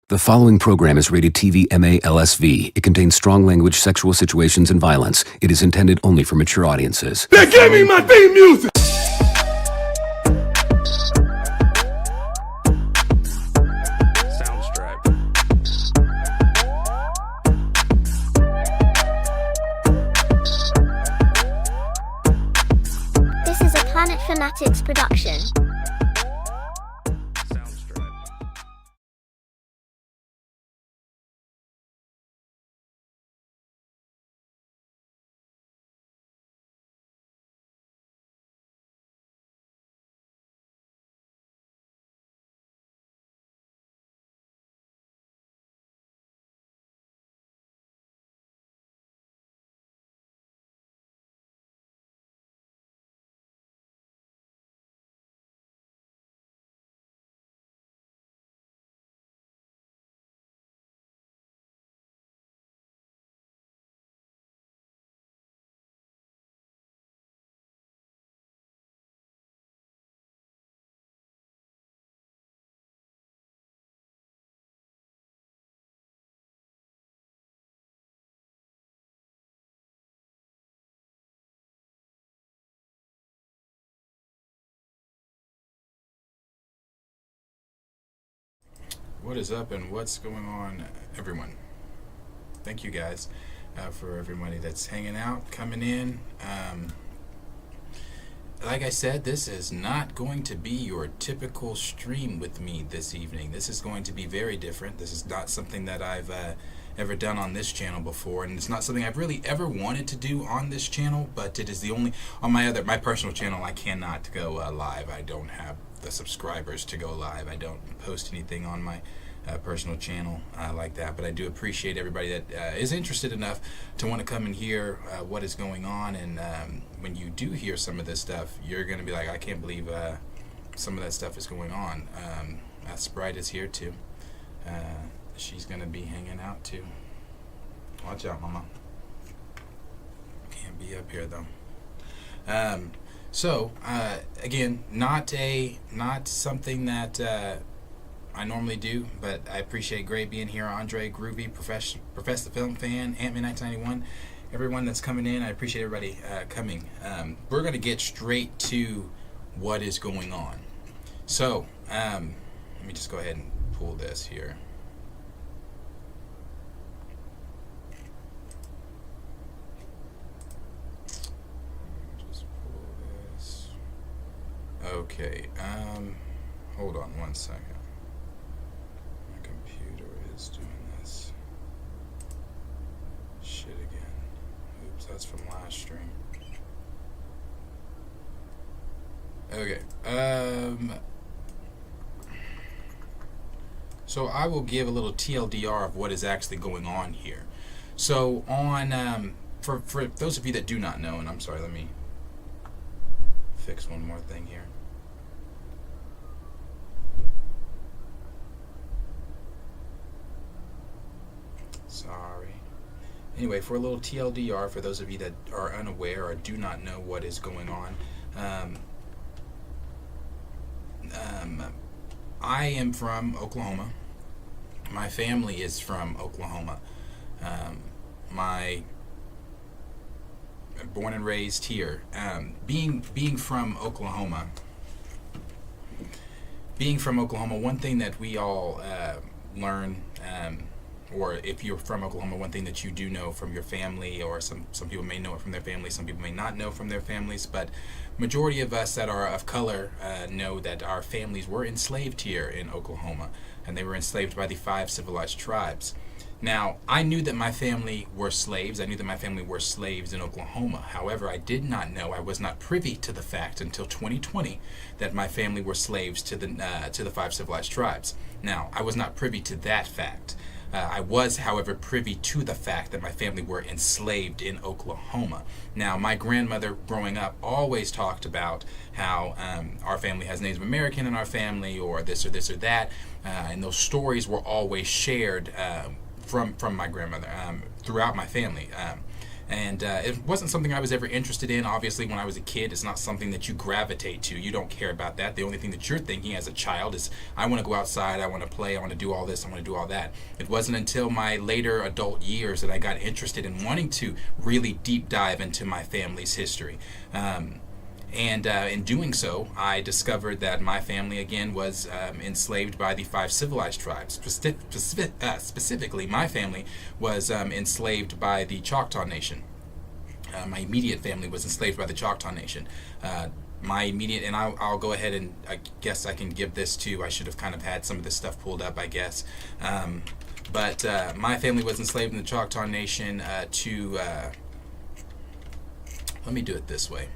The following program is rated TV MA LSV. It contains strong language, sexual situations, and violence. It is intended only for mature audiences. They gave me my theme music! This is a Planet Fanatics production. What is up and what's going on, everyone? Thank you guys for everybody that's hanging out, coming in. Like I said, this is not going to be your typical stream with me this evening. This is going to be very different. This is not something that I've ever done on this channel before, and it's not something I've really ever wanted to do on this channel, but it is the only, on my personal channel, I cannot go live. I don't have the subscribers to go live. I don't post anything on my personal channel like that, but I do appreciate everybody that is interested enough to want to come and hear what is going on, and when you do hear some of this stuff, you're going to be like, I can't believe some of that stuff is going on. Sprite is here too. She's going to be hanging out too. Watch out, mama. Can't be up here though. So again, not something that I normally do, but I appreciate Gray being here, Andre, Groovy, Profess the Film Fan, Ant-Man 1991, everyone that's coming in. I appreciate everybody coming. We're going to get straight to what is going on. So let me just go ahead and pull this here. Okay, hold on one second. My computer is doing this shit again. Oops, that's from last stream. Okay, so I will give a little TLDR of what is actually going on here. So on, for those of you that do not know, and I'm sorry, let me fix one more thing here. Sorry. Anyway, for a little TLDR, for those of you that are unaware or do not know what is going on, I am from Oklahoma. My family is from Oklahoma. Born and raised here. Being from Oklahoma, one thing that we all learn, or if you're from Oklahoma, one thing that you do know from your family, or some people may know it from their families, some people may not know from their families, but majority of us that are of color know that our families were enslaved here in Oklahoma, and they were enslaved by the 5 civilized tribes. Now, I knew that my family were slaves. I knew that my family were slaves in Oklahoma. However, I did not know, I was not privy to the fact until 2020 that my family were slaves to the 5 civilized tribes. Now, I was not privy to that fact. I was, however, privy to the fact that my family were enslaved in Oklahoma. Now, my grandmother growing up always talked about how our family has Native American in our family, or this or that, and those stories were always shared from my grandmother throughout my family. And it wasn't something I was ever interested in. Obviously, when I was a kid, it's not something that you gravitate to. You don't care about that. The only thing that you're thinking as a child is, I want to go outside, I want to play, I want to do all this, I want to do all that. It wasn't until my later adult years that I got interested in wanting to really deep dive into my family's history. And in doing so, I discovered that my family, again, was enslaved by the 5 civilized tribes. Specifically, my family was enslaved by the Choctaw Nation. My immediate family was enslaved by the Choctaw Nation. My immediate, and I'll go ahead and I guess I can give this too. I should have kind of had some of this stuff pulled up, I guess. But my family was enslaved in the Choctaw Nation let me do it this way.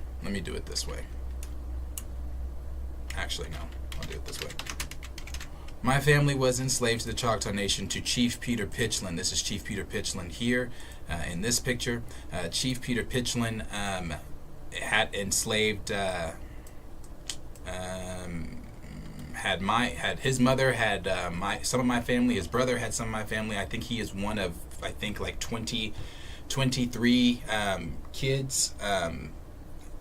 Actually, no. I'll do it this way. My family was enslaved to the Choctaw Nation to Chief Peter Pitchlynn. This is Chief Peter Pitchlynn here in this picture. Chief Peter Pitchlynn had enslaved, had his mother had some of my family. His brother had some of my family. I think he is one of like 23 kids.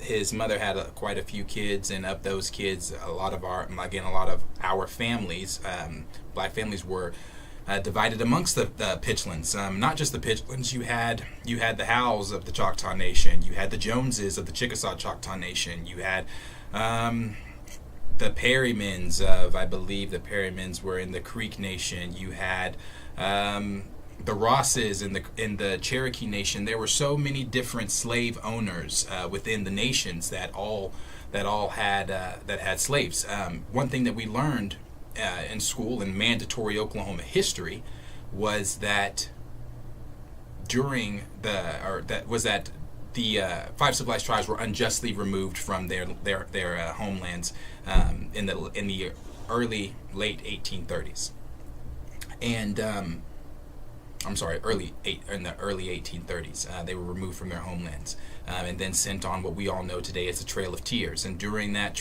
His mother had quite a few kids, and of those kids, a lot of our families, black families, were divided amongst the Pitchlyns. Not just the Pitchlyns. You had the Howells of the Choctaw Nation. You had the Joneses of the Chickasaw Choctaw Nation. You had the Perrymans of, I believe the Perrymans were in the Creek Nation. You had the Rosses in the Cherokee Nation. There were so many different slave owners within the nations that all had slaves. One thing that we learned in school in mandatory Oklahoma history was that the 5 civilized tribes were unjustly removed from their homelands in the late 1830s, and in the early 1830s. They were removed from their homelands and then sent on what we all know today as the Trail of Tears. And during that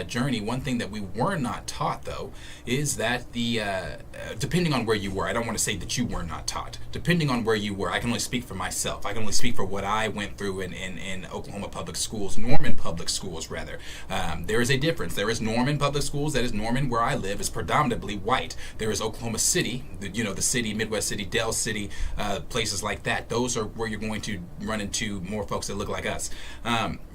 journey, one thing that we were not taught, though, is that depending on where you were, I don't want to say that you were not taught. Depending on where you were, I can only speak for myself. I can only speak for what I went through in Oklahoma public schools, Norman public schools, rather. There is a difference. There is Norman public schools. That is Norman, where I live, is predominantly white. There is Oklahoma City, the city, Midwest City, Del City, places like that. Those are where you're going to run into more folks that look like us.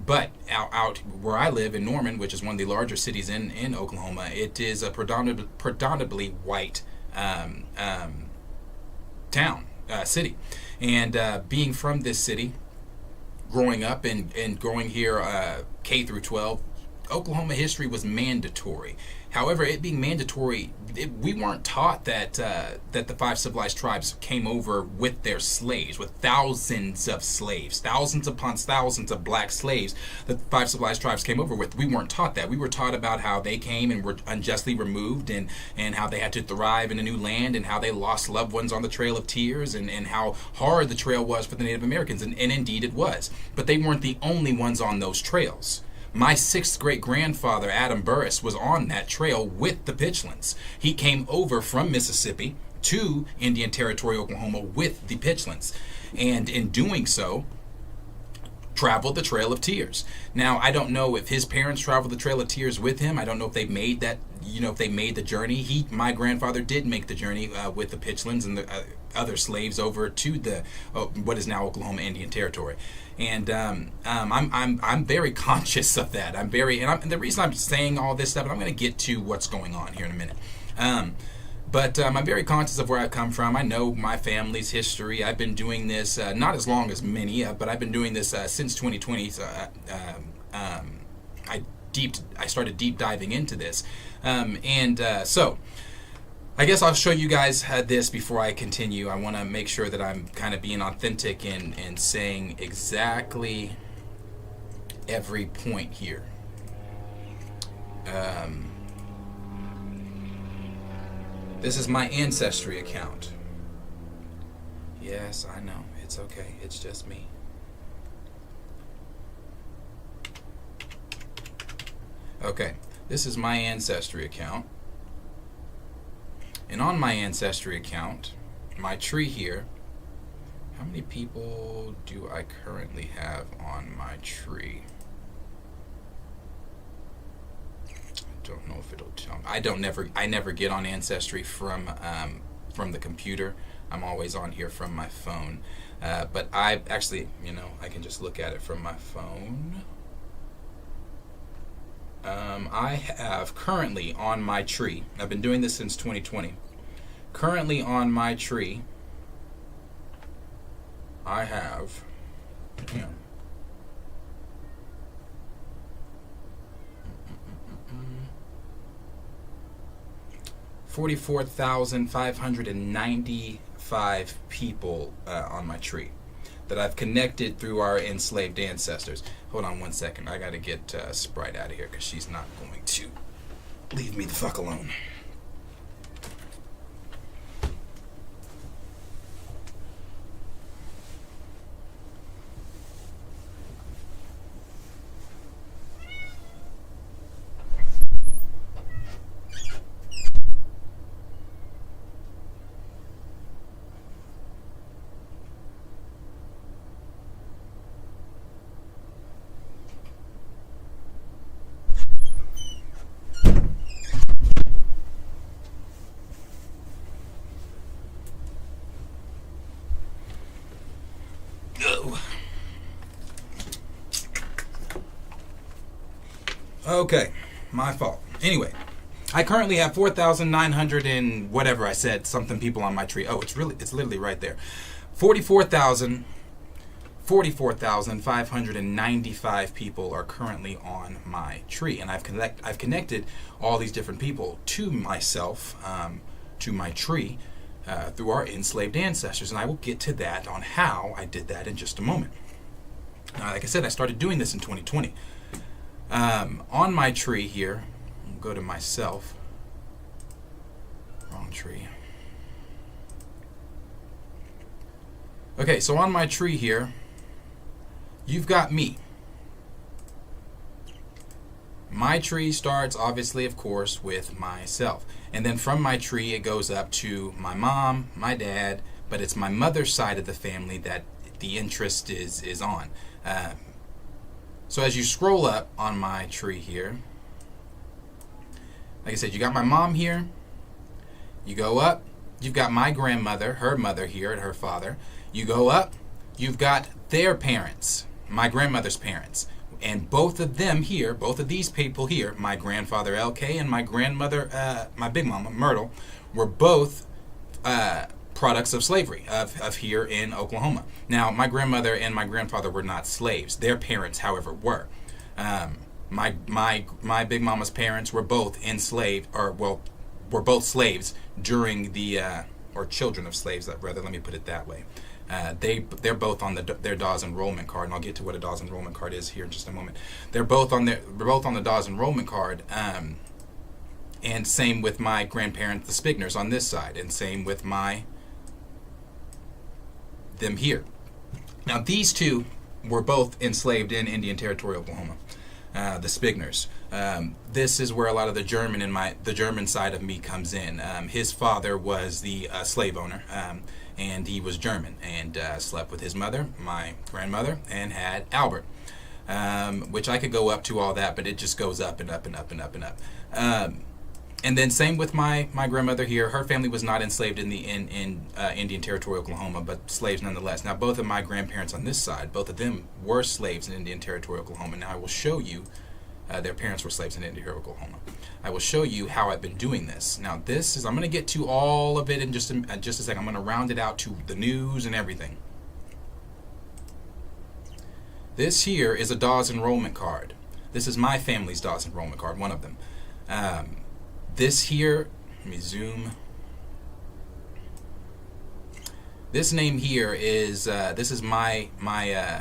But out where I live in Norman, which is one of the larger cities in Oklahoma, it is a predominantly white city. And being from this city, growing up and growing here K through 12, Oklahoma history was mandatory. However, it being mandatory, we weren't taught that the 5 civilized tribes came over with their slaves, with thousands of slaves, thousands upon thousands of black slaves that the 5 civilized tribes came over with. We weren't taught that. We were taught about how they came and were unjustly removed, and how they had to thrive in a new land, and how they lost loved ones on the Trail of Tears, and how hard the trail was for the Native Americans, and indeed it was. But they weren't the only ones on those trails. My 6th great-grandfather, Adam Burris, was on that trail with the Pitchlyns. He came over from Mississippi to Indian Territory, Oklahoma, with the Pitchlyns, and in doing so, traveled the Trail of Tears. Now, I don't know if his parents traveled the Trail of Tears with him. I don't know if they made that, if they made the journey. My grandfather did make the journey with the Pitchlyns and the other slaves over to what is now Oklahoma Indian Territory. And I'm very conscious of that. And the reason I'm saying all this stuff, and I'm going to get to what's going on here in a minute. But I'm very conscious of where I come from. I know my family's history. I've been doing this not as long as many, but I've been doing this since 2020. So, I started deep diving into this, so I guess I'll show you guys this before I continue. I want to make sure that I'm kind of being authentic and saying exactly every point here. This is my Ancestry account. Yes, I know. It's okay. It's just me. Okay, this is my Ancestry account. And on my Ancestry account, my tree here, How many people do I currently have on my tree? I don't know if it'll tell me. I never get on Ancestry from the computer. I'm always on here from my phone. But I actually, I can just look at it from my phone. I have currently on my tree, I've been doing this since 2020. Currently on my tree, I have, 44,595 people on my tree that I've connected through our enslaved ancestors. Hold on one second. I gotta get Sprite out of here because she's not going to leave me the fuck alone. Okay, my fault. Anyway, I currently have 4,900 and whatever I said, something people on my tree. Oh, it's literally right there. 44,595 people are currently on my tree, and I've connected all these different people to myself, to my tree, through our enslaved ancestors, and I will get to that on how I did that in just a moment. Like I said, I started doing this in 2020. On my tree here, I'll go to myself. Wrong tree. Okay, so on my tree here, you've got me. My tree starts, obviously, of course, with myself. And then from my tree, it goes up to my mom, my dad, but it's my mother's side of the family that the interest is on. So as you scroll up on my tree here, like I said, you got my mom here. You go up, you've got my grandmother, her mother here, and her father. You go up, you've got their parents, my grandmother's parents. And both of them here, both of these people here, my grandfather LK and my grandmother, my big mama, Myrtle, were both products of slavery, of here in Oklahoma. Now, my grandmother and my grandfather were not slaves. Their parents, however, were. My big mama's parents were both enslaved, were both slaves during the, or children of slaves, rather, let me put it that way. They're both on their Dawes enrollment card, and I'll get to what a Dawes enrollment card is here in just a moment. We're both on the Dawes enrollment card, and same with my grandparents, the Spigners, on this side, and same with them here. Now these two were both enslaved in Indian Territory, Oklahoma. The Spigners. This is where a lot of the German side of me comes in. His father was the slave owner, and he was German, and slept with his mother, my grandmother, and had Albert, which I could go up to all that, but it just goes up and up and up and up and up. And then same with my grandmother here. Her family was not enslaved in Indian Territory, Oklahoma, but slaves nonetheless. Now, both of my grandparents on this side, both of them were slaves in Indian Territory, Oklahoma. Now, I will show you, their parents were slaves in Indian Territory, Oklahoma. I will show you how I've been doing this. Now, I'm going to get to all of it in just a second. I'm going to round it out to the news and everything. This here is a Dawes enrollment card. This is my family's Dawes enrollment card, one of them. This here, let me zoom. This name here is, this is my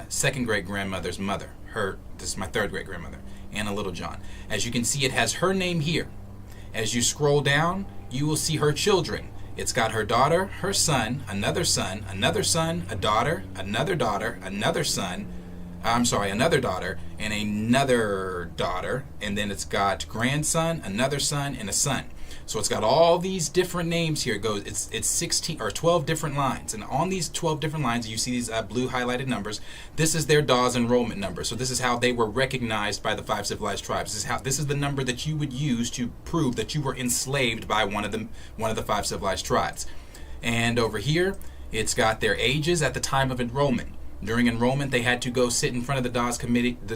second great grandmother's mother. This is my third great grandmother, Anna Littlejohn. As you can see, it has her name here. As you scroll down, you will see her children. It's got her daughter, her son, another son, another son, a daughter, another daughter, another son. Another daughter, and another daughter, and then it's got grandson, another son, and a son. So it's got all these different names here. It's 16 or 12 different lines, and on these 12 different lines, you see these blue highlighted numbers. This is their Dawes enrollment number. So this is how they were recognized by the 5 civilized tribes. This is the number that you would use to prove that you were enslaved by one of the 5 civilized tribes. And over here, it's got their ages at the time of enrollment. During enrollment, they had to go sit in front of the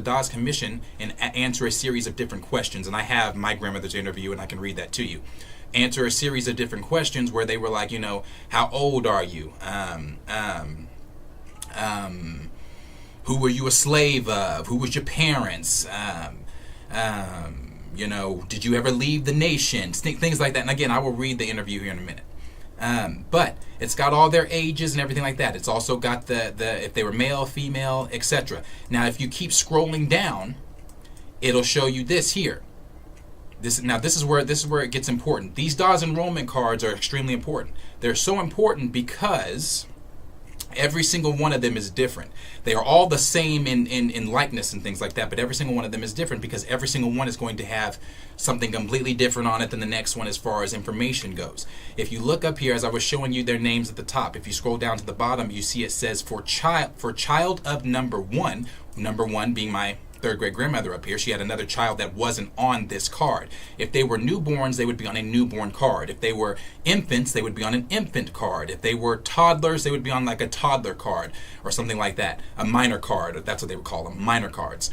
Dawes Commission, and answer a series of different questions. And I have my grandmother's interview, and I can read that to you. Answer a series of different questions where they were like, how old are you? Who were you a slave of? Who was your parents? Did you ever leave the nation? Things like that. And again, I will read the interview here in a minute. But it's got all their ages and everything like that. It's also got the if they were male, female, etc. Now, if you keep scrolling down, it'll show you this here. This is where it gets important. These Dawes enrollment cards are extremely important. They're so important because every single one of them is different. They are all the same in likeness and things like that, but every single one of them is different because every single one is going to have something completely different on it than the next one as far as information goes. If you look up here, as I was showing you their names at the top, if you scroll down to the bottom, you see it says for child of number one being my third great grandmother up here. She had another child that wasn't on this card. If they were newborns, they would be on a newborn card. If they were infants, they would be on an infant card. If they were toddlers, they would be on like a toddler card or something like that. A minor card, that's what they would call them, minor cards.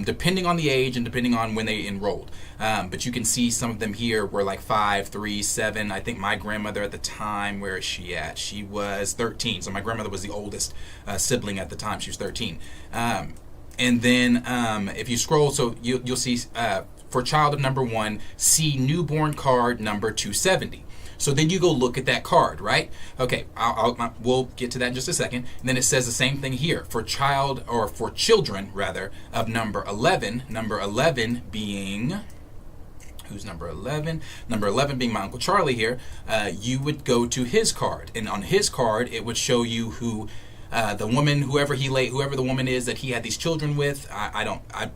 Depending on the age and depending on when they enrolled. But you can see some of them here were like 5, 3, 7. I think my grandmother at the time, where is she at? She was 13. So my grandmother was the oldest sibling at the time. She was 13. And then if you scroll, so you'll see for child of number 1, see newborn card number 270. So then you go look at that card, right? Okay, we'll get to that in just a second. And then it says the same thing here for children rather of number 11. Number 11 being, who's number 11? Number 11 being my Uncle Charlie here. You would go to his card, and on his card it would show you who the woman, whoever the woman is that he had these children with.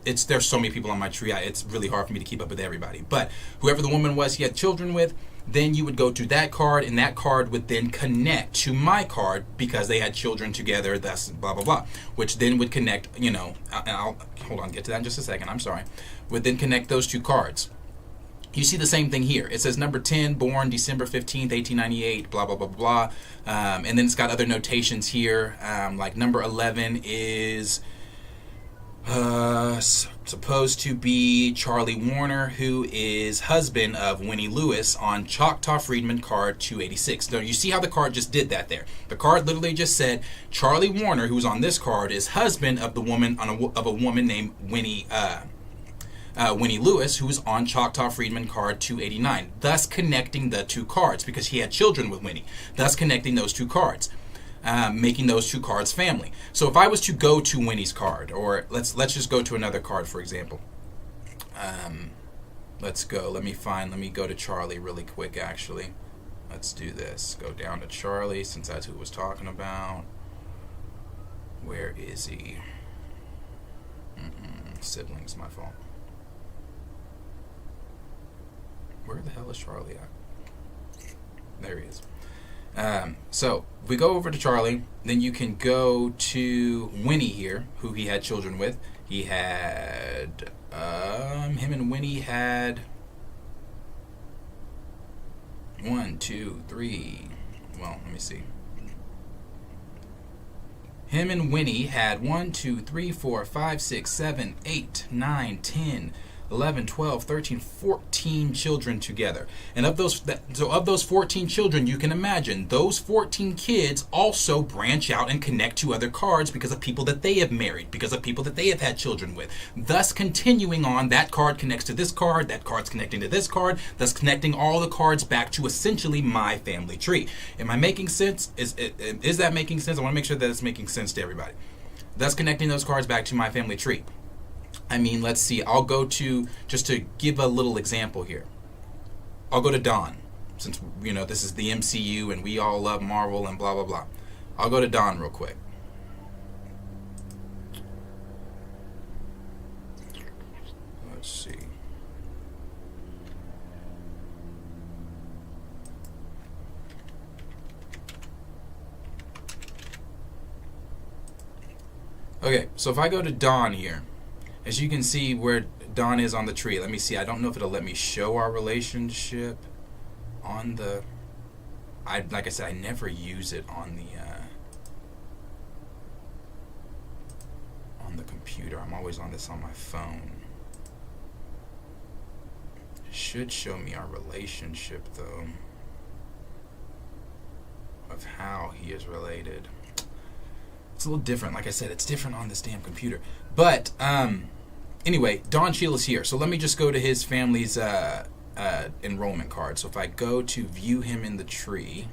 There's so many people on my tree. It's really hard for me to keep up with everybody. But whoever the woman was he had children with, then you would go to that card, and that card would then connect to my card because they had children together. That's blah blah blah, which then would connect. And I'll get to that in just a second. I'm sorry. Would then connect those two cards. You see the same thing here. It says number 10, born December 15th, 1898, blah, blah, blah, blah. And then it's got other notations here. Like number 11 is supposed to be Charlie Warner, who is husband of Winnie Lewis on Choctaw Freedman card 286. Now, you see how the card just did that there. The card literally just said Charlie Warner, who's on this card, is husband of a woman named Winnie Lewis, who was on Choctaw Freedman card 289, thus connecting the two cards because he had children with Winnie, thus connecting those two cards, making those two cards family. So if I was to go to Winnie's card, or let's just go to another card, for example. Let's go. Let me go to Charlie really quick, actually. Let's do this. Go down to Charlie, since that's who it was talking about. Where is he? Siblings, my fault. Where the hell is Charlie at? There he is. So if we go over to Charlie, then you can go to Winnie here, who he had children with. He had him and Winnie had 1, 2, 3. Well, let me see. Him and Winnie had 1, 2, 3, 4, 5, 6, 7, 8, 9, 10, 11, 12, 13, 14 children together. And of those 14 children, you can imagine those 14 kids also branch out and connect to other cards because of people that they have married, because of people that they have had children with. Thus continuing on, that card connects to this card, that card's connecting to this card, thus connecting all the cards back to essentially my family tree. Am I making sense? Is that making sense? I want to make sure that it's making sense to everybody. Thus connecting those cards back to my family tree. I mean, let's see. I'll go to, just to give a little example here, I'll go to Dawn, since, this is the MCU and we all love Marvel and blah, blah, blah. I'll go to Dawn real quick. Let's see. Okay, so if I go to Dawn here, as you can see where Dawn is on the tree. Let me see. I don't know if it'll let me show our relationship on the... like I said, I never use it on the computer. I'm always on this on my phone. It should show me our relationship, though, of how he is related. It's a little different. Like I said, it's different on this damn computer. But anyway, Don Cheadle is here. So let me just go to his family's enrollment card. So if I go to view him in the tree,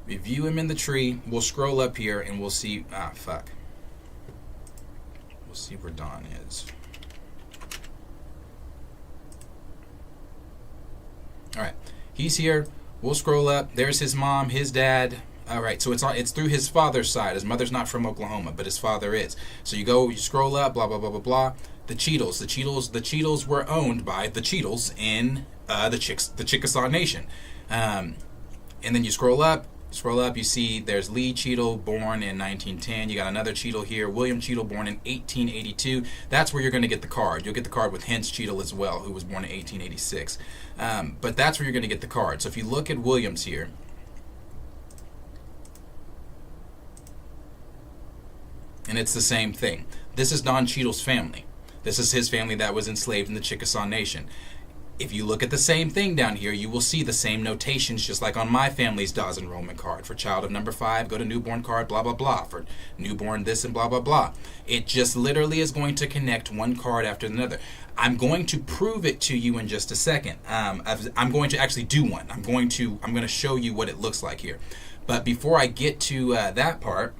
we view him in the tree. We'll scroll up here and we'll see. We'll see where Don is. All right, he's here. We'll scroll up. There's his mom, his dad. All right, so it's through his father's side. His mother's not from Oklahoma, but his father is. So you scroll up, blah blah blah blah blah. The Cheadles were owned by the Cheadles in the Chickasaw Nation. And then you scroll up, you see there's Lee Cheadle, born in 1910. You got another Cheadle here, William Cheadle, born in 1882. That's where you're going to get the card. You'll get the card with Hence Cheadle as well, who was born in 1886. But that's where you're going to get the card. So if you look at Williams here, and it's the same thing. This is Don Cheadle's family. This is his family that was enslaved in the Chickasaw Nation. If you look at the same thing down here, you will see the same notations, just like on my family's Dawes enrollment card. For child of number 5, go to newborn card, blah, blah, blah. For newborn this and blah, blah, blah. It just literally is going to connect one card after another. I'm going to prove it to you in just a second. I'm going to actually do one. I'm going to show you what it looks like here. But before I get to that part,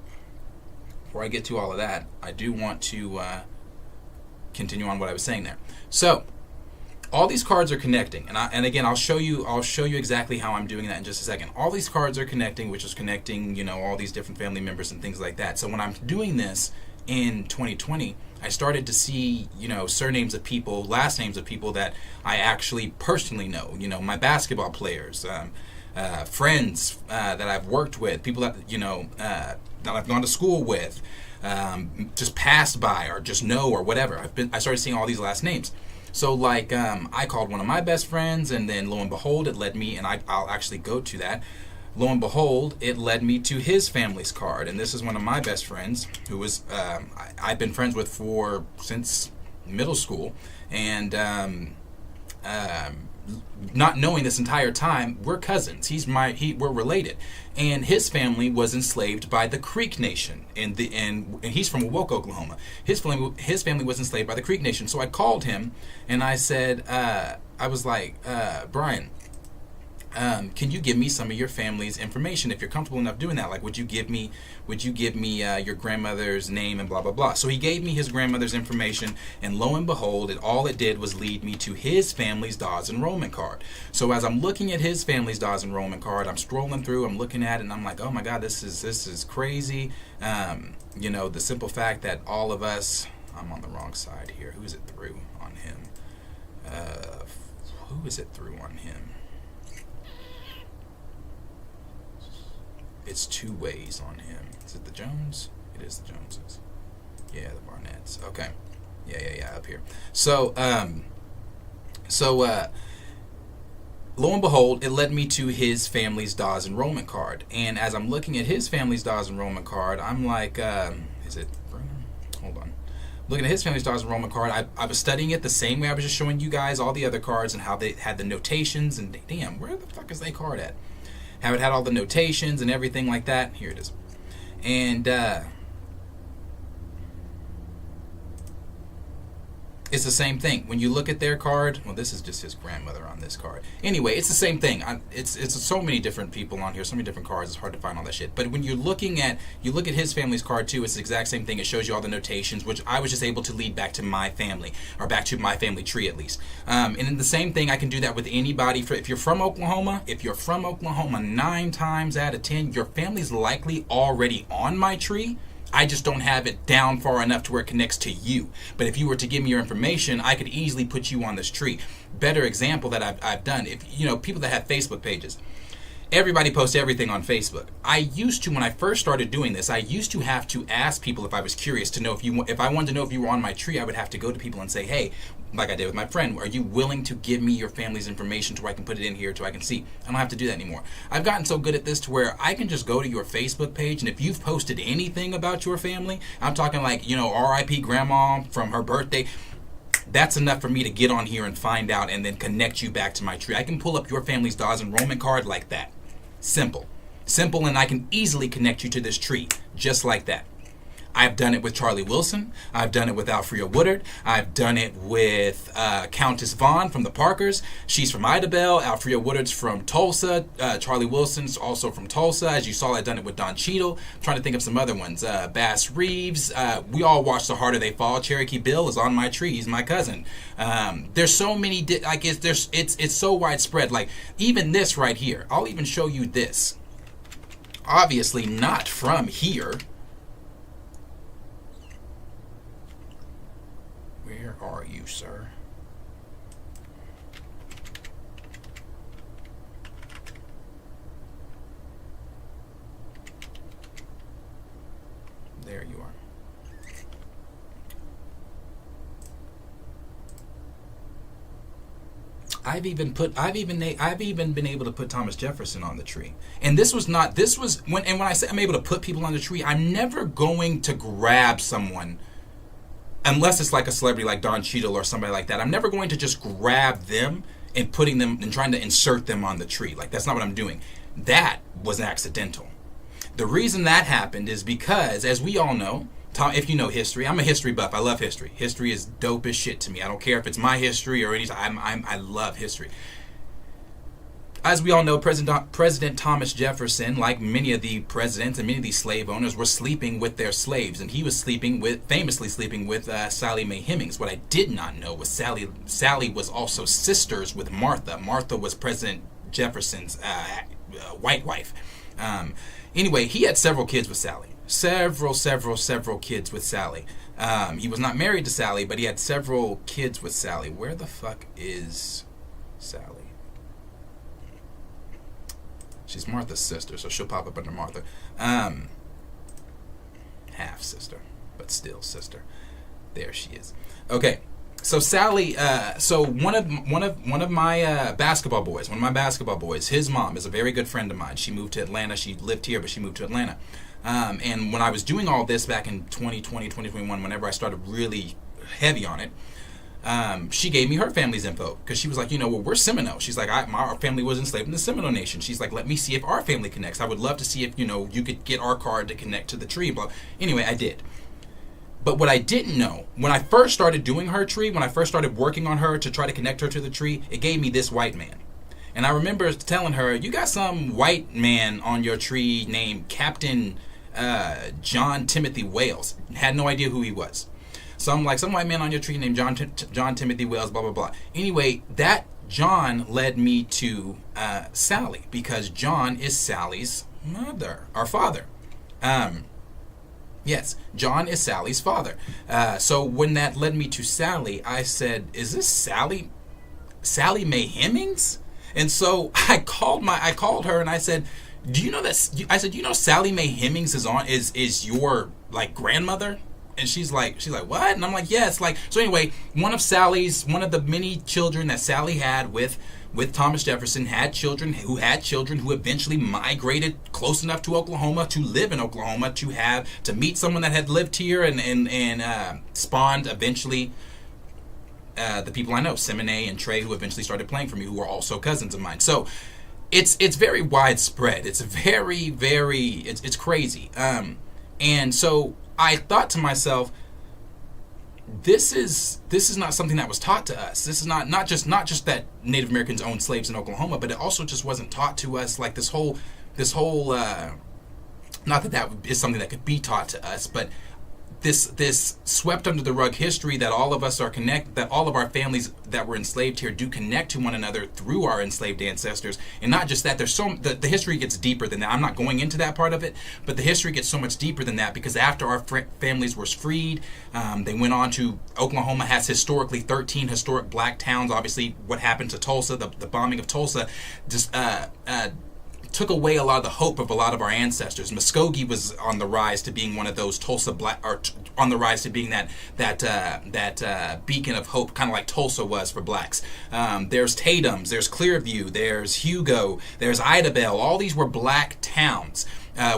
before I get to all of that, I do want to continue on what I was saying there. So all these cards are connecting, and again, I'll show you exactly how I'm doing that in just a second. All these cards are connecting, which is connecting, all these different family members and things like that. So when I'm doing this in 2020, I started to see, surnames of people, last names of people that I actually personally know. My basketball players, friends that I've worked with, people that that I've gone to school with, just passed by or just know or whatever. I started seeing all these last names. So I called one of my best friends, and then lo and behold, it led me, and I'll actually go to that. Lo and behold, it led me to his family's card, and this is one of my best friends who was I've been friends with since middle school, and not knowing this entire time, we're cousins. We're related, and his family was enslaved by the Creek Nation, and he's from Awoke, Oklahoma. His family was enslaved by the Creek Nation. So I called him, and I said, I was like, Brian, can you give me some of your family's information if you're comfortable enough doing that? Like, would you give me your grandmother's name and blah blah blah? So he gave me his grandmother's information, and lo and behold, all it did was lead me to his family's Dawes enrollment card. So as I'm looking at his family's Dawes enrollment card, I'm scrolling through, I'm looking at it, and I'm like, oh my God, this is crazy. The simple fact that all of us, I'm on the wrong side here. Who is it through on him? Who is it through on him? It's 2 ways on him. Is it the Jones? It is the Joneses. Yeah, the Barnetts. Okay. Yeah, up here. So, lo and behold, it led me to his family's Dawes enrollment card. And as I'm looking at his family's Dawes enrollment card, I'm like, is it Bruno? Hold on. Looking at his family's Dawes enrollment card, I was studying it the same way I was just showing you guys all the other cards and how they had the notations. And damn, where the fuck is that card at? How it had all the notations and everything like that. Here it is. And it's the same thing. When you look at their card, well, this is just his grandmother on this card. Anyway, it's the same thing. It's so many different people on here, so many different cards. It's hard to find all that shit. But when you look at his family's card too, it's the exact same thing. It shows you all the notations, which I was just able to lead back to my family, or back to my family tree at least. And then the same thing, I can do that with anybody. If you're from Oklahoma, 9 times out of 10, your family's likely already on my tree. I just don't have it down far enough to where it connects to you. But if you were to give me your information, I could easily put you on this tree. Better example that I've done, if people that have Facebook pages. everybody posts everything on Facebook. I used to, when I first started doing this, I used to have to ask people if I was curious to know if I wanted to know if you were on my tree. I would have to go to people and say, hey, like I did with my friend, are you willing to give me your family's information to where I can put it in here so I can see? I don't have to do that anymore. I've gotten so good at this to where I can just go to your Facebook page, and if you've posted anything about your family, I'm talking like, RIP grandma from her birthday, that's enough for me to get on here and find out and then connect you back to my tree. I can pull up your family's Dawes enrollment card like that. Simple, and I can easily connect you to this tree just like that. I've done it with Charlie Wilson. I've done it with Alfrea Woodard. I've done it with Countess Vaughn from the Parkers. She's from Idabel. Alfrea Woodard's from Tulsa. Charlie Wilson's also from Tulsa. As you saw, I've done it with Don Cheadle. I'm trying to think of some other ones. Bass Reeves. We all watch The Harder They Fall. Cherokee Bill is on my tree. He's my cousin. There's so many. It's so widespread. Like even this right here. I'll even show you this. Obviously not from here. Where are you, sir? There you are. I've even been able to put Thomas Jefferson on the tree. And when I say I'm able to put people on the tree, I'm never going to grab someone unless it's like a celebrity like Don Cheadle or somebody like that. I'm never going to just grab them and putting them and trying to insert them on the tree. Like, that's not what I'm doing. That was accidental. The reason that happened is because, as we all know, if you know history, I'm a history buff. I love history. History is dope as shit to me. I don't care if it's my history or any. I love history. As we all know, President Thomas Jefferson, like many of the presidents and many of these slave owners, were sleeping with their slaves, and he was famously sleeping with Sally Mae Hemings. What I did not know was Sally was also sisters with Martha. Martha was President Jefferson's white wife. Anyway, he had several kids with Sally. Several kids with Sally. He was not married to Sally, but he had several kids with Sally. Where the fuck is Sally? She's Martha's sister, so she'll pop up under Martha. Half sister, but still sister. There she is. Okay, so Sally. So one of my basketball boys, his mom is a very good friend of mine. She moved to Atlanta. She lived here, but she moved to Atlanta. And when I was doing all this back in 2020, 2021, whenever I started really heavy on it, she gave me her family's info because she was like, we're Seminole. She's like, our family was enslaved in the Seminole Nation. She's like, let me see if our family connects. I would love to see if, you could get our card to connect to the tree. But anyway, I did. But what I didn't know, when I first started doing her tree, when I first started working on her to try to connect her to the tree, it gave me this white man. And I remember telling her, you got some white man on your tree named Captain John Timothy Wales. Had no idea who he was. So I'm like, some white man on your tree named John Timothy Wales, blah, blah, blah. Anyway, that John led me to Sally, because John is Sally's father. Yes, John is Sally's father. So when that led me to Sally, I said, is this Sally Mae Hemings? And so I called her and I said, do you know that? I said, Sally Mae Hemings is your like grandmother? And she's like, what? And I'm like, yes. So anyway, one of the many children that Sally had with Thomas Jefferson had children who eventually migrated close enough to Oklahoma to live in Oklahoma to meet someone that had lived here and spawned eventually the people I know, Simone and Trey, who eventually started playing for me, who are also cousins of mine. So it's very widespread. It's very, very, it's crazy. And so I thought to myself, this is not something that was taught to us. This is not just that Native Americans owned slaves in Oklahoma, but it also just wasn't taught to us. Like this whole not that is something that could be taught to us, but this swept under the rug history that all of us that all of our families that were enslaved here do connect to one another through our enslaved ancestors. And not just that, the history gets deeper than that. I'm not going into that part of it, but the history gets so much deeper than that, because after our families were freed, they went on to, Oklahoma has historically 13 historic black towns. Obviously what happened to Tulsa, the bombing of Tulsa, just took away a lot of the hope of a lot of our ancestors. Muskogee was on the rise to being one of those Tulsa black, or on the rise to being that beacon of hope, kind of like Tulsa was for blacks. There's Tatum's, there's Clearview, there's Hugo, there's Idabel. All these were black towns.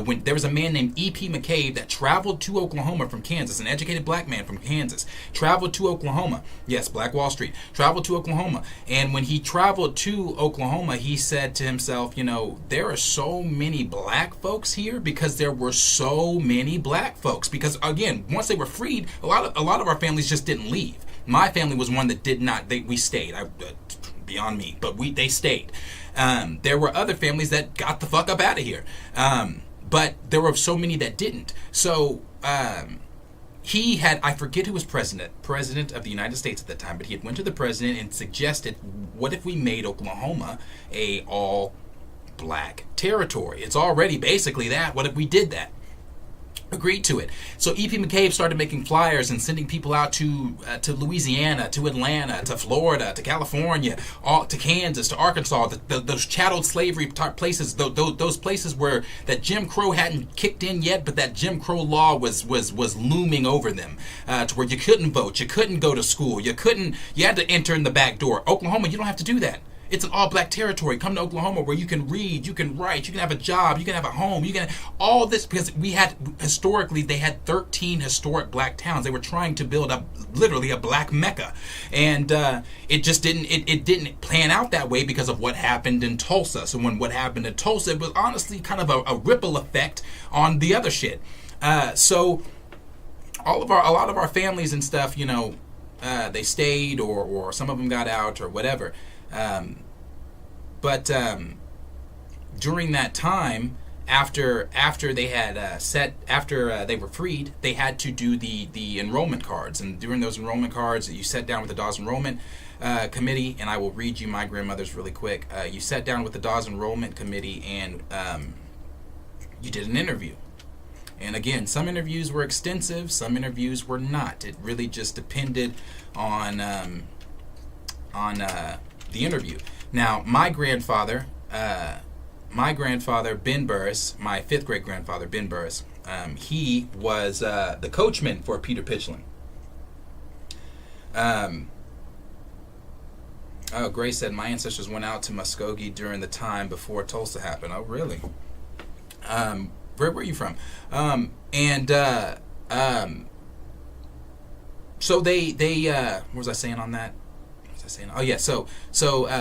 When there was a man named E.P. McCabe that traveled to Oklahoma from Kansas, an educated black man from Kansas, traveled to Oklahoma. Yes, Black Wall Street. Traveled to Oklahoma. And when he traveled to Oklahoma, he said to himself, there are so many black folks here because there were so many black folks. Because, again, once they were freed, a lot of our families just didn't leave. My family was one that did not. We stayed. Beyond me, but they stayed. There were other families that got the fuck up out of here. But there were so many that didn't. So he had, I forget who was president of the United States at the time, but he had went to the president and suggested, what if we made Oklahoma a all black territory? It's already basically that. What if we did that? Agreed to it. So E.P. McCabe started making flyers and sending people out to Louisiana, to Atlanta, to Florida, to California, to Kansas, to Arkansas, those chattel slavery type places, those places where that Jim Crow hadn't kicked in yet, but that Jim Crow law was looming over them, to where you couldn't vote, you couldn't go to school, you had to enter in the back door. Oklahoma, you don't have to do that. It's an all-black territory. Come to Oklahoma where you can read, you can write, you can have a job, you can have a home, you can all this, because historically they had 13 historic black towns. They were trying to build literally a black Mecca, and it just didn't. It didn't plan out that way because of what happened in Tulsa. So when what happened in Tulsa, it was honestly kind of a ripple effect on the other shit. So a lot of our families and stuff, they stayed, or some of them got out or whatever. But during that time, after they had after they were freed, they had to do the enrollment cards, and during those enrollment cards, you sat down with the Dawes Enrollment Committee, and I will read you my grandmother's really quick. You sat down with the Dawes Enrollment Committee, and you did an interview. And again, some interviews were extensive, some interviews were not. It really just depended on the interview. Now, my grandfather, Ben Burris, my fifth great grandfather, Ben Burris, he was the coachman for Peter Pitchlynn. Grace said, my ancestors went out to Muskogee during the time before Tulsa happened. Oh, really? Where were you from? So they what was I saying on that? Oh yeah, so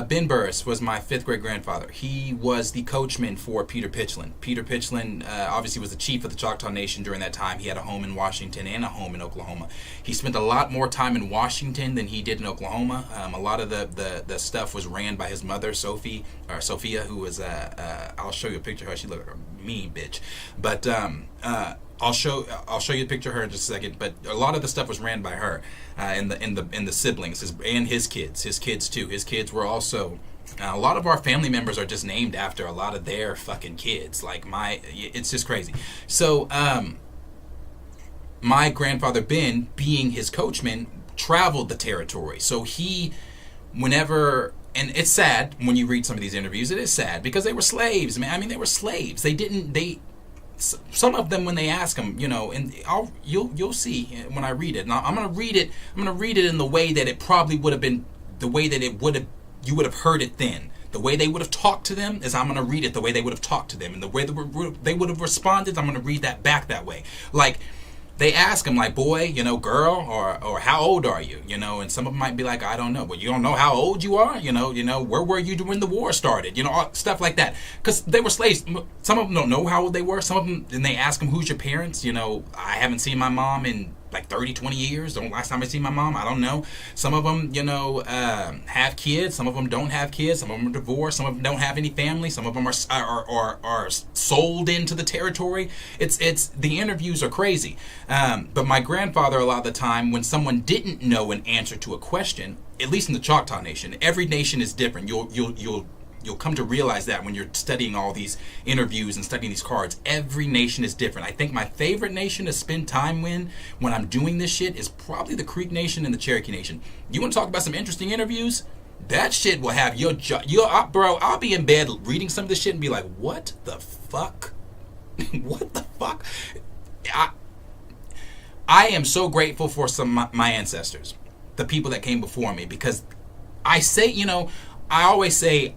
Ben Burris was my fifth great grandfather. He was the coachman for Peter Pitchlynn. Peter Pitchlynn obviously was the chief of the Choctaw Nation during that time. He had a home in Washington and a home in Oklahoma. He spent a lot more time in Washington than he did in Oklahoma. A lot of the stuff was ran by his mother, Sophia, who was I'll show you a picture of her. She looked like a mean bitch, but I'll show you a picture of her in just a second. But a lot of the stuff was ran by her, and the siblings, and his kids too. His kids were also. A lot of our family members are just named after a lot of their fucking kids. It's just crazy. So, my grandfather Ben, being his coachman, traveled the territory. So whenever. And it's sad when you read some of these interviews. It is sad because they were slaves, man. I mean, they were slaves. Some of them, when they ask them, and you'll see when I read it. Now I'm gonna read it. I'm gonna read it in the way that it probably would have been, the way that you would have heard it then. The way they would have talked to them is I'm gonna read it the way they would have talked to them, and the way they would have responded, I'm gonna read that back that way. Like, they ask him, like, boy, girl, or how old are you? And some of them might be like, I don't know. Well, you don't know how old you are? Where were you when the war started? Stuff like that. Because they were slaves. Some of them don't know how old they were. Some of them, and they ask them, who's your parents? I haven't seen my mom in like 30, 20 years. The last time I seen my mom, I don't know. Some of them, have kids. Some of them don't have kids. Some of them are divorced. Some of them don't have any family. Some of them are sold into the territory. It's the interviews are crazy. But my grandfather, a lot of the time, when someone didn't know an answer to a question, at least in the Choctaw Nation, every nation is different. You'll come to realize that when you're studying all these interviews and studying these cards. Every nation is different. I think my favorite nation to spend time when I'm doing this shit is probably the Creek Nation and the Cherokee Nation. You want to talk about some interesting interviews? that shit will have your jaw. Bro, I'll be in bed reading some of this shit and be like, what the fuck? What the fuck? I am so grateful for my ancestors, the people that came before me, because I say, I always say,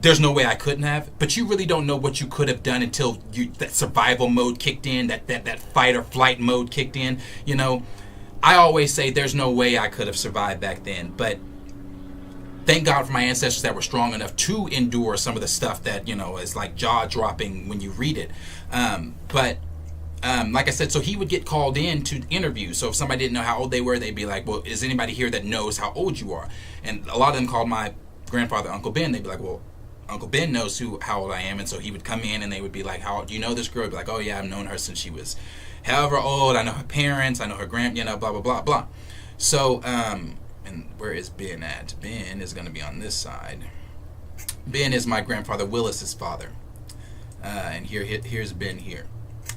there's no way I couldn't have, but you really don't know what you could have done until that survival mode kicked in, that fight or flight mode kicked in. I always say there's no way I could have survived back then, but thank God for my ancestors that were strong enough to endure some of the stuff that, is like jaw-dropping when you read it. But like I said, so he would get called in to interview. So if somebody didn't know how old they were, they'd be like, well, is anybody here that knows how old you are? And a lot of them called my grandfather Uncle Ben. They'd be like, well, Uncle Ben knows how old I am. And so he would come in and they would be like, how old do you know this girl? I'd be like, oh yeah, I've known her since she was however old. I know her parents. I know her blah, blah, blah, blah. So, and where is Ben at? Ben is going to be on this side. Ben is my grandfather Willis's father. And here's Ben here.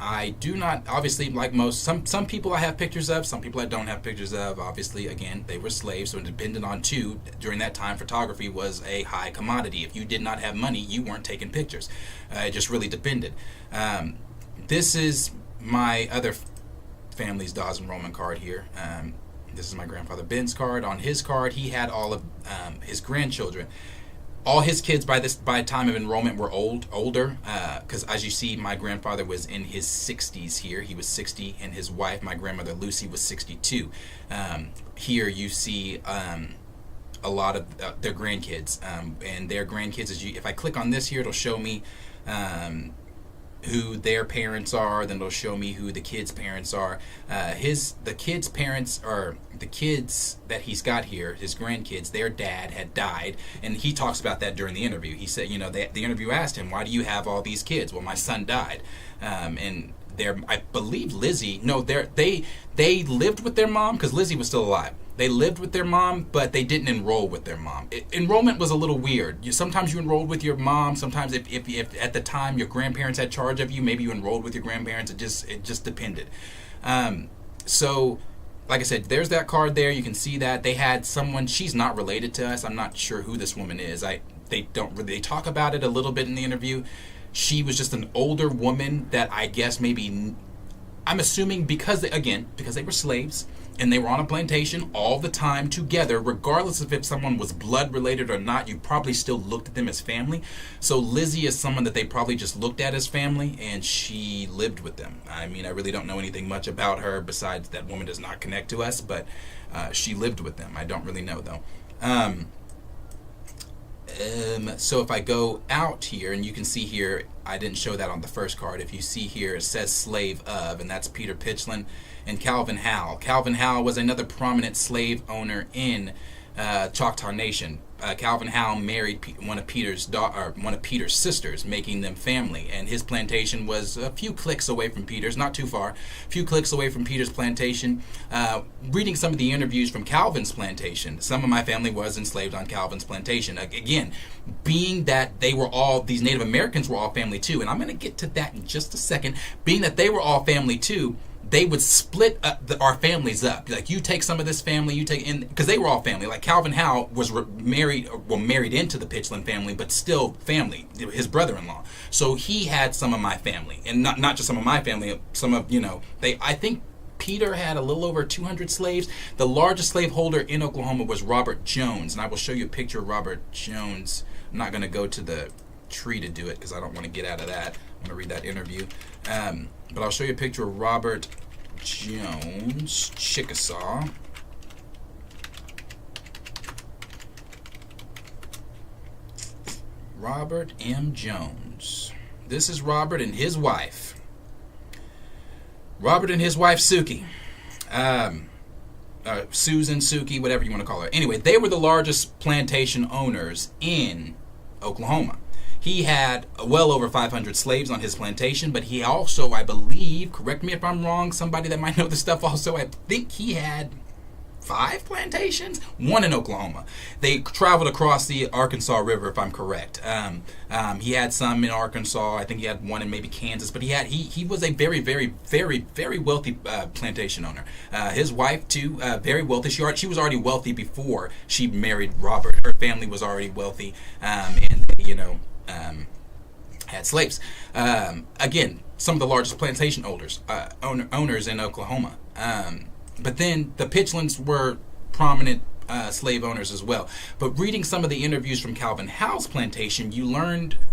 I do not, obviously, like most, some people I have pictures of, some people I don't have pictures of. Obviously, again, they were slaves, so it depended on two. During that time, photography was a high commodity. If you did not have money, you weren't taking pictures. It just really depended. This is my other family's Dawes enrollment card here. This is my grandfather Ben's card. On his card, he had all of his grandchildren. All his kids by time of enrollment were older, because as you see, my grandfather was in his 60s here. He was 60, and his wife, my grandmother Lucy, was 62. Here you see a lot of their grandkids, and their grandkids. If I click on this here, it'll show me who their parents are. Then it'll show me who the kids' parents are. The kids' parents are the kids that he's got here, his grandkids. Their dad had died, and he talks about that during the interview. He said, the interview asked him, why do you have all these kids? Well, my son died. And I believe Lizzie, no, they lived with their mom because Lizzie was still alive. They lived with their mom, but they didn't enroll with their mom. Enrollment was a little weird. Sometimes you enrolled with your mom. Sometimes if at the time your grandparents had charge of you, maybe you enrolled with your grandparents. It just depended. So, like I said, there's that card there. You can see that they had someone. She's not related to us. I'm not sure who this woman is. They talk about it a little bit in the interview. She was just an older woman that I guess maybe, I'm assuming because they were slaves. And they were on a plantation all the time together, regardless of if someone was blood related or not, you probably still looked at them as family. So Lizzie is someone that they probably just looked at as family, and she lived with them. I mean, I really don't know anything much about her besides that woman does not connect to us, but she lived with them. I don't really know, though. So if I go out here, and you can see here, I didn't show that on the first card. If you see here, it says slave of, and that's Peter Pitchlin and Calvin Howell. Calvin Howell was another prominent slave owner in Choctaw Nation. Calvin Howell married one of Peter's sisters, making them family. And his plantation was a few clicks away from Peter's, not too far. A few clicks away from Peter's plantation. Reading some of the interviews from Calvin's plantation, some of my family was enslaved on Calvin's plantation. Again, being that these Native Americans were all family too, and I'm going to get to that in just a second. Being that they were all family too, they would split our families up. Like, you take some of this family, you take in, because they were all family. Like Calvin Howell was married into the Pitchlin family, but still family, his brother-in-law. So he had some of my family, and not just some of my family, some of, I think Peter had a little over 200 slaves. The largest slaveholder in Oklahoma was Robert Jones, and I will show you a picture of Robert Jones. I'm not going to go to the tree to do it because I don't want to get out of that. I'm going to read that interview. But I'll show you a picture of Robert Jones, Chickasaw. Robert M. Jones. This is Robert and his wife. Robert and his wife, Suki. Susan, Suki, whatever you want to call her. Anyway, they were the largest plantation owners in Oklahoma. He had well over 500 slaves on his plantation, but he also, I believe, correct me if I'm wrong, somebody that might know this stuff also, I think he had 5 plantations, 1 in Oklahoma. They traveled across the Arkansas River, if I'm correct. He had some in Arkansas. I think he had 1 in maybe Kansas, but he was a very, very, very, very wealthy plantation owner. His wife too, very wealthy. She was already wealthy before she married Robert. Her family was already wealthy, and they, had slaves. Again, some of the largest plantation owners in Oklahoma. But then the Pitchlands were prominent slave owners as well. But reading some of the interviews from Calvin Howe's plantation,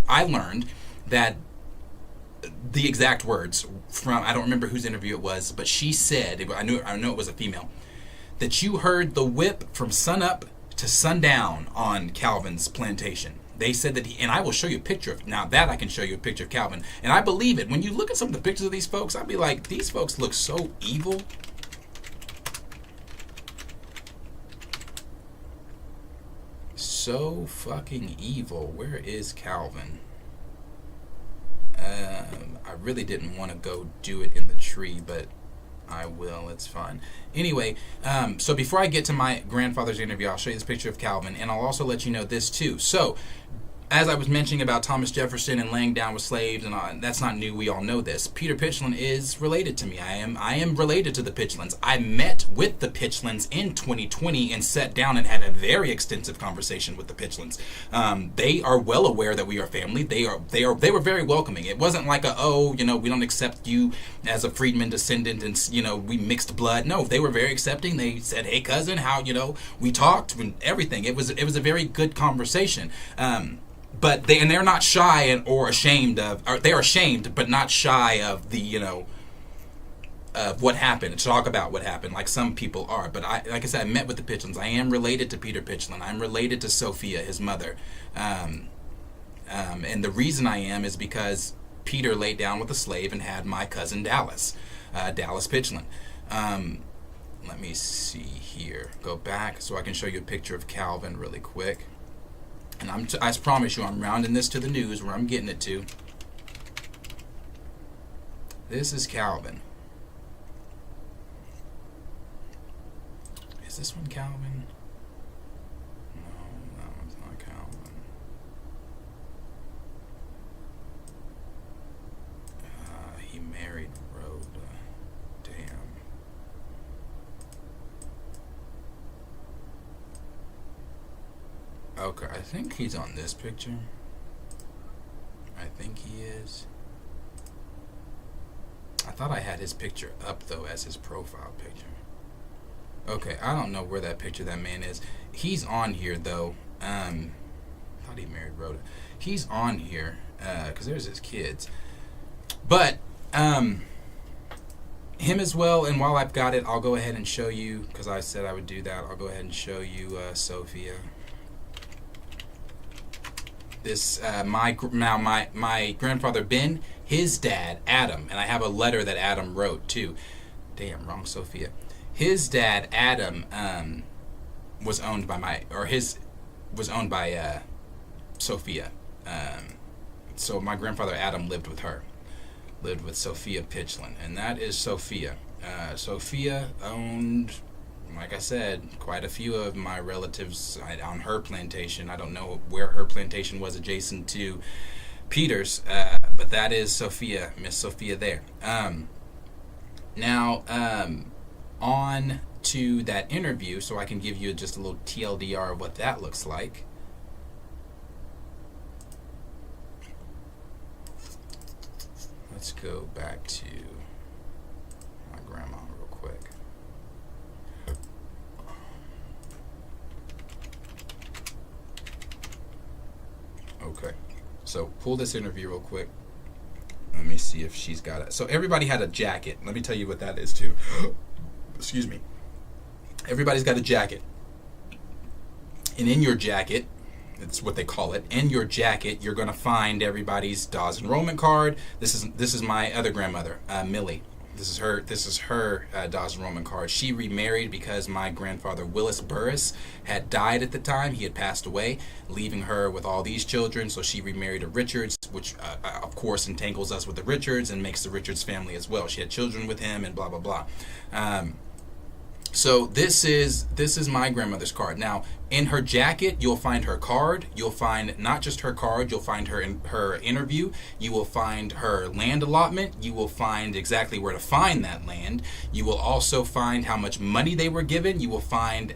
I learned that the exact words from, I don't remember whose interview it was, but she said, I know it was a female, that you heard the whip from sunup to sundown on Calvin's plantation. They said that and I will show you a picture of, now that I can show you a picture of Calvin, and I believe it. When you look at some of the pictures of these folks, I'd be like, these folks look so evil. So fucking evil. Where is Calvin? I really didn't want to go do it in the tree, but I will. It's fine. Anyway, so before I get to my grandfather's interview, I'll show you this picture of Calvin, and I'll also let you know this too. So, as I was mentioning about Thomas Jefferson and laying down with slaves, and that's not new. We all know this. Peter Pitchland is related to me. I am related to the Pitchlands. I met with the Pitchlands in 2020 and sat down and had a very extensive conversation with the Pitchlands. They are well aware that we are family. They were very welcoming. It wasn't like we don't accept you as a Freedman descendant and we mixed blood. No, they were very accepting. They said, "Hey cousin, how we talked and everything." It was a very good conversation. But they're not shy or ashamed of, or they are ashamed but not shy of the of what happened, to talk about what happened, like some people are. But like I said, I met with the Pitchlands. I am related to Peter Pitchland. I'm related to Sophia, his mother, and the reason I am is because Peter laid down with a slave and had my cousin Dallas Pitchland. Let me see here. Go back so I can show you a picture of Calvin really quick. And I promise you, I'm rounding this to the news where I'm getting it to. This is Calvin. Is this one Calvin? No, that one's not Calvin. He married Rhoda. Damn. Okay, I think he's on this picture. I think he is. I thought I had his picture up, though, as his profile picture. Okay, I don't know where that picture of that man is. He's on here, though. I thought he married Rhoda. He's on here, because there's his kids. But, him as well, and while I've got it, I'll go ahead and show you, because I said I would do that, I'll go ahead and show you Sophia. This my grandfather Ben, his dad Adam, and I have a letter that Adam wrote too. Damn, wrong Sophia. His dad Adam was owned by Sophia. So my grandfather Adam lived with Sophia Pitchland, and that is Sophia. Sophia owned, like I said, quite a few of my relatives on her plantation. I don't know where her plantation was adjacent to Peter's, but that is Sophia, Miss Sophia there. Now, on to that interview, so I can give you just a little TLDR of what that looks like. Let's go back to my grandma real quick. Okay, so pull this interview real quick. Let me see if she's got it. So everybody had a jacket. Let me tell you what that is too. Excuse me. Everybody's got a jacket. And in your jacket, it's what they call it, in your jacket, you're going to find everybody's Dawes enrollment card. This is my other grandmother, Millie. This is her Dawes enrollment card. She remarried because my grandfather Willis Burris had died at the time. He had passed away, leaving her with all these children. So she remarried a Richards, which of course entangles us with the Richards and makes the Richards family as well. She had children with him and blah blah blah. So this is my grandmother's card. Now, in her jacket, you'll find her card. You'll find not just her card. You'll find her interview. You will find her land allotment. You will find exactly where to find that land. You will also find how much money they were given. You will find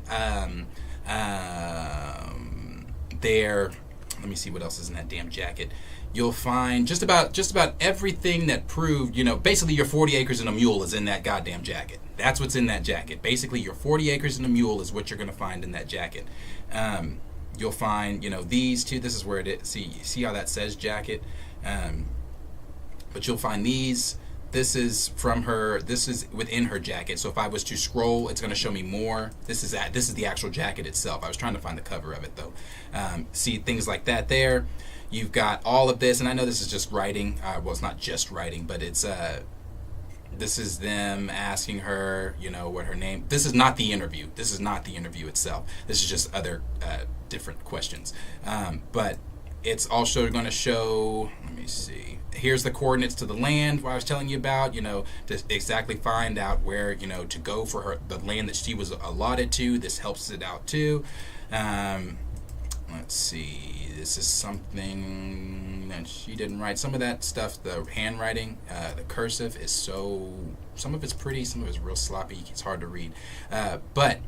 their. Let me see what else is in that damn jacket. You'll find just about everything that proved, basically your 40 acres and a mule is in that goddamn jacket. That's what's in that jacket. Basically, your 40 acres and a mule is what you're going to find in that jacket. You'll find, these two. This is where it is. See how that says jacket? But you'll find these. This is from her. This is within her jacket. So if I was to scroll, it's going to show me more. This is the actual jacket itself. I was trying to find the cover of it, though. See things like that there. You've got all of this, and I know this is just writing. Well, it's not just writing, but it's this is them asking her, what her name. This is not the interview. This is not the interview itself. This is just other different questions. But it's also going to show. Let me see. Here's the coordinates to the land what I was telling you about. To exactly find out where to go for the land that she was allotted to. This helps it out too. Let's see. This is something that she didn't write. Some of that stuff, the handwriting, the cursive is some of it's pretty, some of it's real sloppy. It's hard to read. But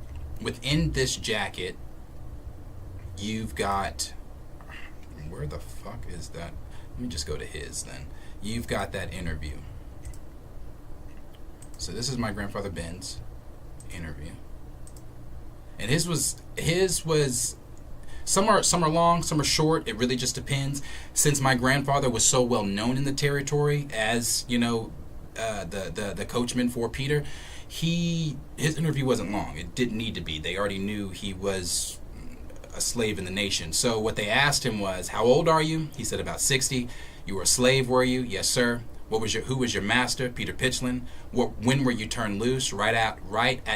within this jacket, you've got, where the fuck is that? Let me just go to his then. You've got that interview. So this is my grandfather Ben's interview. And his was some are long, some are short. It really just depends. Since my grandfather was so well known in the territory as, the coachman for Peter, his interview wasn't long. It didn't need to be. They already knew he was a slave in the nation. So what they asked him was, how old are you? He said about 60. You were a slave, were you? Yes, sir. Who was your master? Peter Pitchlin. When were you turned loose? Right at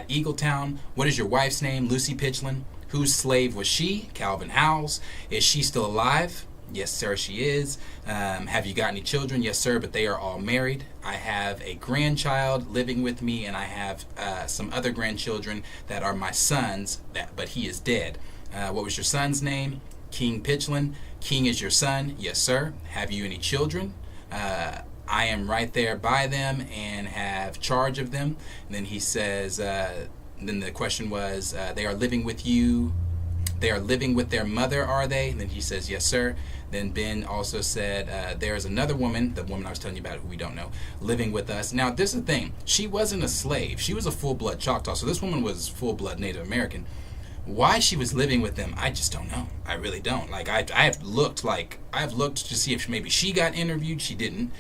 Eagletown. What is your wife's name? Lucy Pitchlin. Whose slave was she? Calvin Howells. Is she still alive? Yes, sir, she is. Have you got any children? Yes, sir, but they are all married. I have a grandchild living with me, and I have some other grandchildren that are my sons, but he is dead. What was your son's name? King Pitchlin. King is your son? Yes, sir. Have you any children? I am right there by them and have charge of them. And then he says, then the question was, they are living with you. They are living with their mother, are they? And then he says, yes, sir. Then Ben also said, there's another woman, the woman I was telling you about who we don't know, living with us. Now, this is the thing. She wasn't a slave. She was a full-blood Choctaw. So this woman was full-blood Native American. Why she was living with them, I just don't know. I really don't. I've looked to see if maybe she got interviewed. She didn't.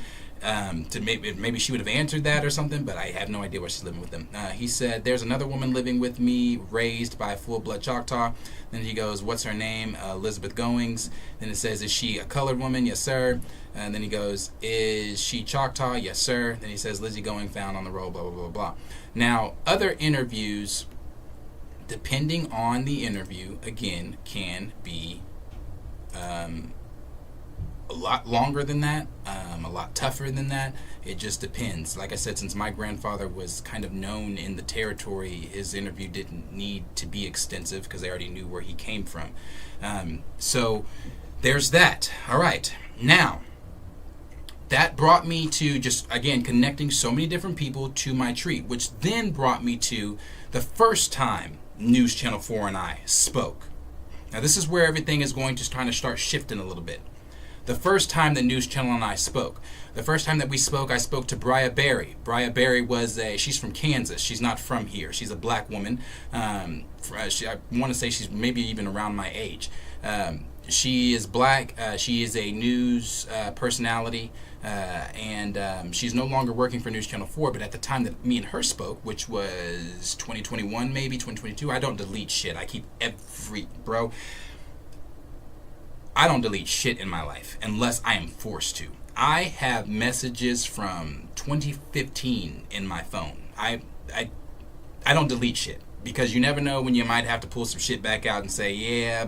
To maybe she would have answered that or something, but I have no idea why she's living with them. He said, there's another woman living with me, raised by full-blood Choctaw. Then he goes, what's her name? Elizabeth Goings. Then it says, is she a colored woman? Yes, sir. And then he goes, is she Choctaw? Yes, sir. Then he says, Lizzie Going found on the roll, blah, blah, blah, blah. Now, other interviews, depending on the interview, again, can be a lot longer than that, a lot tougher than that. It just depends. Like I said, since my grandfather was kind of known in the territory, his interview didn't need to be extensive because they already knew where he came from. So there's that. All right. Now, that brought me to just, again, connecting so many different people to my tree, which then brought me to the first time News Channel 4 and I spoke. Now, this is where everything is going to kind of start shifting a little bit. The first time the News Channel and I spoke. The first time that we spoke, I spoke to Bria Berry. Bria Berry she's from Kansas. She's not from here. She's a black woman. I want to say she's maybe even around my age. She is black. She is a news personality. And she's no longer working for News Channel 4, but at the time that me and her spoke, which was 2021, maybe 2022, I don't delete shit. I keep I don't delete shit in my life unless I am forced to. I have messages from 2015 in my phone. I don't delete shit because you never know when you might have to pull some shit back out and say, yeah,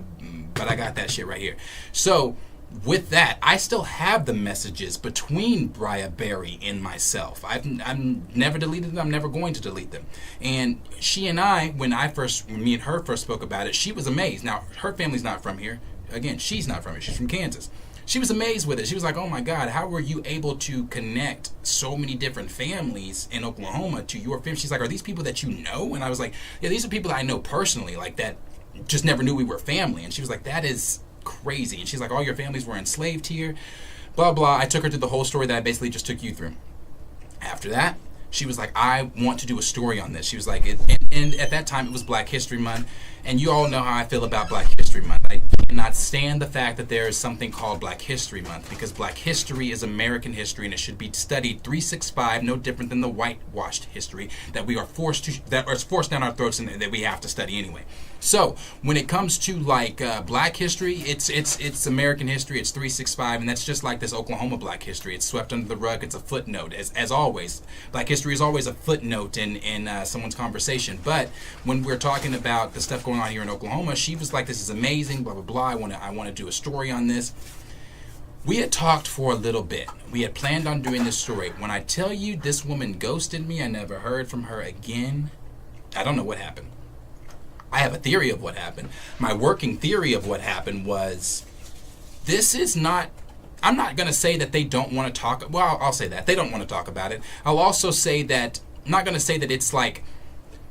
but I got that shit right here. So with that, I still have the messages between Briar Berry and myself. I've never deleted them. I'm never going to delete them. And she and I, when me and her first spoke about it, she was amazed. Now, her family's not from here. Again, she's not from here. She's from Kansas. She was amazed with it. She was like, oh my God, how were you able to connect so many different families in Oklahoma to your family? She's like, are these people that you know? And I was like, yeah, these are people that I know personally, like that just never knew we were family. And she was like, that is crazy. And she's like, all your families were enslaved here, blah blah. I took her to the whole story that I basically just took you through. After that, she was like, I want to do a story on this. She was like, and at that time it was Black History Month, and you all know how I feel about Black History Month. I cannot stand the fact that there is something called Black History Month, because Black history is American history, and it should be studied 365, no different than the whitewashed history that we are forced down our throats and that we have to study anyway. So when it comes to like Black history, it's American history. It's 365, and that's just like this Oklahoma Black history. It's swept under the rug. It's a footnote, as always. Black history is always a footnote in someone's conversation. But when we're talking about the stuff going on here in Oklahoma, she was like, "This is amazing." Blah blah blah. I want to do a story on this. We had talked for a little bit. We had planned on doing this story. When I tell you this woman ghosted me, I never heard from her again. I don't know what happened. I have a theory of what happened. My working theory of what happened was, I'm not going to say that they don't want to talk. Well, I'll say that. They don't want to talk about it. I'll also say that, I'm not going to say that it's like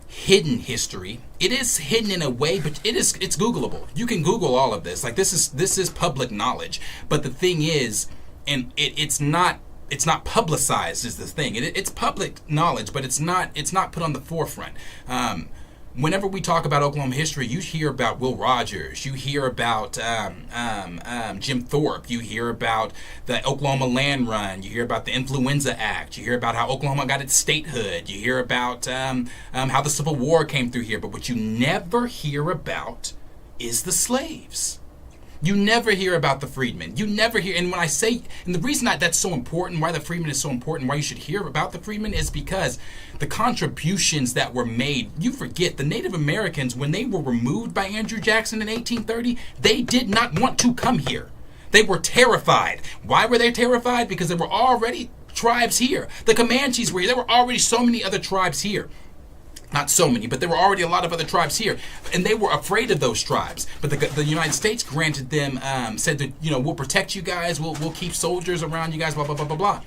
hidden history. It is hidden in a way, but it's Googleable. You can Google all of this. Like this is public knowledge. But the thing is, and it's not publicized is the thing. It's public knowledge, but it's not put on the forefront. Whenever we talk about Oklahoma history, you hear about Will Rogers, you hear about Jim Thorpe, you hear about the Oklahoma Land Run, you hear about the Influenza Act, you hear about how Oklahoma got its statehood, you hear about how the Civil War came through here, but what you never hear about is the slaves. You never hear about the freedmen. You never hear, and when I say, and the reason that's so important, why the freedmen is so important, why you should hear about the freedmen is because the contributions that were made, you forget, the Native Americans, when they were removed by Andrew Jackson in 1830, they did not want to come here. They were terrified. Why were they terrified? Because there were already tribes here. The Comanches were here. There were already so many other tribes here. Not so many, but there were already a lot of other tribes here, and they were afraid of those tribes. But the United States granted them, said that, we'll protect you guys, we'll keep soldiers around you guys, blah blah blah blah blah.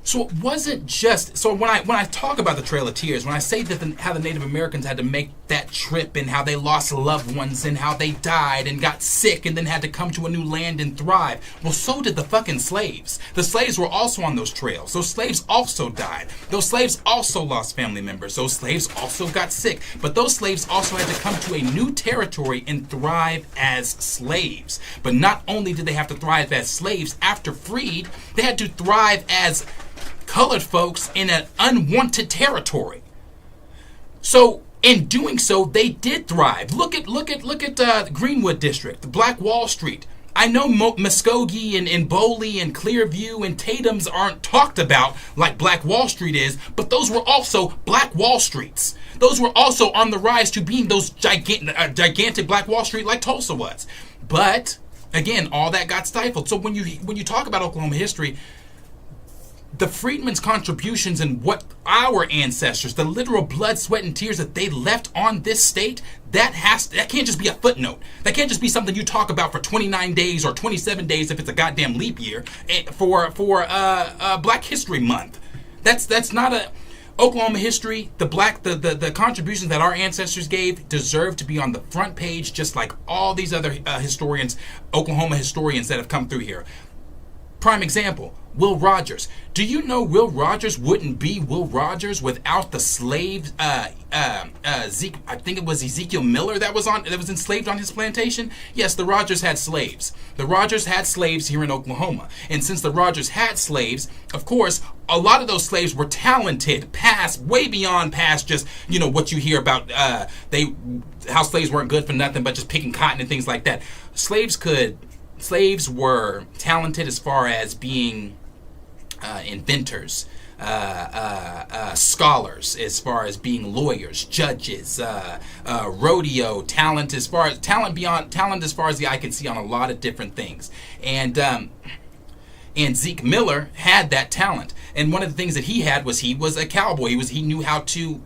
So it wasn't just, so when I talk about the Trail of Tears, when I say that how the Native Americans had to make that trip and how they lost loved ones and how they died and got sick and then had to come to a new land and thrive, well, so did the fucking slaves. The slaves were also on those trails. Those slaves also died. Those slaves also lost family members. Those slaves also got sick. But those slaves also had to come to a new territory and thrive as slaves. But not only did they have to thrive as slaves after freed, they had to thrive as colored folks in an unwanted territory. So in doing so, they did thrive. Look at the Greenwood District, the Black Wall Street. I know Muskogee and Boley and Clearview and Tatum's aren't talked about like Black Wall Street is, but those were also Black Wall Streets. Those were also on the rise to being those gigantic Black Wall Street like Tulsa was. But again, all that got stifled. So when you talk about Oklahoma history, the Freedmen's contributions and what our ancestors, the literal blood, sweat, and tears that they left on this state, that can't just be a footnote. That can't just be something you talk about for 29 days or 27 days if it's a goddamn leap year for Black History Month. That's not a Oklahoma history. The contributions that our ancestors gave deserve to be on the front page, just like all these other Oklahoma historians that have come through here. Prime example, Will Rogers. Do you know Will Rogers wouldn't be Will Rogers without the slaves? I think it was Ezekiel Miller that was enslaved on his plantation. Yes, the Rogers had slaves. The Rogers had slaves here in Oklahoma, and since the Rogers had slaves, of course, a lot of those slaves were talented, way beyond past just what you hear about. How slaves weren't good for nothing but just picking cotton and things like that. Slaves were talented as far as being inventors, scholars, as far as being lawyers, judges, rodeo talent, as far as talent beyond talent, as far as the eye can see on a lot of different things. And Zeke Miller had that talent. And one of the things that he had was he was a cowboy. He knew how to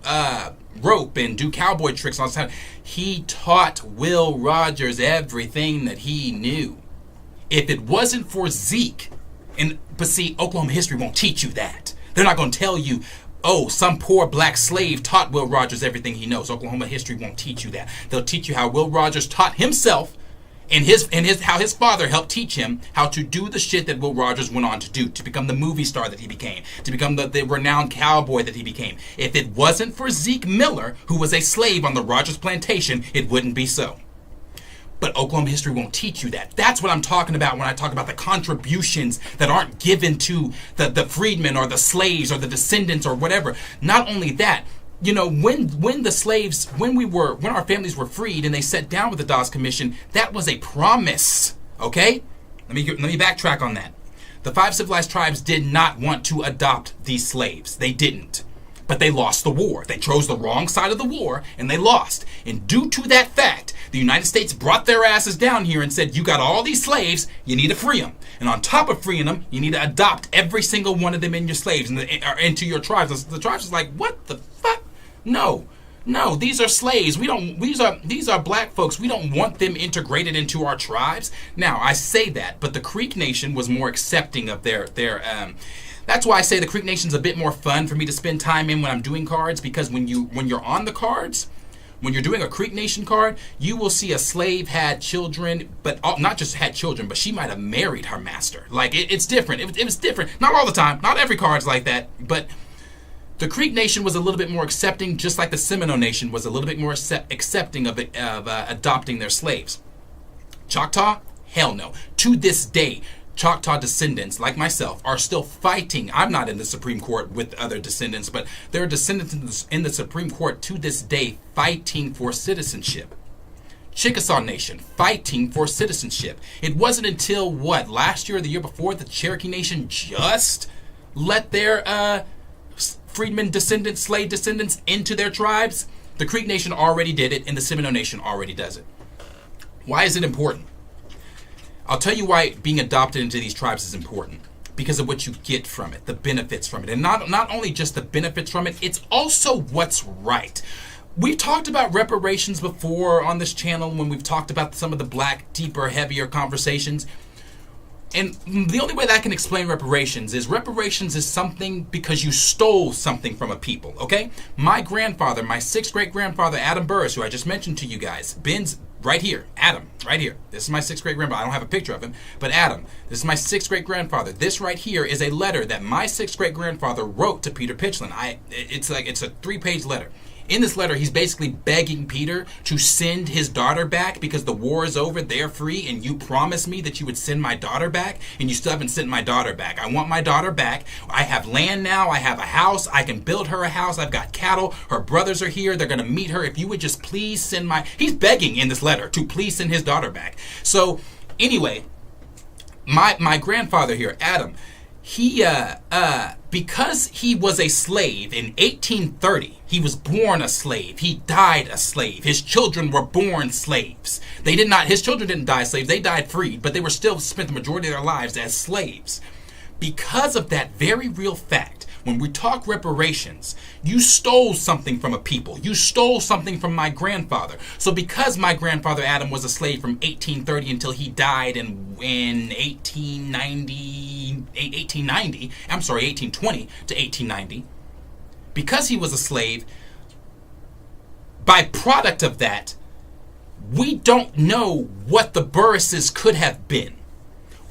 rope and do cowboy tricks all the time. He taught Will Rogers everything that he knew. If it wasn't for Zeke, but see, Oklahoma history won't teach you that. They're not going to tell you, oh, some poor black slave taught Will Rogers everything he knows. Oklahoma history won't teach you that. They'll teach you how Will Rogers taught himself, and how his father helped teach him how to do the shit that Will Rogers went on to do, to become the movie star that he became, to become the renowned cowboy that he became. If it wasn't for Zeke Miller, who was a slave on the Rogers plantation, it wouldn't be so. But Oklahoma history won't teach you that. That's what I'm talking about when I talk about the contributions that aren't given to the freedmen or the slaves or the descendants or whatever. Not only that, you know, when our families were freed and they sat down with the Dawes Commission, that was a promise. Okay? Let me backtrack on that. The 5 civilized tribes did not want to adopt these slaves. They didn't. But they lost the war. They chose the wrong side of the war, and they lost. And due to that fact, the United States brought their asses down here and said, you got all these slaves, you need to free them. And on top of freeing them, you need to adopt every single one of them in your slaves into your tribes. The tribes is like, what the fuck? No, these are slaves. These are black folks. We don't want them integrated into our tribes. Now, I say that, but the Creek Nation was more accepting of their that's why I say the Creek Nation's a bit more fun for me to spend time in when I'm doing cards, because when you're on the cards, when you're doing a Creek Nation card, you will see a slave had children, but not just had children, but she might have married her master. Like, it's different. It was different. Not all the time. Not every card's like that. But the Creek Nation was a little bit more accepting, just like the Seminole Nation was a little bit more accepting of adopting their slaves. Choctaw? Hell no. To this day, Choctaw descendants, like myself, are still fighting. I'm not in the Supreme Court with other descendants, but there are descendants in the Supreme Court to this day fighting for citizenship. Chickasaw Nation, fighting for citizenship. It wasn't until, last year or the year before, the Cherokee Nation just let their freedmen descendants, slave descendants into their tribes. The Creek Nation already did it, and the Seminole Nation already does it. Why is it important? I'll tell you why being adopted into these tribes is important. Because of what you get from it, the benefits from it. And not only just the benefits from it, it's also what's right. We've talked about reparations before on this channel when we've talked about some of the black, deeper, heavier conversations. And the only way that I can explain reparations is something because you stole something from a people, okay? My grandfather, my 6th great-grandfather, Adam Burris, who I just mentioned to you guys, Ben's right here, Adam, right here. This is my 6th great-grandfather. I don't have a picture of him, but Adam, this is my 6th great-grandfather. This right here is a letter that my 6th great-grandfather wrote to Peter Pitchlynn. It's a 3-page letter. In this letter, he's basically begging Peter to send his daughter back because the war is over, they're free, and you promised me that you would send my daughter back, and you still haven't sent my daughter back. I want my daughter back. I have land now. I have a house. I can build her a house. I've got cattle. Her brothers are here. They're going to meet her. If you would just please send He's begging in this letter to please send his daughter back. So, anyway, my grandfather here, Adam, he, because he was a slave in 1830, he was born a slave. He died a slave. His children were born slaves. His children didn't die slaves. They died freed, but they were still spent the majority of their lives as slaves. Because of that very real fact, when we talk reparations, you stole something from a people. You stole something from my grandfather. So because my grandfather Adam was a slave from 1830 until he died in 1820 to 1890, because he was a slave, by product of that, we don't know what the Burrises could have been.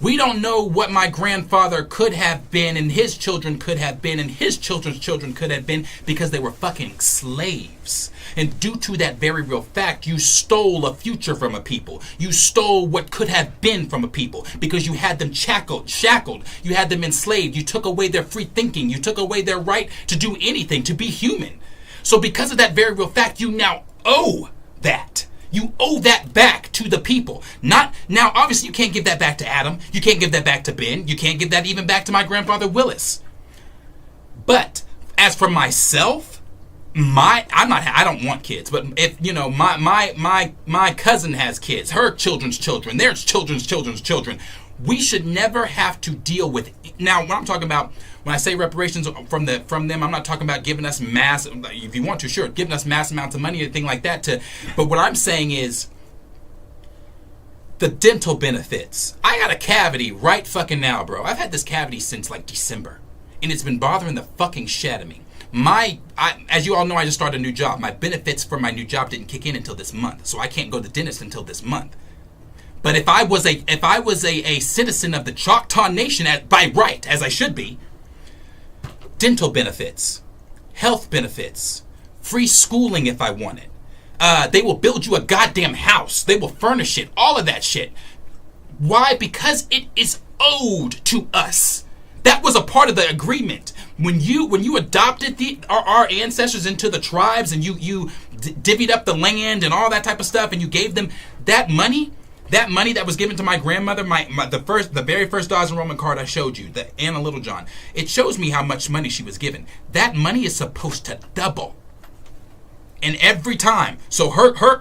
We don't know what my grandfather could have been, and his children could have been, and his children's children could have been, because they were fucking slaves. And due to that very real fact, you stole a future from a people. You stole what could have been from a people, because you had them shackled. You had them enslaved. You took away their free thinking. You took away their right to do anything, to be human. So because of that very real fact, you now owe that. You owe that back to the people. Now, obviously, you can't give that back to Adam. You can't give that back to Ben. You can't give that even back to my grandfather Willis. But as for myself, I don't want kids, but if my cousin has kids, her children's children, their children's children, we should never have to deal with. Now, when I'm talking about, when I say reparations from them, I'm not talking about giving us mass. If you want to, sure, giving us mass amounts of money or anything like that. But what I'm saying is the dental benefits. I got a cavity right fucking now, bro. I've had this cavity since like December, and it's been bothering the fucking shit out of me. As you all know, I just started a new job. My benefits for my new job didn't kick in until this month, so I can't go to the dentist until this month. But if I was a citizen of the Choctaw Nation by right, as I should be, dental benefits, health benefits, free schooling if I want it. They will build you a goddamn house. They will furnish it. All of that shit. Why? Because it is owed to us. That was a part of the agreement. When you adopted our ancestors into the tribes, and you divvied up the land and all that type of stuff, and you gave them that money that was given to my grandmother, the very first Dawes enrollment card I showed you, the Anna Littlejohn, it shows me how much money she was given. That money is supposed to double. And every time, so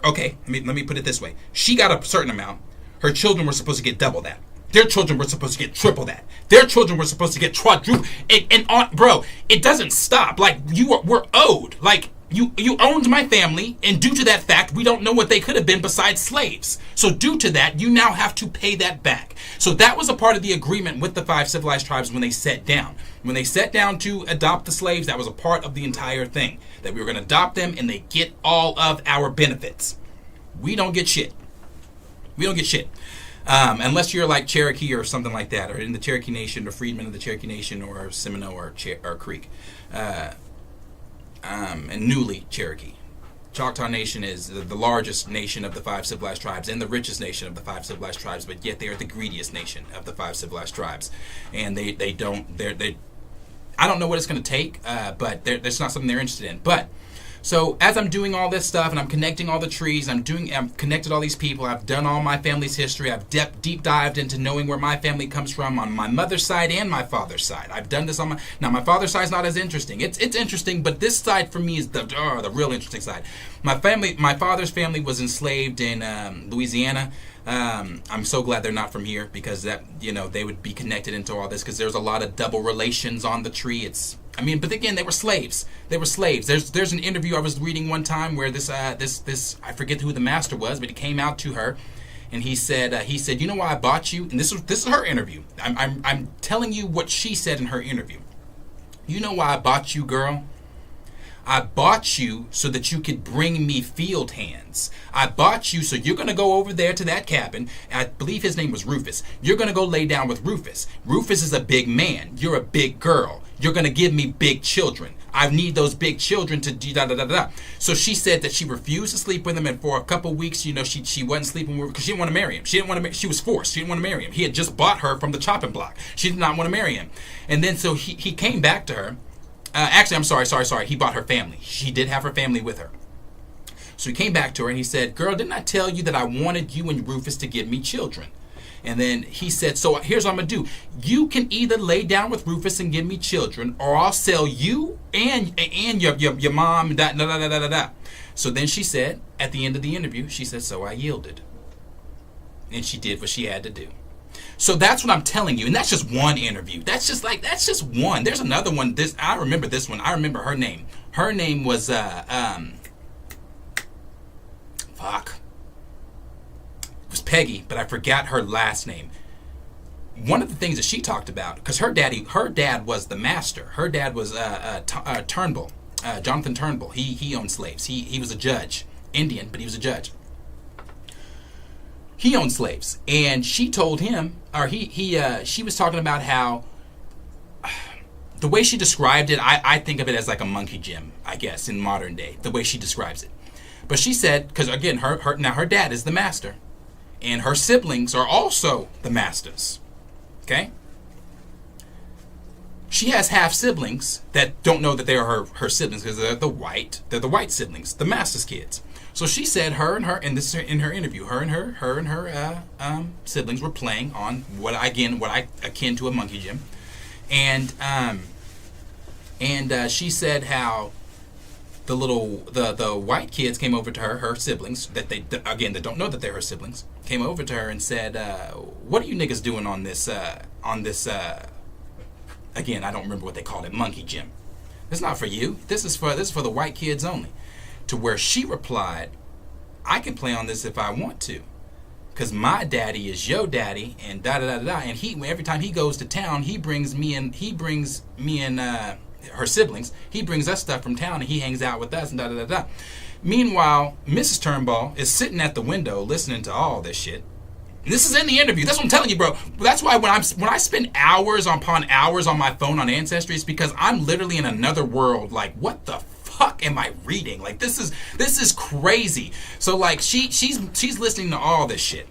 okay, let me put it this way. She got a certain amount. Her children were supposed to get double that. Their children were supposed to get triple that. Their children were supposed to get quadruple. And bro, it doesn't stop. Like, we're owed. Like, you owned my family, and due to that fact, we don't know what they could have been besides slaves. So due to that, you now have to pay that back. So that was a part of the agreement with the 5 civilized tribes when they sat down. When they sat down to adopt the slaves, that was a part of the entire thing. That we were going to adopt them, and they get all of our benefits. We don't get shit. We don't get shit. Unless you're like Cherokee or something like that, or in the Cherokee Nation, or Freedmen of the Cherokee Nation, or Seminole, or Creek, and newly Cherokee. Choctaw Nation is the largest nation of the 5 civilized tribes and the richest nation of the 5 civilized tribes, but yet they are the greediest nation of the 5 civilized tribes, and they I don't know what it's going to take, but that's not something they're interested in. But so as I'm doing all this stuff and I'm connecting all the trees, I've connected all these people, I've done all my family's history, I've deep dived into knowing where my family comes from on my mother's side and my father's side. I've done this on my father's side's not as interesting. It's interesting, but this side for me is the real interesting side. My father's family was enslaved in Louisiana. I'm so glad they're not from here, because that, they would be connected into all this, because there's a lot of double relations on the tree. But again, they were slaves. There's an interview I was reading one time where this I forget who the master was, but he came out to her, and he said, you know why I bought you? And this is her interview. I'm telling you what she said in her interview. You know why I bought you, girl? I bought you so that you could bring me field hands. I bought you so you're going to go over there to that cabin. I believe his name was Rufus. You're going to go lay down with Rufus. Rufus is a big man. You're a big girl. You're going to give me big children. I need those big children to da-da-da-da-da. So she said that she refused to sleep with him, and for a couple weeks, she wasn't sleeping with him because she didn't want to marry him. She was forced. She didn't want to marry him. He had just bought her from the chopping block. She did not want to marry him. And then so he came back to her. Actually, I'm sorry. He bought her family. She did have her family with her. So he came back to her and he said, girl, didn't I tell you that I wanted you and Rufus to give me children? And then he said, so here's what I'm going to do. You can either lay down with Rufus and give me children, or I'll sell you and your mom, da-da-da-da-da-da. So then she said, at the end of the interview, she said, so I yielded. And she did what she had to do. So that's what I'm telling you, and that's just one interview. That's just one. There's another one. I remember this one. I remember her name. Her name was It was Peggy, but I forgot her last name. One of the things that she talked about, because her dad was the master. Her dad was Turnbull, Jonathan Turnbull. He owned slaves. He was a judge, Indian, but he was a judge. He owned slaves, and she told him, or she was talking about how, the way she described it, I think of it as like a monkey gym, I guess, in modern day, the way she describes it. But she said, because again, her dad is the master, and her siblings are also the masters, okay? She has half siblings that don't know that they are her siblings, because they're the white siblings, the master's kids. So she said and this is in her interview, her and her siblings were playing on what I akin to a monkey gym, and And she said how the white kids came over to her siblings, that they don't know that they're her siblings, came over to her and said, what are you niggas doing on this, again, I don't remember what they called it, monkey gym. It's not for you. This is for the white kids only. To where she replied, I can play on this if I want to, because my daddy is your daddy, and da da da da. And every time he goes to town, he brings me and her siblings. He brings us stuff from town, and he hangs out with us, and da da da da. Meanwhile, Mrs. Turnbull is sitting at the window listening to all this shit. This is in the interview. That's what I'm telling you, bro. That's why when I spend hours upon hours on my phone on Ancestry, it's because I'm literally in another world. Like, what the fuck am I reading? Like, this is crazy. So like, she's listening to all this shit.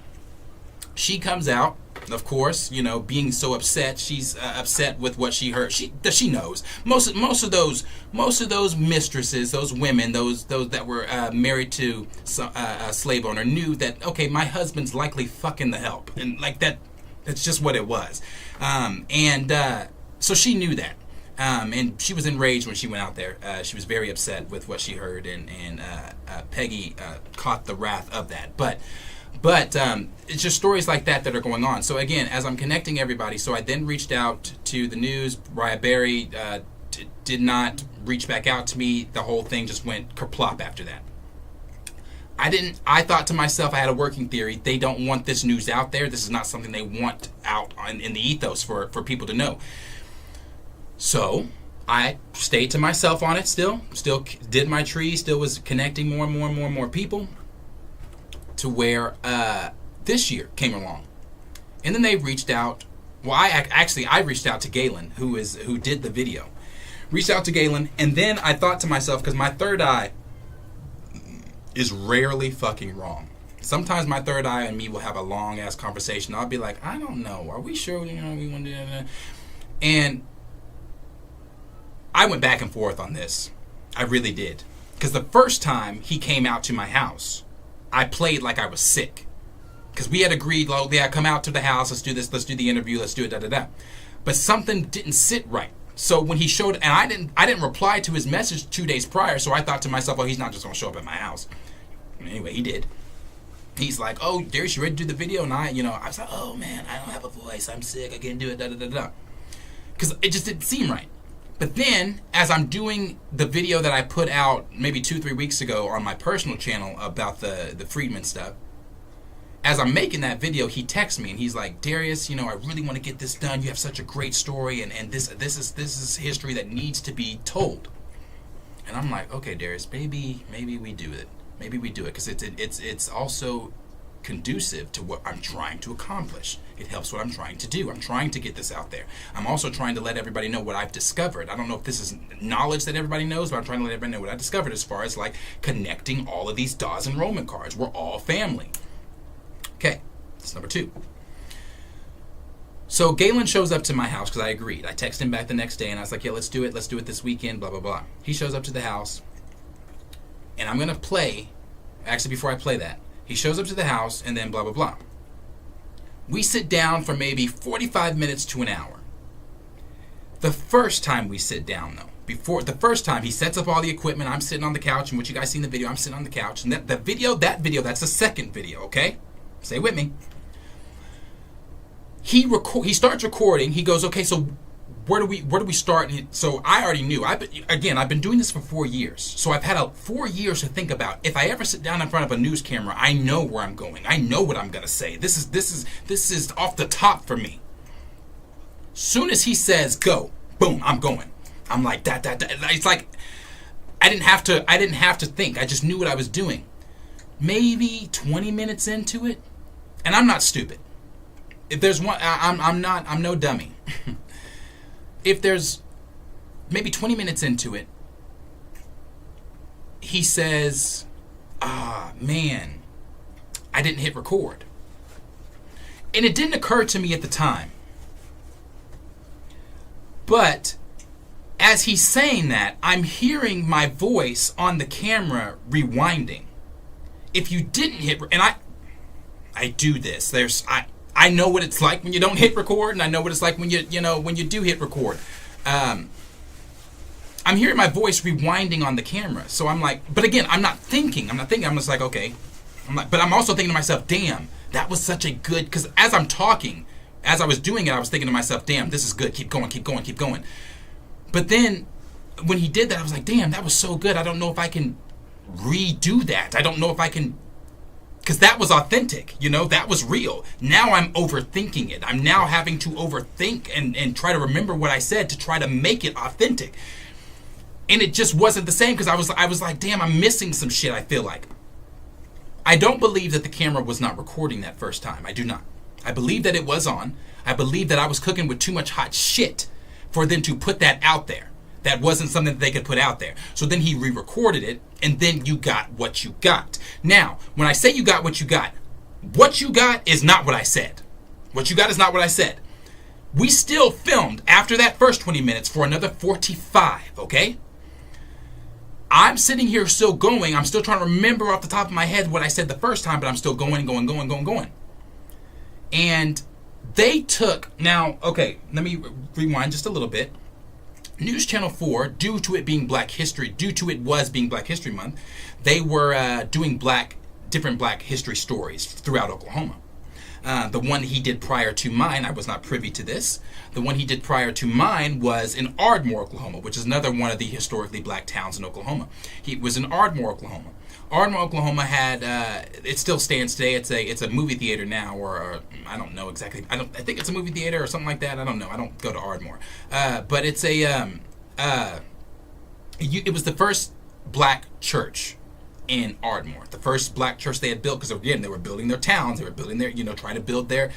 She comes out, of course, you know, being so upset. She's upset with what she heard. She knows most of those mistresses, those women, those that were married to a slave owner, knew that, okay, my husband's likely fucking the help, and like that. That's just what it was. So she knew that. And she was enraged when she went out there. She was very upset with what she heard, and Peggy caught the wrath of that. But it's just stories like that are going on. So again, as I'm connecting everybody, so I then reached out to the news. Raya Berry did not reach back out to me. The whole thing just went kerplop after that. I thought to myself, I had a working theory. They don't want this news out there. This is not something they want out in the ethos for people to know. So I stayed to myself on it still did my tree, still was connecting more and more people, to where this year came along. And then they reached out. Well, I reached out to Galen, who did the video. Reached out to Galen, and then I thought to myself, because my third eye is rarely fucking wrong. Sometimes my third eye and me will have a long ass conversation. I'll be like, I don't know, are we sure we want to do that? And I went back and forth on this. I really did. Because the first time he came out to my house, I played like I was sick. Because we had agreed, oh, yeah, come out to the house, let's do this, let's do the interview, let's do it, da da da. But something didn't sit right. So when he showed, and I didn't reply to his message 2 days prior, so I thought to myself, oh, he's not just going to show up at my house. Anyway, he did. He's like, oh, Darius, you ready to do the video? And I was like, oh man, I don't have a voice, I'm sick, I can't do it, da da da da. Because it just didn't seem right. But then, as I'm doing the video that I put out maybe 2-3 weeks ago on my personal channel about the Freedman stuff, as I'm making that video, he texts me and he's like, Darius, I really want to get this done. You have such a great story, and this is history that needs to be told. And I'm like, okay, Darius, maybe we do it. Maybe we do it, because it's also conducive to what I'm trying to accomplish. It helps what I'm trying to do. I'm trying to get this out there. I'm also trying to let everybody know what I've discovered. I don't know if this is knowledge that everybody knows, but I'm trying to let everybody know what I discovered as far as like connecting all of these Dawes enrollment cards. We're all family. Okay, that's number 2. So Galen shows up to my house because I agreed. I texted him back the next day and I was like, yeah, let's do it. Let's do it this weekend, blah, blah, blah. He shows up to the house and I'm going to play, actually before I play that, he shows up to the house and then blah, blah, blah. We sit down for maybe 45 minutes to an hour. The first time we sit down, though, the first time he sets up all the equipment, I'm sitting on the couch, and what you guys see in the video, I'm sitting on the couch. And that video, that's the second video, okay? Stay with me. He starts recording. He goes, okay, so where do we start? So I already knew. I've been doing this for 4 years. So I've had 4 years to think about. If I ever sit down in front of a news camera, I know where I'm going. I know what I'm gonna say. This is off the top for me. Soon as he says go, boom, I'm going. I'm like that. It's like I didn't have to think. I just knew what I was doing. Maybe 20 minutes into it, and I'm not stupid. If there's one, I'm no dummy. If there's maybe 20 minutes into it, he says, man, I didn't hit record. And it didn't occur to me at the time. But as he's saying that, I'm hearing my voice on the camera rewinding. If you didn't hit, and I do this, I know what it's like when you don't hit record, and I know what it's like when you do hit record. I'm hearing my voice rewinding on the camera. So I'm like, but again, I'm not thinking. I'm just like, okay. But I'm also thinking to myself, damn, that was such a good, because as I'm talking, as I was doing it, I was thinking to myself, damn, this is good. Keep going, keep going, keep going. But then when he did that, I was like, damn, that was so good. I don't know if I can redo that. I don't know if I can, because that was authentic, that was real. Now I'm overthinking it. I'm now having to overthink and try to remember what I said to try to make it authentic. And it just wasn't the same, because I was like, damn, I'm missing some shit, I feel like. I don't believe that the camera was not recording that first time. I do not. I believe that it was on. I believe that I was cooking with too much hot shit for them to put that out there. That wasn't something that they could put out there. So then he re-recorded it, and then you got what you got. Now, when I say you got what you got is not what I said. What you got is not what I said. We still filmed after that first 20 minutes for another 45, okay? I'm sitting here still going. I'm still trying to remember off the top of my head what I said the first time, but I'm still going. And they took, now, okay, let me rewind just a little bit. News Channel 4, due to it being Black History Month, they were doing different Black history stories throughout Oklahoma. The one he did prior to mine, I was not privy to this. The one he did prior to mine was in Ardmore, Oklahoma, which is another one of the historically Black towns in Oklahoma. He was in Ardmore, Oklahoma. Ardmore, Oklahoma had, it still stands today. It's a movie theater now, or I don't know exactly. I think it's a movie theater or something like that. I don't know. I don't go to Ardmore. But it's it was the first Black church in Ardmore, the first Black church they had built, because again, they were building their towns, they were building their, trying to build their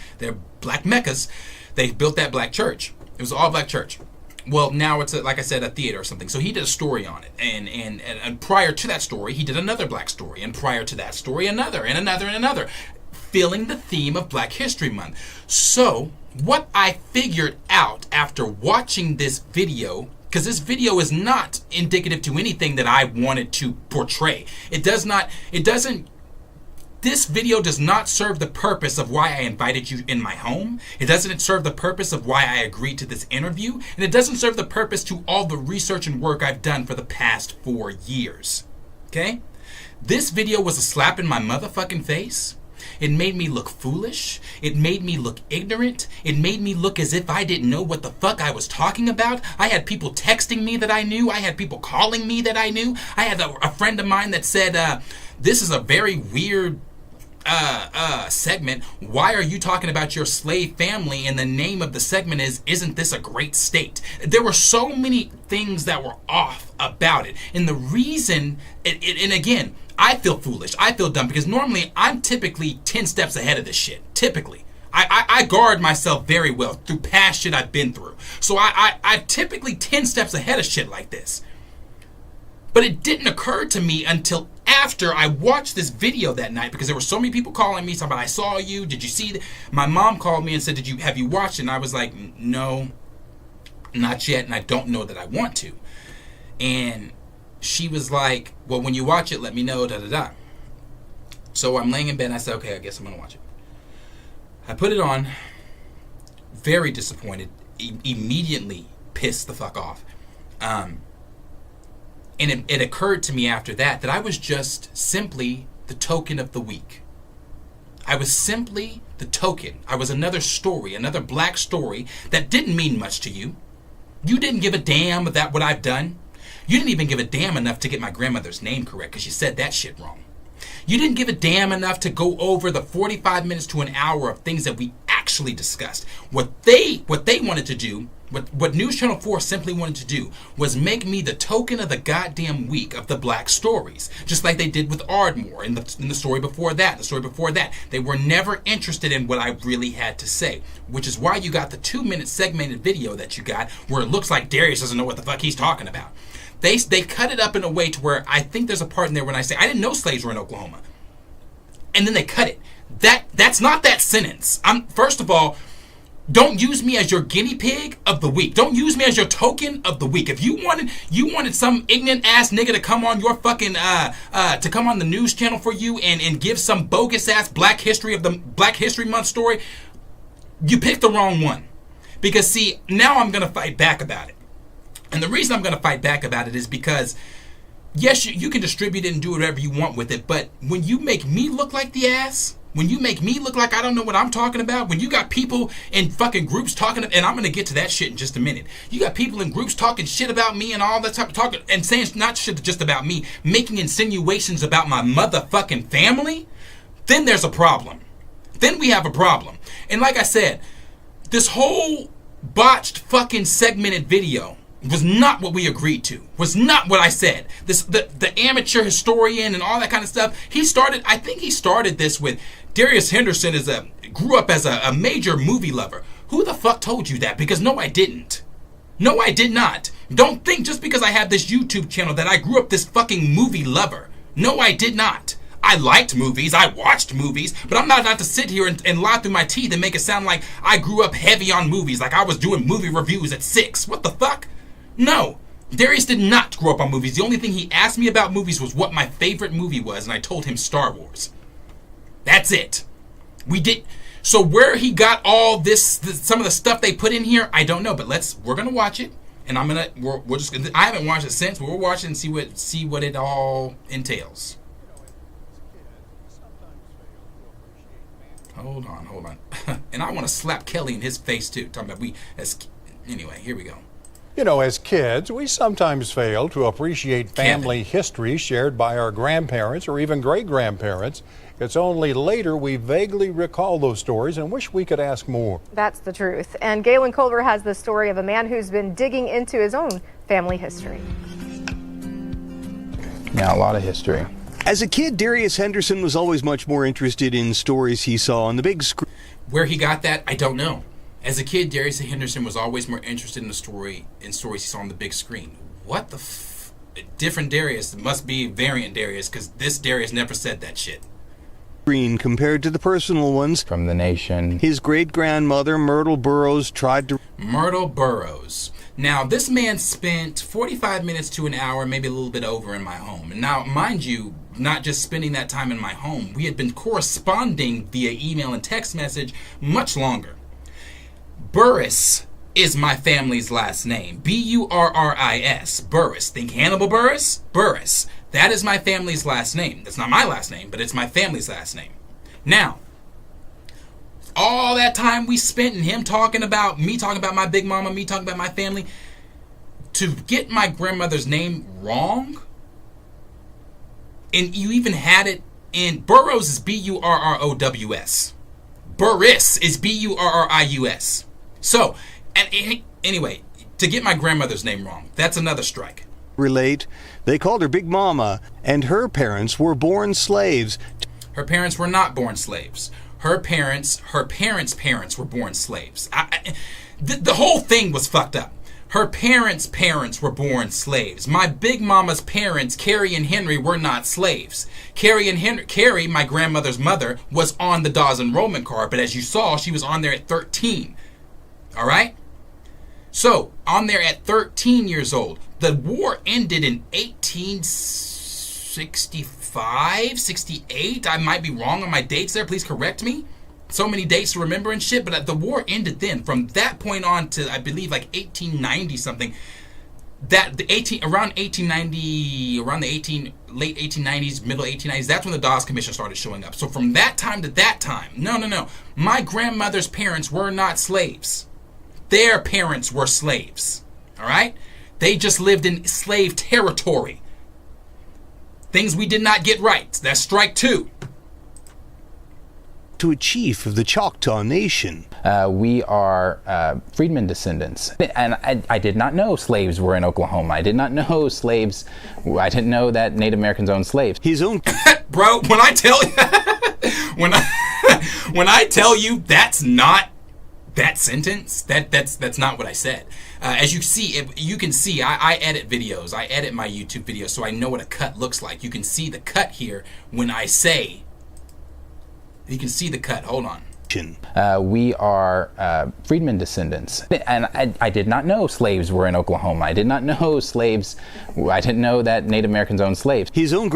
Black meccas. They built that Black church. It was an all Black church. Well, now it's like I said, a theater or something. So he did a story on it, and prior to that story, he did another Black story, and prior to that story, another, filling the theme of Black History Month. So what I figured out after watching this video, because this video is not indicative to anything that I wanted to portray. This video does not serve the purpose of why I invited you in my home. It doesn't serve the purpose of why I agreed to this interview. And it doesn't serve the purpose to all the research and work I've done for the past 4 years. Okay? This video was a slap in my motherfucking face. It made me look foolish. It made me look ignorant. It made me look as if I didn't know what the fuck I was talking about. I had people texting me that I knew. I had people calling me that I knew. I had a friend of mine that said, this is a very weird segment. Why are you talking about your slave family? And the name of the segment is, isn't this a great state? There were so many things that were off about it. And the reason, and again, I feel foolish. I feel dumb, because normally I'm typically 10 steps ahead of this shit. Typically. I guard myself very well through past shit I've been through. So I'm typically 10 steps ahead of shit like this. But it didn't occur to me until after I watched this video that night, because there were so many people calling me, talking about, I saw you, did you see my mom called me and said, have you watched it? And I was like, no, not yet, and I don't know that I want to. And she was like, well, when you watch it, let me know, da-da-da. So I'm laying in bed, and I said, okay, I guess I'm going to watch it. I put it on, very disappointed, immediately pissed the fuck off. And it occurred to me after that I was just simply the token of the week. I was simply the token. I was another story, another Black story that didn't mean much to you. You didn't give a damn about what I've done. You didn't even give a damn enough to get my grandmother's name correct, because you said that shit wrong. You didn't give a damn enough to go over the 45 minutes to an hour of things that we actually discussed. What they wanted to do, what News Channel 4 simply wanted to do, was make me the token of the goddamn week of the Black stories. Just like they did with Ardmore in the story before that, the story before that. They were never interested in what I really had to say, which is why you got the 2-minute segmented video that you got, where it looks like Darius doesn't know what the fuck he's talking about. They cut it up in a way to where I think there's a part in there when I say, I didn't know slaves were in Oklahoma. And then they cut it. That's not that sentence. First of all, don't use me as your guinea pig of the week. Don't use me as your token of the week. If you wanted some ignorant ass nigga to come on your fucking to come on the news channel for you and give some bogus ass Black History Month story, you picked the wrong one. Because see, now I'm gonna fight back about it. And the reason I'm going to fight back about it is because, yes, you can distribute it and do whatever you want with it, but when you make me look like the ass, when you make me look like I don't know what I'm talking about, when you got people in fucking groups talking, and I'm going to get to that shit in just a minute. You got people in groups talking shit about me and all that type of talking, and saying not shit just about me, making insinuations about my motherfucking family, then there's a problem. Then we have a problem. And like I said, this whole botched fucking segmented video was not what we agreed to, was not what I said. The amateur historian and all that kind of stuff, I think he started this with Darius Henderson grew up as a major movie lover. Who the fuck told you that? Because no, I didn't. No, I did not. Don't think just because I have this YouTube channel that I grew up this fucking movie lover. No, I did not. I liked movies, I watched movies, but I'm not about to sit here and lie through my teeth and make it sound like I grew up heavy on movies, like I was doing movie reviews at 6. What the fuck? No, Darius did not grow up on movies. The only thing he asked me about movies was what my favorite movie was, and I told him Star Wars. That's it. So where he got all some of the stuff they put in here, I don't know, but we're gonna watch it, and I haven't watched it since, but we'll watch it and see what it all entails. Hold on. And I want to slap Kelly in his face too. Talking about anyway, here we go. You know, as kids, we sometimes fail to appreciate family history shared by our grandparents or even great-grandparents. It's only later we vaguely recall those stories and wish we could ask more. That's the truth. And Galen Culver has the story of a man who's been digging into his own family history. Yeah, a lot of history. As a kid, Darius Henderson was always much more interested in stories he saw on the big screen. Where he got that, I don't know. As a kid, Darius Henderson was always more interested in stories he saw on the big screen. What the different Darius? It must be variant Darius, because this Darius never said that shit. Screen compared to the personal ones from the nation. His great-grandmother, Myrtle Burroughs, Myrtle Burroughs. Now, this man spent 45 minutes to an hour, maybe a little bit over, in my home. And now, mind you, not just spending that time in my home. We had been corresponding via email and text message much longer. Burris is my family's last name. Burris. Burris. Think Hannibal Burris? Burris. That is my family's last name. That's not my last name, but it's my family's last name. Now, all that time we spent and him talking about me, talking about my big mama, me talking about my family, to get my grandmother's name wrong, and you even had it in Burroughs is Burrows. Burris is Burrius. So, and anyway, to get my grandmother's name wrong, that's another strike. Relate. They called her Big Mama, and her parents were born slaves. Her parents were not born slaves. Her parents' parents were born slaves. The whole thing was fucked up. Her parents' parents were born slaves. My big mama's parents, Carrie and Henry, were not slaves. Carrie, my grandmother's mother, was on the Dawes enrollment card, but as you saw, she was on there at 13. All right? So, on there at 13 years old. The war ended in 1865, 68. I might be wrong on my dates there. Please correct me. So many dates to remember and shit, but the war ended then. From that point on to, I believe, like 1890 something. Around 1890, late 1890s, middle 1890s, that's when the Dawes Commission started showing up. So from that time to that time, no. My grandmother's parents were not slaves. Their parents were slaves. All right? They just lived in slave territory. Things we did not get right. That's strike 2. To a chief of the Choctaw Nation. We are Freedmen descendants. And I did not know slaves were in Oklahoma. I did not know I didn't know that Native Americans owned slaves. His own... Bro, when I tell you... when I tell you that's not that sentence, that's not what I said. As you see, you can see, I edit videos. I edit my YouTube videos, so I know what a cut looks like. You can see the cut here when I say... You can see the cut. Hold on. We are Freedmen descendants. And I did not know slaves were in Oklahoma. I did not know I didn't know that Native Americans owned slaves. His own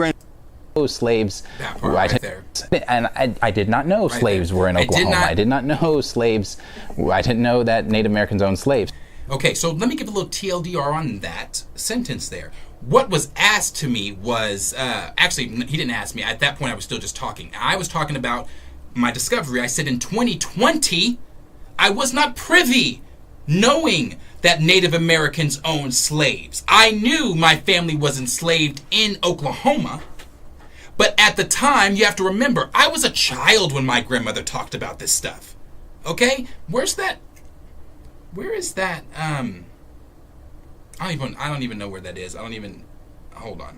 slaves. That part right there. And I did not know slaves were in Oklahoma. I did not know I didn't know that Native Americans owned slaves. Okay, so let me give a little TLDR on that sentence there. What was asked to me was, actually, he didn't ask me. At that point, I was still just talking. I was talking about my discovery. I said in 2020, I was not privy knowing that Native Americans owned slaves. I knew my family was enslaved in Oklahoma. But at the time, you have to remember, I was a child when my grandmother talked about this stuff. Okay? Where is that? I don't even know where that is. Hold on,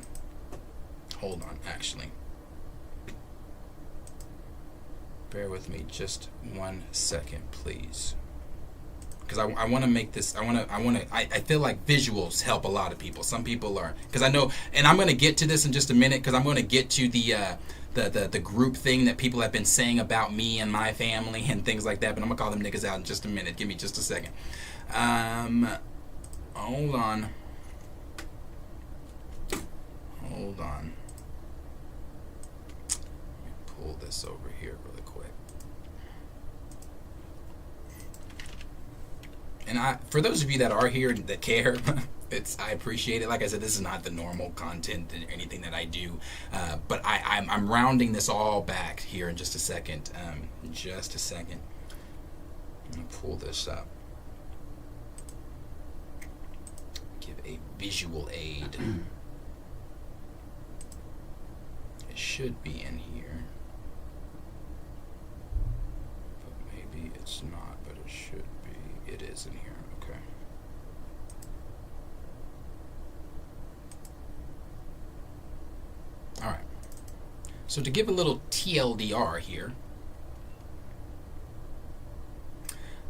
actually. Bear with me just 1 second, please. Because I want to make this, I feel like visuals help a lot of people. Some people are, because I know, and I'm going to get to this in just a minute, because I'm going to get to the group thing that people have been saying about me and my family and things like that, but I'm going to call them niggas out in just a minute. Give me just a second. Hold on. Let me pull this over here really quick. And for those of you that are here that care, I appreciate it. Like I said, this is not the normal content or anything that I do, but I'm rounding this all back here in just a second. I'm gonna pull this up. Give a visual aid. It should be in here, but maybe it's not, but it should be. It is in here. Okay. All right. So to give a little TLDR here,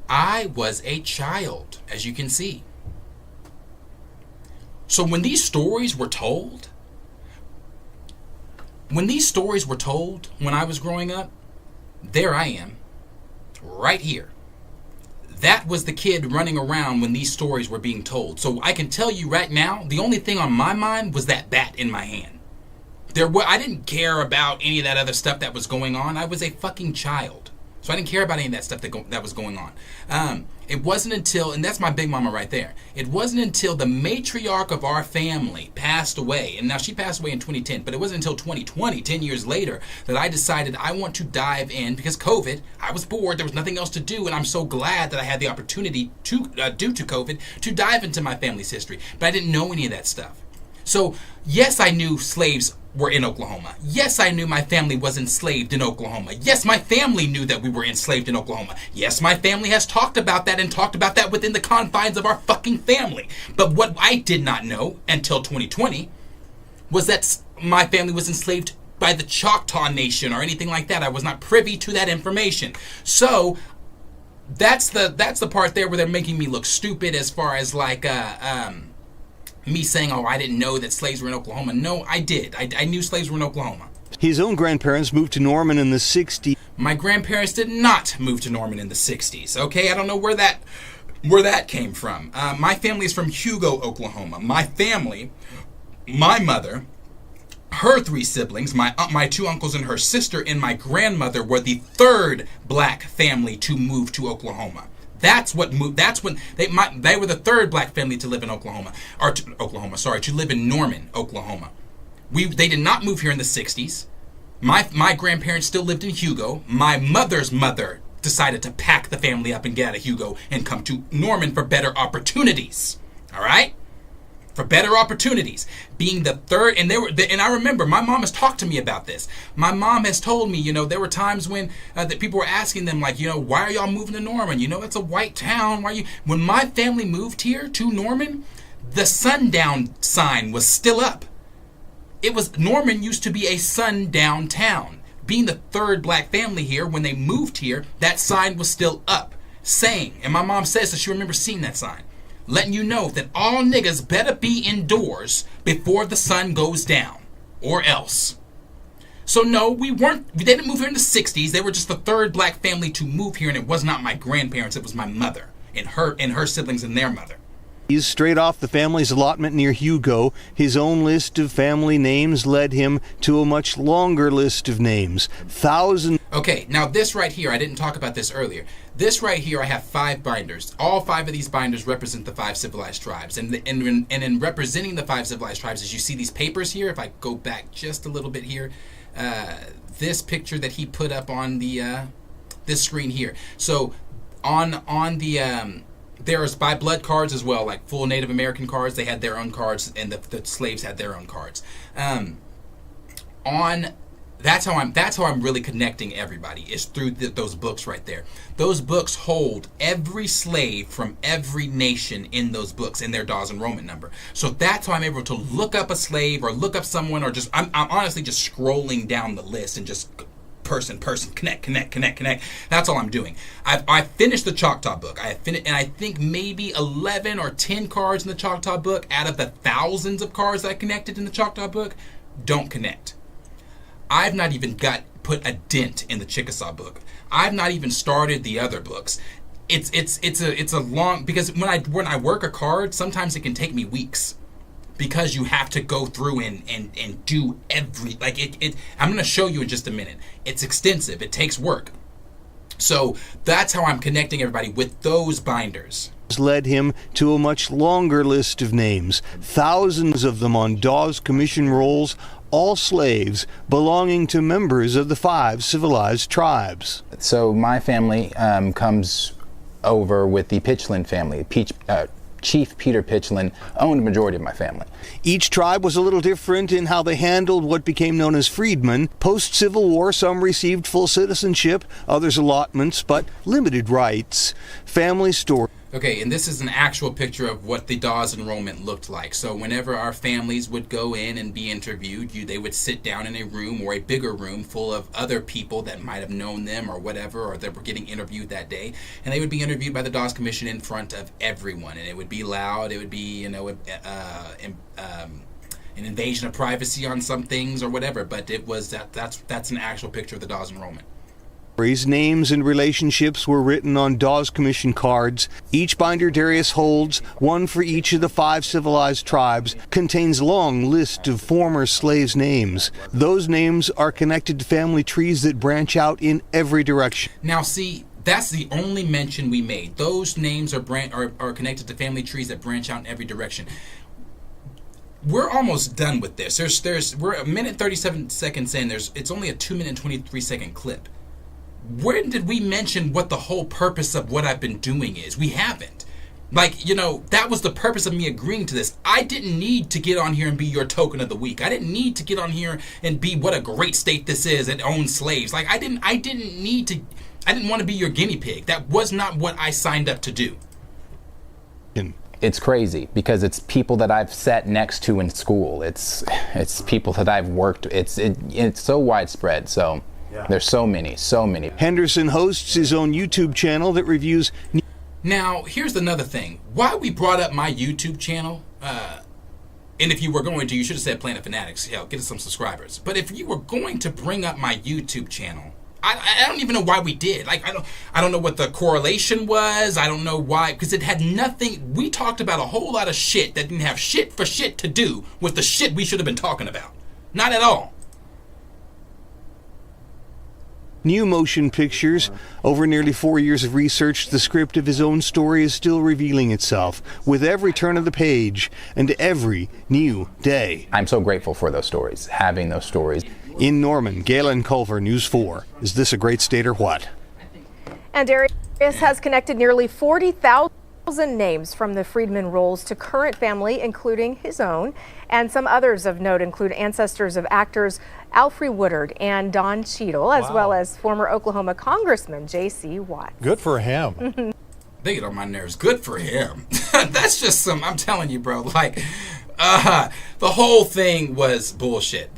I was a child, as you can see. So when these stories were told, when I was growing up, there I am, right here. That was the kid running around when these stories were being told. So I can tell you right now, the only thing on my mind was that bat in my hand. I didn't care about any of that other stuff that was going on. I was a fucking child. So I didn't care about any of that stuff that was going on. It wasn't until, and that's my big mama right there, it wasn't until the matriarch of our family passed away, and now she passed away in 2010, but it wasn't until 2020, 10 years later, that I decided I want to dive in, because COVID, I was bored, there was nothing else to do, and I'm so glad that I had the opportunity to, due to COVID, to dive into my family's history, but I didn't know any of that stuff. So, yes, I knew slaves were in Oklahoma. Yes, I knew my family was enslaved in Oklahoma. Yes, my family knew that we were enslaved in Oklahoma. Yes, my family has talked about that and talked about that within the confines of our fucking family. But what I did not know until 2020 was that my family was enslaved by the Choctaw Nation or anything like that. I was not privy to that information. So that's the part there where they're making me look stupid as far as like me saying, oh, I didn't know that slaves were in Oklahoma. No, I did. I knew slaves were in Oklahoma. His own grandparents moved to Norman in the 60s. My grandparents did not move to Norman in the 60s. Okay, I don't know where that came from. My family is from Hugo, Oklahoma. My family, my mother, her 3 siblings, my 2 uncles and her sister, and my grandmother were the 3rd black family to move to Oklahoma. That's what moved. That's when they were the 3rd black family to live in Oklahoma, to live in Norman, Oklahoma. They did not move here in the 60s. My grandparents still lived in Hugo. My mother's mother decided to pack the family up and get out of Hugo and come to Norman for better opportunities. All right? For better opportunities. Being the 3rd, and I remember my mom has talked to me about this. My mom has told me, there were times when that people were asking them, like, why are y'all moving to Norman? It's a white town. When my family moved here to Norman, the sundown sign was still up. Norman used to be a sundown town. Being the 3rd black family here, when they moved here, that sign was still up, saying, and my mom says that she remembers seeing that sign, letting you know that all niggas better be indoors before the sun goes down, or else. So no, they didn't move here in the 60s. They were just the 3rd black family to move here, and it was not my grandparents, it was my mother and her siblings and their mother. He's straight off the family's allotment near Hugo. His own list of family names led him to a much longer list of names. Thousands. Okay, now this right here, I didn't talk about this earlier. This right here, I have 5 binders. All 5 of these binders represent the 5 civilized tribes. And in representing the 5 civilized tribes, as you see these papers here, if I go back just a little bit here, this picture that he put up on the this screen here. So on the there's by blood cards as well, like full Native American cards. They had their own cards, and the slaves had their own cards. That's how I'm really connecting everybody, is through those books right there. Those books hold every slave from every nation in those books in their Dawes enrollment number. So that's how I'm able to look up a slave or look up someone, or just I'm honestly just scrolling down the list and just person, connect. That's all I'm doing. I finished the Choctaw book. And I think maybe 11 or 10 cards in the Choctaw book out of the thousands of cards I connected in the Choctaw book don't connect. I've not even put a dent in the Chickasaw book. I've not even started the other books. It's a long, because when I work a card, sometimes it can take me weeks, because you have to go through and do every, like it I'm going to show you in just a minute. It's extensive. It takes work. So that's how I'm connecting everybody with those binders. Led him to a much longer list of names, thousands of them on Dawes Commission rolls, all slaves belonging to members of the 5 civilized tribes. So my family comes over with the Pitchland family. Chief Peter Pitchland owned a majority of my family. Each tribe was a little different in how they handled what became known as freedmen. Post-Civil War, some received full citizenship, others allotments, but limited rights. Family story. Okay, and this is an actual picture of what the Dawes enrollment looked like. So whenever our families would go in and be interviewed, they would sit down in a room, or a bigger room full of other people that might have known them or whatever, or that were getting interviewed that day. And they would be interviewed by the Dawes Commission in front of everyone. And it would be loud. It would be, an invasion of privacy on some things or whatever. But it was that's an actual picture of the Dawes enrollment. Names and relationships were written on Dawes Commission cards. Each binder Darius holds, one for each of the 5 civilized tribes, contains long list of former slaves' names. Those names are connected to family trees that branch out in every direction. Now see, that's the only mention we made. Those names are connected to family trees that branch out in every direction. We're almost done with this. We're a minute 37 seconds in. It's only a 2-minute and 23-second clip. When did we mention what the whole purpose of what I've been doing is? We haven't. That was the purpose of me agreeing to this. I didn't need to get on here and be your token of the week. I didn't need to get on here and be what a great state this is and own slaves. I didn't want to be your guinea pig. That was not what I signed up to do. It's crazy because it's people that I've sat next to in school. It's people that I've worked. It's so widespread. So. Yeah. There's so many. Henderson hosts his own YouTube channel that reviews. Now, here's another thing. Why we brought up my YouTube channel, and if you were going to, you should have said Planet Fanatics. Hell, get us some subscribers. But if you were going to bring up my YouTube channel, I don't even know why we did. I don't know what the correlation was. I don't know why, because it had nothing. We talked about a whole lot of shit that didn't have shit to do with the shit we should have been talking about. Not at all. New motion pictures. Over nearly 4 years of research, the script of his own story is still revealing itself with every turn of the page and every new day. I'm so grateful for those stories, having those stories. In Norman, Galen Culver, News 4. Is this a great state or what? And Darius has connected nearly 40,000 names from the Freedmen rolls to current family, including his own. And some others of note include ancestors of actors Alfre Woodard and Don Cheadle, as well as former Oklahoma Congressman J.C. Watts. Good for him. They get on my nerves. Good for him. That's just I'm telling you, bro, the whole thing was bullshit.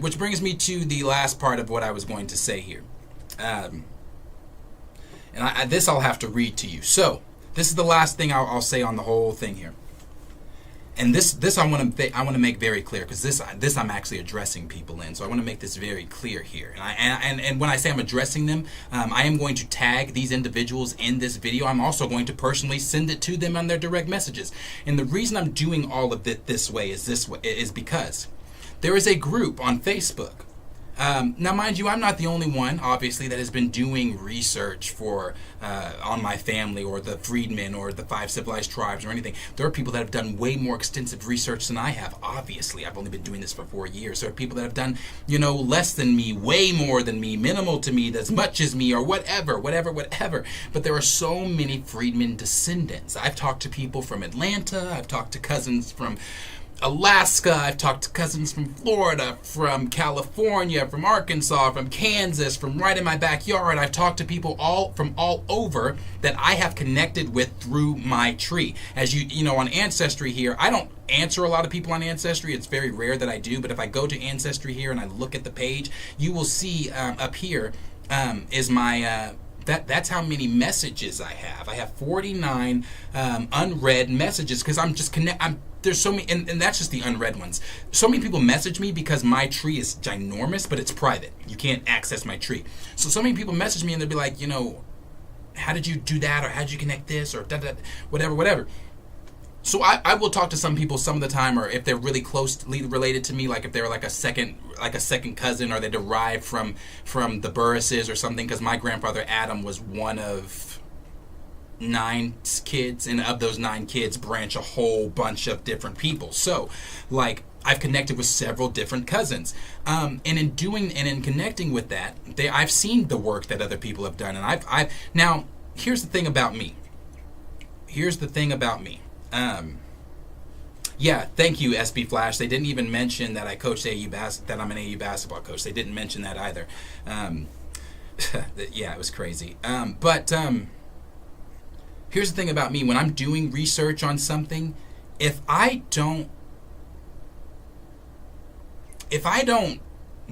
Which brings me to the last part of what I was going to say here. This I'll have to read to you. So, this is the last thing I'll say on the whole thing here. and this I want to make very clear, because this I'm actually addressing people in, so I want to make this very clear here. And when I say I'm addressing them, I am going to tag these individuals in this video. I'm also going to personally send it to them on their direct messages. And the reason I'm doing all of it this way is because there is a group on Facebook. Now, mind you, I'm not the only one, obviously, that has been doing research for on my family or the Freedmen or the 5 civilized tribes or anything. There are people that have done way more extensive research than I have. Obviously, I've only been doing this for 4 years. There are people that have done, less than me, way more than me, minimal to me, as much as me, or whatever. But there are so many Freedmen descendants. I've talked to people from Atlanta. I've talked to cousins from Alaska. I've talked to cousins from Florida, from California, from Arkansas, from Kansas, from right in my backyard. I've talked to people from all over that I have connected with through my tree. As you know, on Ancestry here, I don't answer a lot of people on Ancestry. It's very rare that I do, but if I go to Ancestry here and I look at the page, you will see up here is my that's how many messages I have. I have 49 unread messages, because there's so many, and that's just the unread ones. So many people message me because my tree is ginormous, but it's private. You can't access my tree. So many people message me and they'll be like, how did you do that, or how did you connect this, or whatever. So I will talk to some people some of the time, or if they're really closely related to me, like if they're like a second cousin, or they derive from the Burrises or something, because my grandfather Adam was one of 9 kids, and of those 9 kids branch a whole bunch of different people. So like I've connected with several different cousins, and in connecting with that, I've seen the work that other people have done, and I've now here's the thing about me. Yeah, thank you, SB Flash. They didn't even mention that I coach that I'm an AU basketball coach. They didn't mention that either. Yeah, it was crazy. But here's the thing about me. When I'm doing research on something, if I don't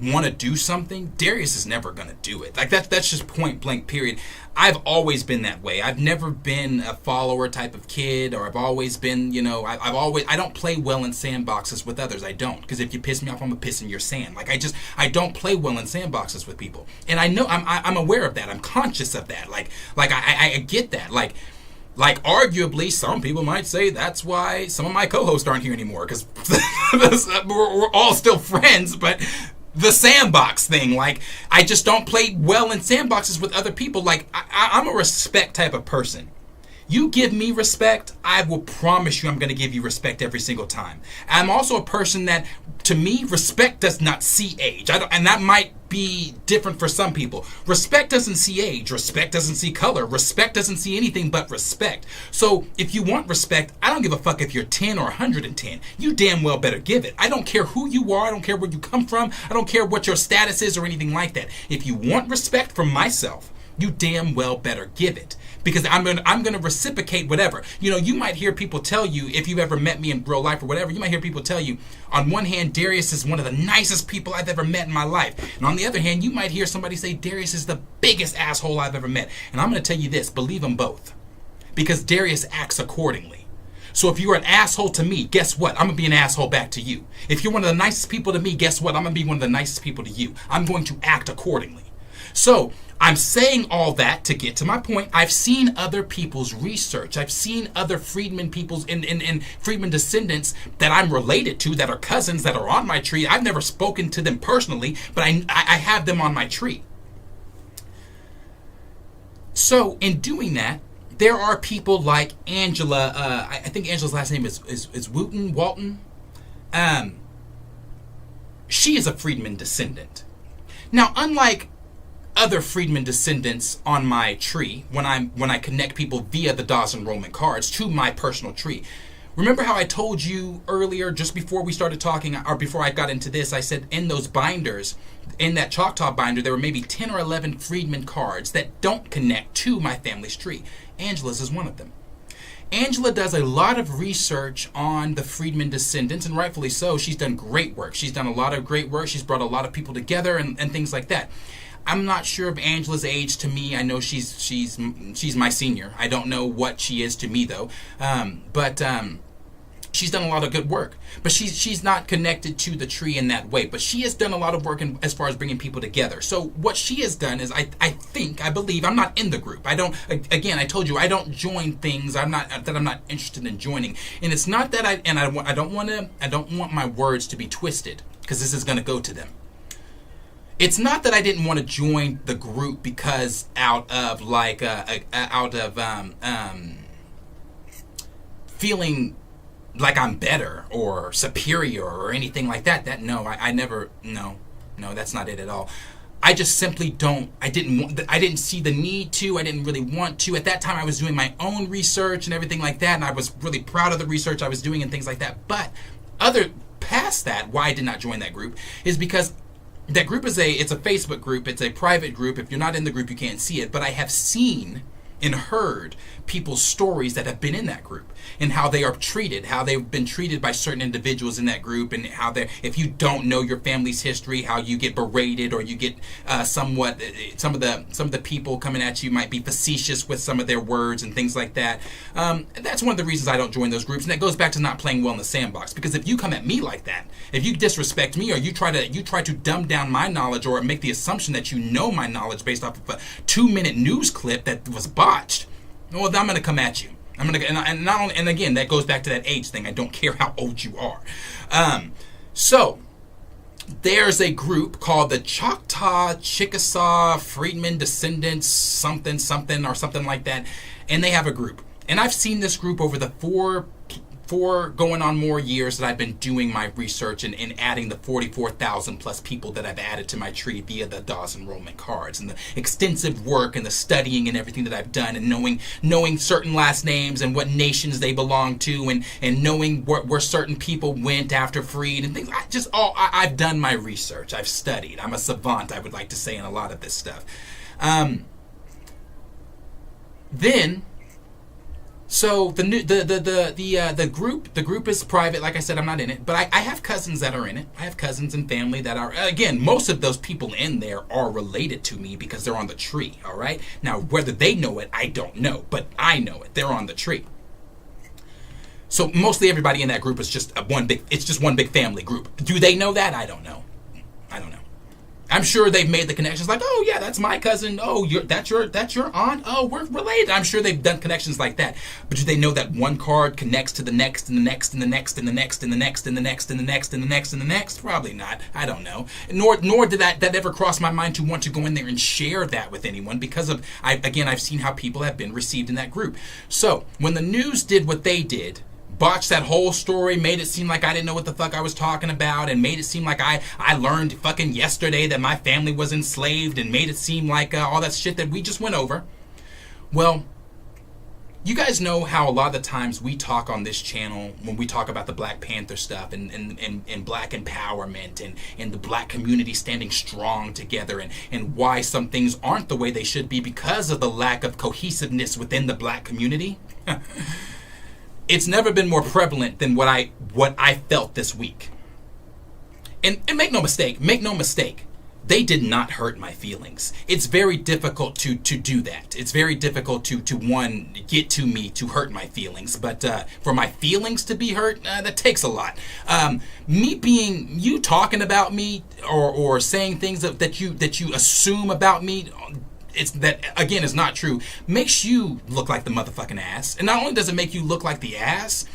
want to do something, Darius is never going to do it. Like that's just point blank period. I've always been that way. I've never been a follower type of kid, or I've always been, I don't play well in sandboxes with others. I don't, because if you piss me off, I'm gonna piss in your sand. Like I don't play well in sandboxes with people, and I know I'm aware of that. I'm conscious of that. Like I get that. Like arguably, some people might say that's why some of my co-hosts aren't here anymore, because we're all still friends, but the sandbox thing, like I just don't play well in sandboxes with other people. Like I'm a respect type of person. You give me respect, I will promise you I'm going to give you respect every single time. I'm also a person that, to me, respect does not see age. And that might be different for some people. Respect doesn't see age. Respect doesn't see color. Respect doesn't see anything but respect. So if you want respect, I don't give a fuck if you're 10 or 110. You damn well better give it. I don't care who you are. I don't care where you come from. I don't care what your status is or anything like that. If you want respect from myself, you damn well better give it, because I'm gonna reciprocate whatever. You might hear people tell you, if you've ever met me in real life or whatever, you might hear people tell you, on one hand, Darius is one of the nicest people I've ever met in my life, and on the other hand, you might hear somebody say Darius is the biggest asshole I've ever met. And I'm gonna tell you this: believe them both, because Darius acts accordingly. So if you're an asshole to me, guess what? I'm gonna be an asshole back to you. If you're one of the nicest people to me, guess what? I'm gonna be one of the nicest people to you. I'm going to act accordingly. So I'm saying all that to get to my point. I've seen other people's research. I've seen other Freedmen people's and Freedmen descendants that I'm related to, that are cousins, that are on my tree. I've never spoken to them personally, but I have them on my tree. So in doing that, there are people like Angela. I think Angela's last name is Walton. She is a Freedman descendant. Now, unlike other Freedman descendants on my tree, when I connect people via the Dawes enrollment cards to my personal tree, remember how I told you earlier, just before we started talking, or before I got into this, I said in those binders, in that Choctaw binder, there were maybe 10 or 11 Freedman cards that don't connect to my family's tree. Angela's is one of them. Angela does a lot of research on the Freedman descendants, and rightfully so. She's done great work. She's done a lot of great work. She's brought a lot of people together and things like that. I'm not sure of Angela's age to me. I know she's my senior. I don't know what she is to me though. But She's done a lot of good work, but she's not connected to the tree in that way. But she has done a lot of work as far as bringing people together. So what she has done is, I believe, I'm not in the group. I don't. Again, I told you I don't join things I'm not interested in joining. And it's not that I don't want my words to be twisted, because this is going to go to them. It's not that I didn't want to join the group because out of feeling like I'm better or superior or anything like that. I never, no, that's not it at all. I just simply I didn't see the need to, I didn't really want to. At that time I was doing my own research and everything like that, and I was really proud of the research I was doing and things like that. But past that, why I did not join that group is because that group it's a Facebook group, it's a private group. If you're not in the group, you can't see it, but I have seen and heard people's stories that have been in that group and how they are treated, how they've been treated by certain individuals in that group, and how if you don't know your family's history, how you get berated, or you get some of the people coming at you might be facetious with some of their words and things like that. That's one of the reasons I don't join those groups, and that goes back to not playing well in the sandbox. Because if you come at me like that, if you disrespect me, or you try to dumb down my knowledge, or make the assumption that you know my knowledge based off of a 2-minute news clip that was botched, well, I'm going to come at you. And again, that goes back to that age thing. I don't care how old you are. So there's a group called the Choctaw, Chickasaw, Freedmen, Descendants, something, or something like that. And they have a group. And I've seen this group over the four going on more years that I've been doing my research and adding the 44,000 plus people that I've added to my tree via the Dawes enrollment cards, and the extensive work and the studying and everything that I've done, and knowing certain last names and what nations they belong to, and knowing where certain people went after freed and things. I've done my research. I've studied. I'm a savant, I would like to say, in a lot of this stuff. So the group is private. Like I said, I'm not in it, but I have cousins that are in it. I have cousins and family that are, again, most of those people in there are related to me because they're on the tree, all right? Now, whether they know it, I don't know, but I know it. They're on the tree. So mostly everybody in that group is just one big family group. Do they know that? I don't know. I'm sure they've made the connections, like, oh yeah, that's my cousin. Oh, that's your aunt. Oh, we're related. I'm sure they've done connections like that. But do they know that one card connects to the next and the next and the next and the next and the next and the next and the next and the next and the next? Probably not. I don't know. Nor did that ever cross my mind to want to go in there and share that with anyone, because I've seen how people have been received in that group. So when the news did what they did, botched that whole story, made it seem like I didn't know what the fuck I was talking about, and made it seem like I learned fucking yesterday that my family was enslaved, and made it seem like all that shit that we just went over. Well, you guys know how a lot of the times we talk on this channel, when we talk about the Black Panther stuff and black empowerment and the black community standing strong together, and why some things aren't the way they should be because of the lack of cohesiveness within the black community. It's never been more prevalent than what I felt this week. And make no mistake, they did not hurt my feelings. It's very difficult to do that. It's very difficult to get to me to hurt my feelings. But for my feelings to be hurt, that takes a lot. You talking about me or saying things that you assume about me, it's that, again, is not true, makes you look like the motherfucking ass. And not only does it make you look like the ass,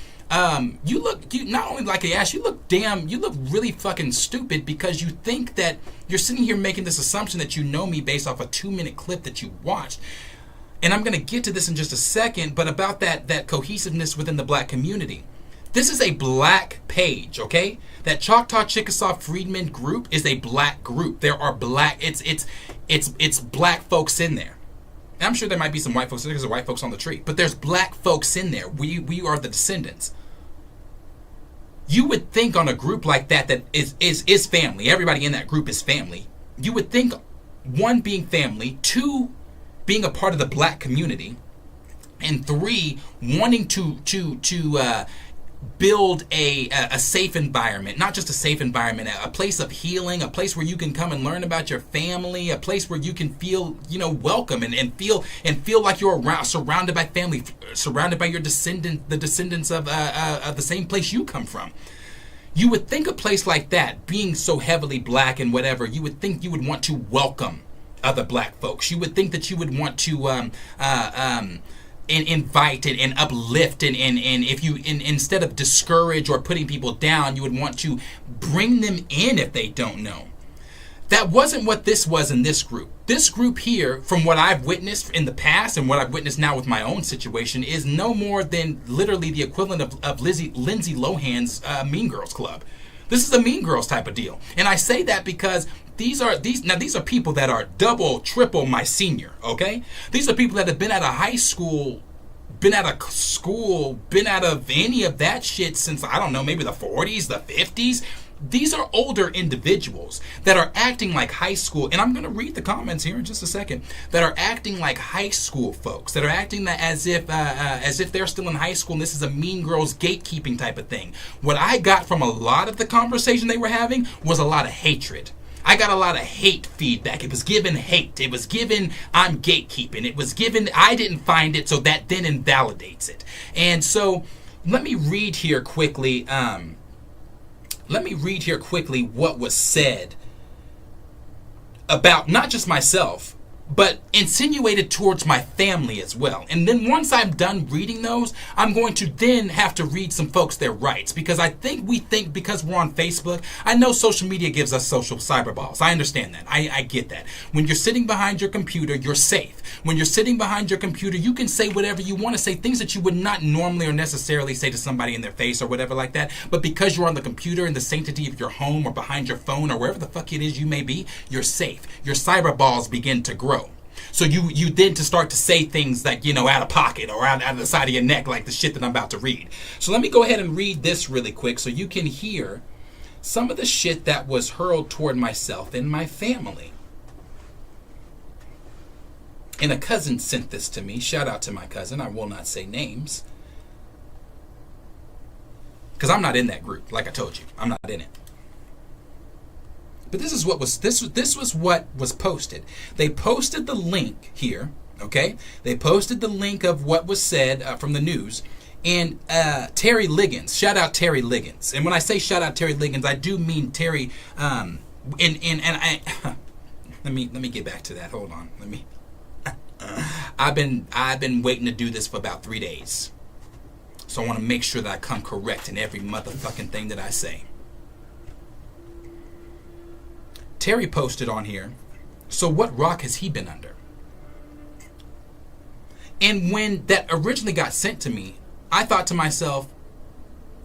you not only like the ass, you look really fucking stupid, because you think that you're sitting here making this assumption that you know me based off a 2-minute clip that you watched. And I'm going to get to this in just a second, but about that cohesiveness within the black community. This is a black page, okay? That Choctaw, Chickasaw, Freedmen group is a black group. There are it's black folks in there. And I'm sure there might be some white folks, because there's white folks on the tree, but there's black folks in there. We are the descendants. You would think on a group like that is family. Everybody in that group is family. You would think, 1, being family, 2, being a part of the black community, and 3, wanting to build a safe environment, not just a safe environment, a place of healing, a place where you can come and learn about your family, a place where you can feel, welcome and feel like you're surrounded by family, surrounded by your the descendants of the same place you come from. You would think a place like that, being so heavily black and whatever, you would think you would want to welcome other black folks. You would think that you would want to invite and uplift and if you instead of discourage or putting people down, you would want to bring them in if they don't know. That wasn't what this was in this group. This group here, from what I've witnessed in the past and what I've witnessed now with my own situation, is no more than literally the equivalent of Lindsay Lohan's Mean Girls Club. This is a Mean Girls type of deal. And I say that because these are people that are double, triple my senior, okay? These are people that have been out of high school, been out of any of that shit since, I don't know, maybe the 40s, the 50s. These are older individuals that are acting like high school, and I'm going to read the comments here in just a second, that are acting like high school folks, that are acting as if they're still in high school and this is a Mean Girls gatekeeping type of thing. What I got from a lot of the conversation they were having was a lot of hatred. I got a lot of hate feedback. It was given hate. It was given I'm gatekeeping. It was given I didn't find it, so that then invalidates it. And so let me read here quickly. What was said about not just myself, but insinuated towards my family as well. And then once I'm done reading those, I'm going to then have to read some folks their rights, because we think because we're on Facebook, I know social media gives us social cyberballs. I understand that. I get that. When you're sitting behind your computer, you're safe. When you're sitting behind your computer, you can say whatever you want to say, things that you would not normally or necessarily say to somebody in their face or whatever like that. But because you're on the computer in the sanctity of your home or behind your phone or wherever the fuck it is you may be, you're safe. Your cyberballs begin to grow. So you then to start to say things like, out of pocket or out of the side of your neck, like the shit that I'm about to read. So let me go ahead and read this really quick so you can hear some of the shit that was hurled toward myself and my family. And a cousin sent this to me. Shout out to my cousin. I will not say names, because I'm not in that group. Like I told you, I'm not in it. But this was what was posted. They posted the link here, okay? They posted the link of what was said from the news. And Terry Liggins, shout out Terry Liggins. And when I say shout out Terry Liggins, I do mean Terry. Let me get back to that. Hold on. I've been waiting to do this for about 3 days, so I want to make sure that I come correct in every motherfucking thing that I say. Terry posted on here, so what rock has he been under? And when that originally got sent to me, I thought to myself,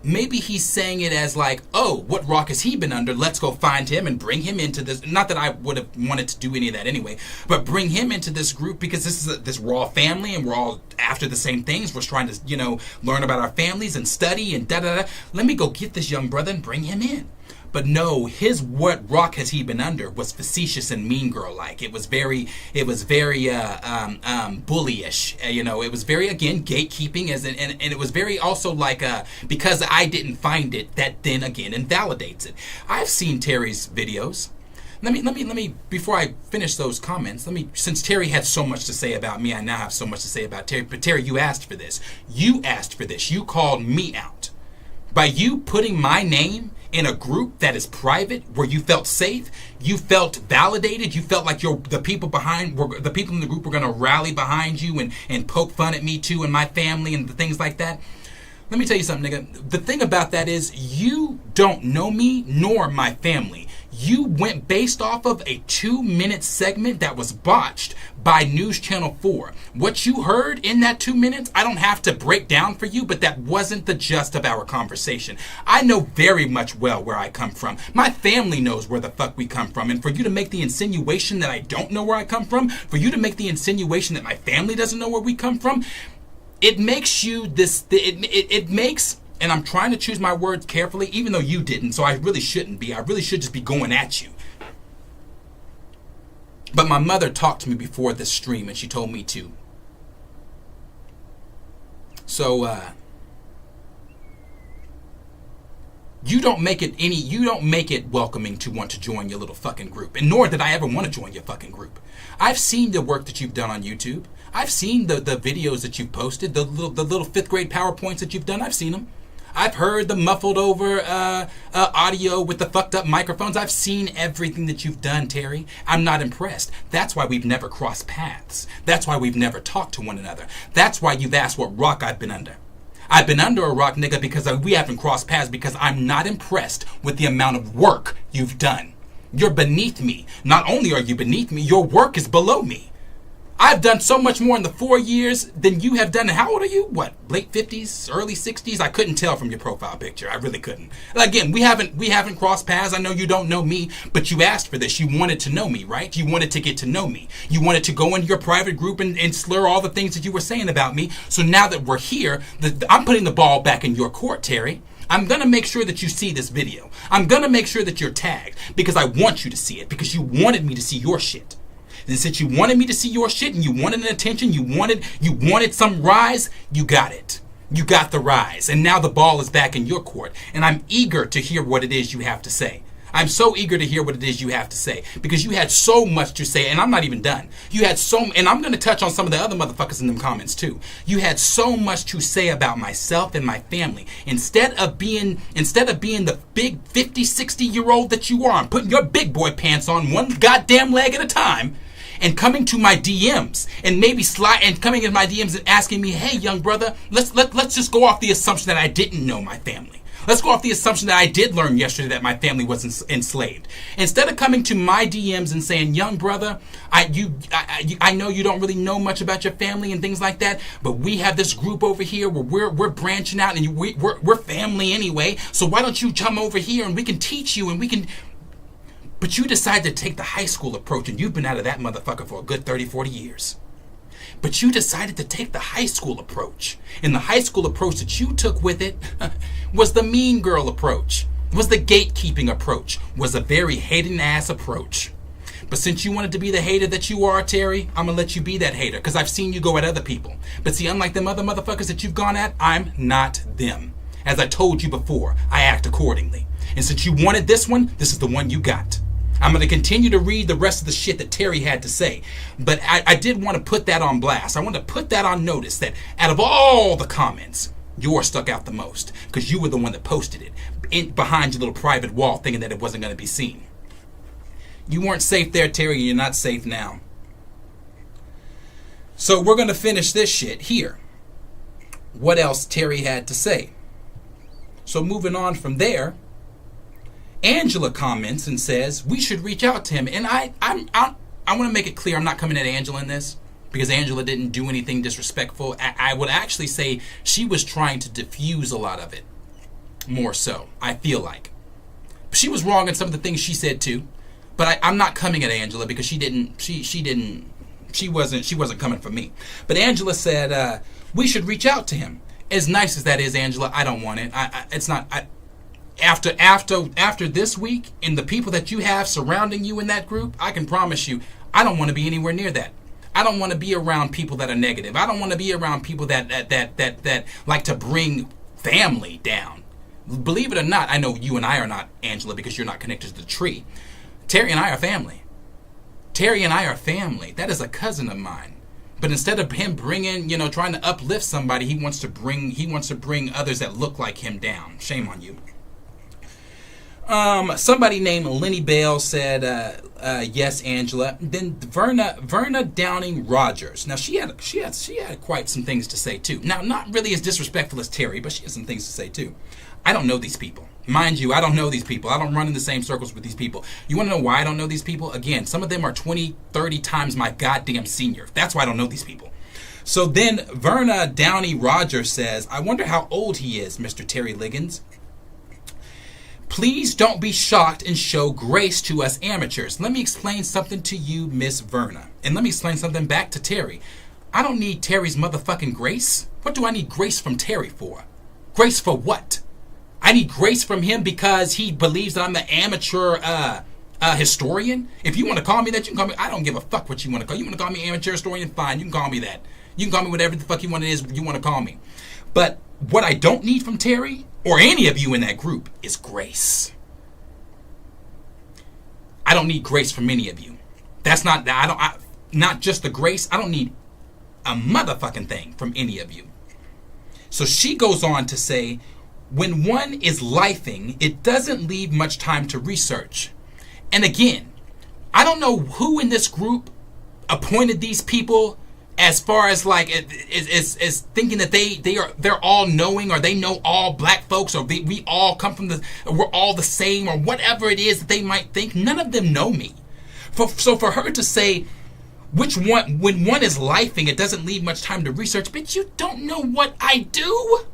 maybe he's saying it as like, oh, what rock has he been under? Let's go find him and bring him into this. Not that I would have wanted to do any of that anyway, but bring him into this group because this we're all family and we're all after the same things. We're trying to, learn about our families and study and da-da-da. Let me go get this young brother and bring him in. But no, his what rock has he been under was facetious and mean girl like. It was very bullyish. It was very, again, gatekeeping and it was very also like because I didn't find it, that then again invalidates it. I've seen Terry's videos. Let me before I finish those comments, since Terry had so much to say about me, I now have so much to say about Terry. But Terry, you asked for this. You called me out by you putting my name in a group that is private, where you felt safe, you felt validated, you felt like the people in the group were going to rally behind you and poke fun at me too and my family and the things like that. Let me tell you something, nigga. The thing about that is you don't know me nor my family. You went based off of a 2-minute segment that was botched by News Channel 4. What you heard in that 2 minutes, I don't have to break down for you, but that wasn't the gist of our conversation. I know very much well where I come from. My family knows where the fuck we come from. And for you to make the insinuation that I don't know where I come from, for you to make the insinuation that my family doesn't know where we come from, it makes you this, it makes, and I'm trying to choose my words carefully, even though you didn't, so I really shouldn't be. I really should just be going at you. But my mother talked to me before this stream, and she told me to. So, You don't make it welcoming to want to join your little fucking group. And nor did I ever want to join your fucking group. I've seen the work that you've done on YouTube. I've seen the videos that you've posted, the little 5th grade PowerPoints that you've done. I've seen them. I've heard the muffled over audio with the fucked up microphones. I've seen everything that you've done, Terry. I'm not impressed. That's why we've never crossed paths. That's why we've never talked to one another. That's why you've asked what rock I've been under. I've been under a rock, nigga, because we haven't crossed paths, because I'm not impressed with the amount of work you've done. You're beneath me. Not only are you beneath me, your work is below me. I've done so much more in the 4 years than you have done. How old are you? What, late 50s, early 60s? I couldn't tell from your profile picture. I really couldn't. Again, we haven't crossed paths. I know you don't know me, but you asked for this. You wanted to know me, right? You wanted to get to know me. You wanted to go into your private group and slur all the things that you were saying about me. So now that we're here, I'm putting the ball back in your court, Terry. I'm going to make sure that you see this video. I'm going to make sure that you're tagged, because I want you to see it, because you wanted me to see your shit. And since you wanted me to see your shit and you wanted an attention, you wanted some rise, you got it. You got the rise. And now the ball is back in your court. And I'm eager to hear what it is you have to say. I'm so eager to hear what it is you have to say, because you had so much to say, and I'm not even done. And I'm going to touch on some of the other motherfuckers in them comments too. You had so much to say about myself and my family. Instead of being the big 50, 60-year-old that you are, and putting your big boy pants on one goddamn leg at a time, and coming to my DMs and coming in my DMs and asking me, hey, young brother, let's just go off the assumption that I didn't know my family. Let's go off the assumption that I did learn yesterday that my family was enslaved. Instead of coming to my DMs and saying, young brother, I know you don't really know much about your family and things like that, but we have this group over here where we're branching out, and we're family anyway, so why don't you come over here and we can teach you and we can... But you decided to take the high school approach, and you've been out of that motherfucker for a good 30, 40 years. But you decided to take the high school approach. And the high school approach that you took with it was the mean girl approach, was the gatekeeping approach, was a very hating ass approach. But since you wanted to be the hater that you are, Terry, I'm going to let you be that hater, because I've seen you go at other people. But see, unlike them other motherfuckers that you've gone at, I'm not them. As I told you before, I act accordingly. And since you wanted this one, this is the one you got. I'm going to continue to read the rest of the shit that Terry had to say. But I did want to put that on blast. I want to put that on notice, that out of all the comments, yours stuck out the most, because you were the one that posted it behind your little private wall, thinking that it wasn't going to be seen. You weren't safe there, Terry, and you're not safe now. So we're going to finish this shit here. What else Terry had to say. So moving on from there, Angela comments and says we should reach out to him. And I want to make it clear, I'm not coming at Angela in this, because Angela didn't do anything disrespectful. I would actually say she was trying to diffuse a lot of it, more so, I feel like. She was wrong in some of the things she said too, but I'm not coming at Angela, because she wasn't coming for me. But Angela said we should reach out to him. As nice as that is, Angela, I don't want it. It's not. After this week and the people that you have surrounding you in that group, I can promise you, I don't want to be anywhere near that. I don't want to be around people that are negative. I don't want to be around people that like to bring family down. Believe it or not, I know you and I are not, Angela, because you're not connected to the tree. Terry and I are family. Terry and I are family. That is a cousin of mine. But instead of him bringing, trying to uplift somebody, he wants to bring others that look like him down. Shame on you. Somebody named Lenny Bale said, yes, Angela. Then Verna Downing Rogers. Now she had quite some things to say too. Now, not really as disrespectful as Terry, but she has some things to say too. I don't know these people. Mind you, I don't know these people. I don't run in the same circles with these people. You want to know why I don't know these people? Again, some of them are 20, 30 times my goddamn senior. That's why I don't know these people. So then Verna Downey Rogers says, I wonder how old he is, Mr. Terry Liggins. Please don't be shocked and show grace to us amateurs. Let me explain something to you, Miss Verna. And let me explain something back to Terry. I don't need Terry's motherfucking grace. What do I need grace from Terry for? Grace for what? I need grace from him because he believes that I'm the amateur historian. If you want to call me that, you can call me. I don't give a fuck what you want to call. You want to call me amateur historian? Fine, you can call me that. You can call me whatever the fuck you want to call me. But what I don't need from Terry or any of you in that group is grace. I don't need grace from any of you. That's not, not just the grace. I don't need a motherfucking thing from any of you. So she goes on to say, when one is lifing, it doesn't leave much time to research. And again, I don't know who in this group appointed these people as far as like is thinking that they're all knowing, or they know all black folks, or we all come from we're all the same, or whatever it is that they might think. None of them know me. So for her to say, which one, when one is lifing, it doesn't leave much time to research. Bitch, you don't know what I do.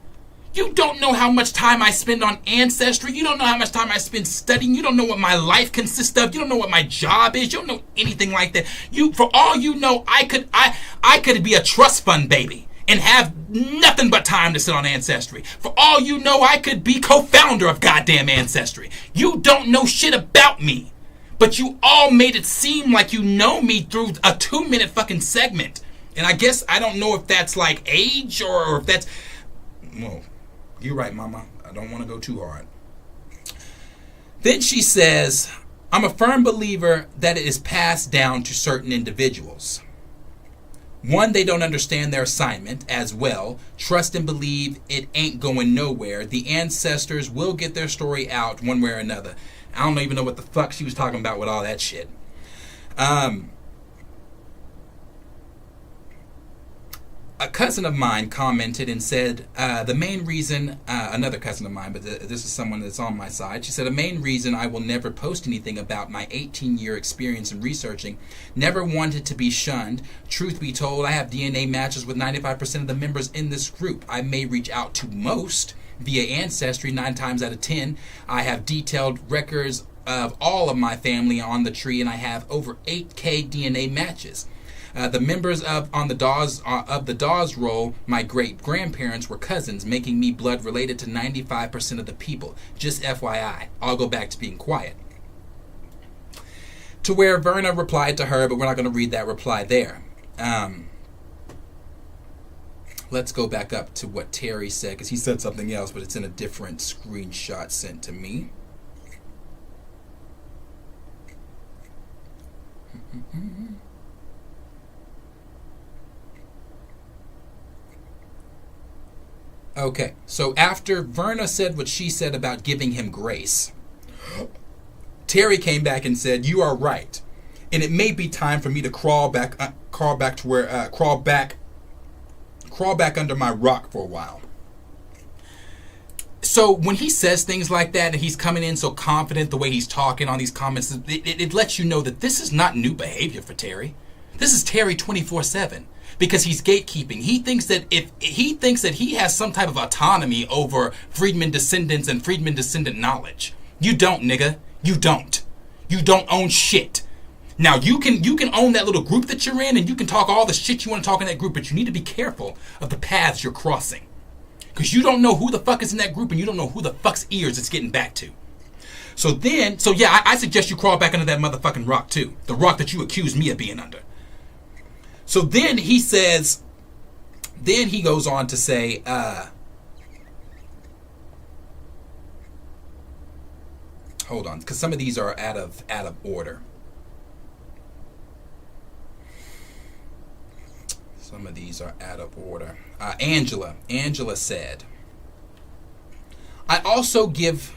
You don't know how much time I spend on Ancestry. You don't know how much time I spend studying. You don't know what my life consists of. You don't know what my job is. You don't know anything like that. For all you know, I could be a trust fund baby and have nothing but time to sit on Ancestry. For all you know, I could be co-founder of goddamn Ancestry. You don't know shit about me. But you all made it seem like you know me through a 2-minute fucking segment. And I guess I don't know if that's like age or if that's... Well, you're right, mama. I don't want to go too hard. Then she says, I'm a firm believer that it is passed down to certain individuals. One, they don't understand their assignment as well. Trust and believe it ain't going nowhere. The ancestors will get their story out one way or another. I don't even know what the fuck she was talking about with all that shit. A cousin of mine commented and said, the main reason, another cousin of mine, but this is someone that's on my side. She said, a main reason I will never post anything about my 18-year experience in researching. Never wanted to be shunned. Truth be told, I have DNA matches with 95% of the members in this group. I may reach out to most via Ancestry 9 times out of 10. I have detailed records of all of my family on the tree, and I have over 8K DNA matches. The members of the Dawes roll, my great-grandparents were cousins, making me blood related to 95% of the people. Just FYI, I'll go back to being quiet. To where Verna replied to her, but we're not going to read that reply there. Let's go back up to what Terry said, because he said something else, but it's in a different screenshot sent to me. Okay, so after Verna said what she said about giving him grace, Terry came back and said, "You are right, and it may be time for me to crawl back under my rock for a while." So when he says things like that, and he's coming in so confident, the way he's talking on these comments, it lets you know that this is not new behavior for Terry. This is Terry 24/7. Because he's gatekeeping. He thinks that he has some type of autonomy over Freedmen Descendants and Freedmen Descendant knowledge. You don't, nigga. You don't. You don't own shit. Now you can own that little group that you're in, and you can talk all the shit you want to talk in that group, but you need to be careful of the paths you're crossing. Because you don't know who the fuck is in that group, and you don't know who the fuck's ears it's getting back to. So yeah, I suggest you crawl back under that motherfucking rock too. The rock that you accused me of being under. So then he goes on to say, hold on, because some of these are out of order. Some of these are out of order. Angela said, I also give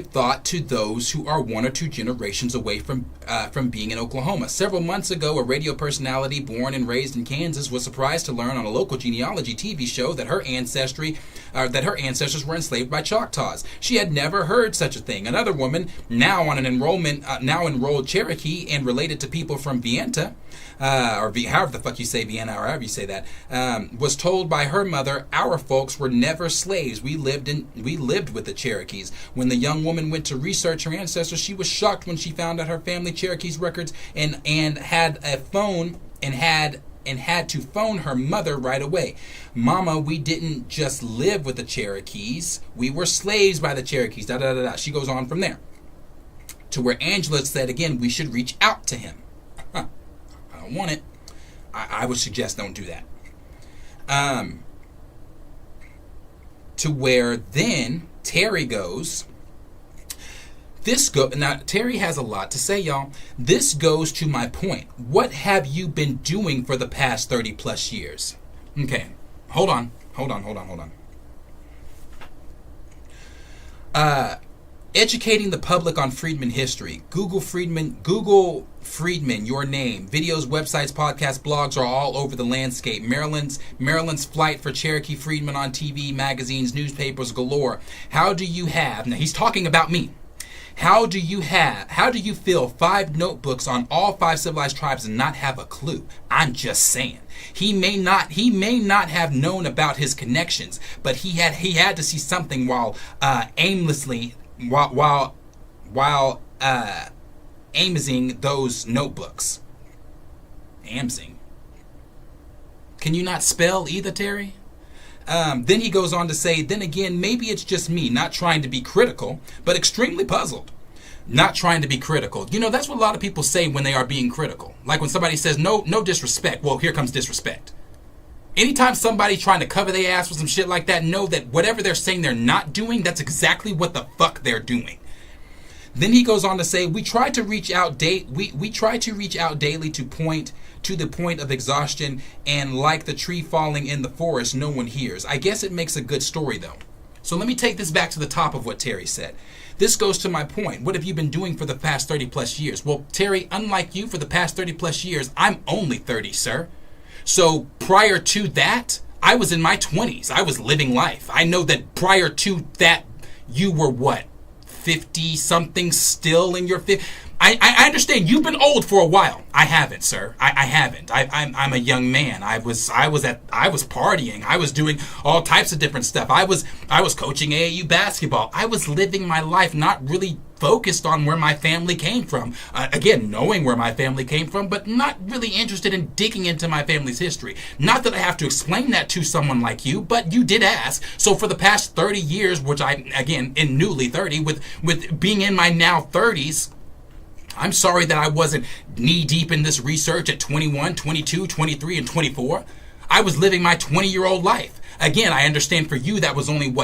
thought to those who are 1 or 2 generations away from being in Oklahoma. Several months ago, a radio personality born and raised in Kansas was surprised to learn on a local genealogy TV show that her ancestors were enslaved by Choctaws. She had never heard such a thing. Another woman, now enrolled Cherokee and related to people from Vienna, or however the fuck you say Vienna, or however you say that, was told by her mother, our folks were never slaves. We lived with the Cherokees. When the young woman went to research her ancestors, she was shocked when she found out her family Cherokees records and had a phone and had to phone her mother right away. Mama, we didn't just live with the Cherokees. We were slaves by the Cherokees. Da da da da. She goes on from there. To where Angela said again, we should reach out to him. don't want it, I would suggest don't do that. To where then Terry goes. Now, Terry has a lot to say, y'all. This goes to my point. What have you been doing for the past 30 plus years? Okay, hold on. Educating the public on Freedman history. Google Freedman, your name. Videos, websites, podcasts, blogs are all over the landscape. Maryland's flight for Cherokee Freedmen on TV, magazines, newspapers galore. Now he's talking about me. How do you fill 5 notebooks on all 5 civilized tribes and not have a clue? I'm just saying. He may not have known about his connections, but he had to see something while aimlessly amazing those notebooks. Amazing. Can you not spell either, Terry? Then he goes on to say, then again, maybe it's just me, not trying to be critical, but extremely puzzled. Not trying to be critical. You know, that's what a lot of people say when they are being critical. Like when somebody says, no disrespect. Well, here comes disrespect. Anytime somebody's trying to cover their ass with some shit like that, know that whatever they're saying they're not doing, that's exactly what the fuck they're doing. Then he goes on to say, we try to reach out daily to the point of exhaustion, and like the tree falling in the forest, no one hears. I guess it makes a good story though. So let me take this back to the top of what Terry said. This goes to my point. What have you been doing for the past 30 plus years? Well, Terry, unlike you, for the past 30 plus years, I'm only 30, sir. So prior to that, I was in my 20s. I was living life. I know that prior to that, you were what? 50 something, still in your 50s. I understand you've been old for a while. I haven't, sir. I haven't. I'm a young man. I was partying. I was doing all types of different stuff. I was coaching AAU basketball. I was living my life, not really focused on where my family came from. Again, knowing where my family came from, but not really interested in digging into my family's history. Not that I have to explain that to someone like you, but you did ask. So for the past 30 years, which I, again, in newly 30, with being in my now 30s, I'm sorry that I wasn't knee deep in this research at 21, 22, 23, and 24. I was living my 20-year-old life. Again, I understand for you that was only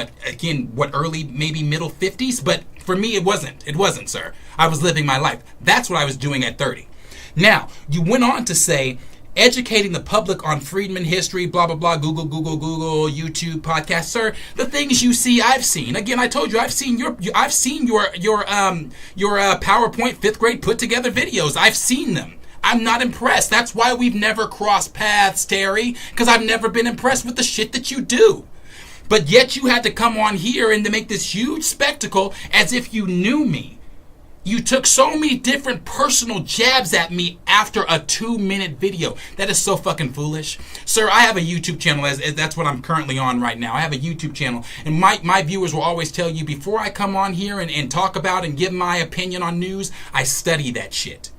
early, maybe middle 50s, but for me it wasn't. It wasn't, sir. I was living my life. That's what I was doing at 30. Now, you went on to say, educating the public on Freedman history, blah, blah, blah, Google, YouTube, podcast. Sir, the things you see, I've seen. Again, I told you, I've seen your PowerPoint 5th grade put together videos. I've seen them. I'm not impressed. That's why we've never crossed paths, Terry, because I've never been impressed with the shit that you do. But yet you had to come on here and to make this huge spectacle as if you knew me. You took so many different personal jabs at me after a 2-minute video. That is so fucking foolish. Sir, I have a YouTube channel. That's what I'm currently on right now. I have a YouTube channel. And my viewers will always tell you, before I come on here and talk about and give my opinion on news, I study that shit.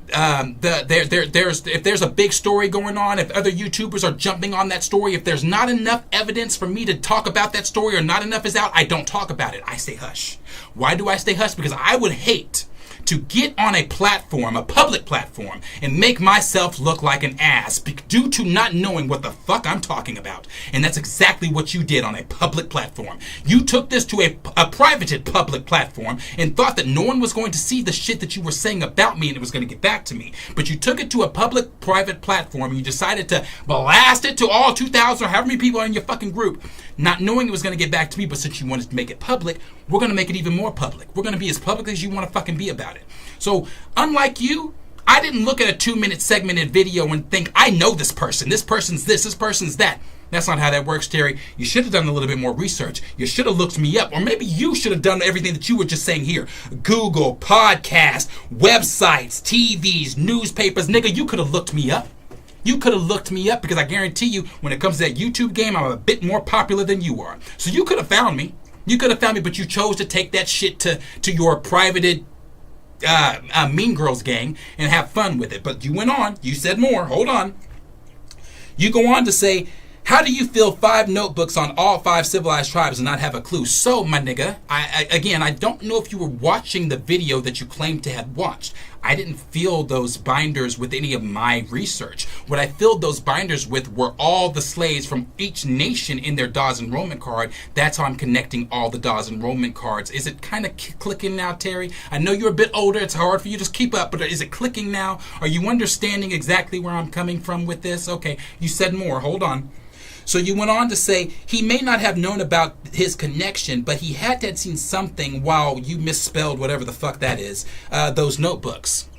If there's a big story going on, if other YouTubers are jumping on that story, if there's not enough evidence for me to talk about that story or not enough is out, I don't talk about it. I stay hush. Why do I stay hush? Because I would hate to get on a platform, a public platform, and make myself look like an ass due to not knowing what the fuck I'm talking about. And that's exactly what you did on a public platform. You took this to a privated public platform and thought that no one was going to see the shit that you were saying about me and it was going to get back to me. But you took it to a public private platform and you decided to blast it to all 2,000 or however many people are in your fucking group, not knowing it was going to get back to me. But since you wanted to make it public, we're going to make it even more public. We're going to be as public as you want to fucking be about it. So, unlike you, I didn't look at a 2-minute segmented video and think, I know this person. This person's this person's that. That's not how that works, Terry. You should have done a little bit more research. You should have looked me up. Or maybe you should have done everything that you were just saying here. Google, podcasts, websites, TVs, newspapers. Nigga, you could have looked me up. You could have looked me up because I guarantee you, when it comes to that YouTube game, I'm a bit more popular than you are. So you could have found me. You could have found me, but you chose to take that shit to your privated Mean Girls gang and have fun with it. But you went on. You said more. Hold on. You go on to say, How do you fill 5 notebooks on all 5 civilized tribes and not have a clue? So, my nigga, I don't know if you were watching the video that you claimed to have watched. I didn't fill those binders with any of my research. What I filled those binders with were all the slaves from each nation in their Dawes enrollment card. That's how I'm connecting all the Dawes enrollment cards. Is it kind of clicking now, Terry? I know you're a bit older. It's hard for you to keep up, but is it clicking now? Are you understanding exactly where I'm coming from with this? Okay, you said more. Hold on. So you went on to say he may not have known about his connection, but he had to have seen something while you misspelled whatever the fuck that is, those notebooks.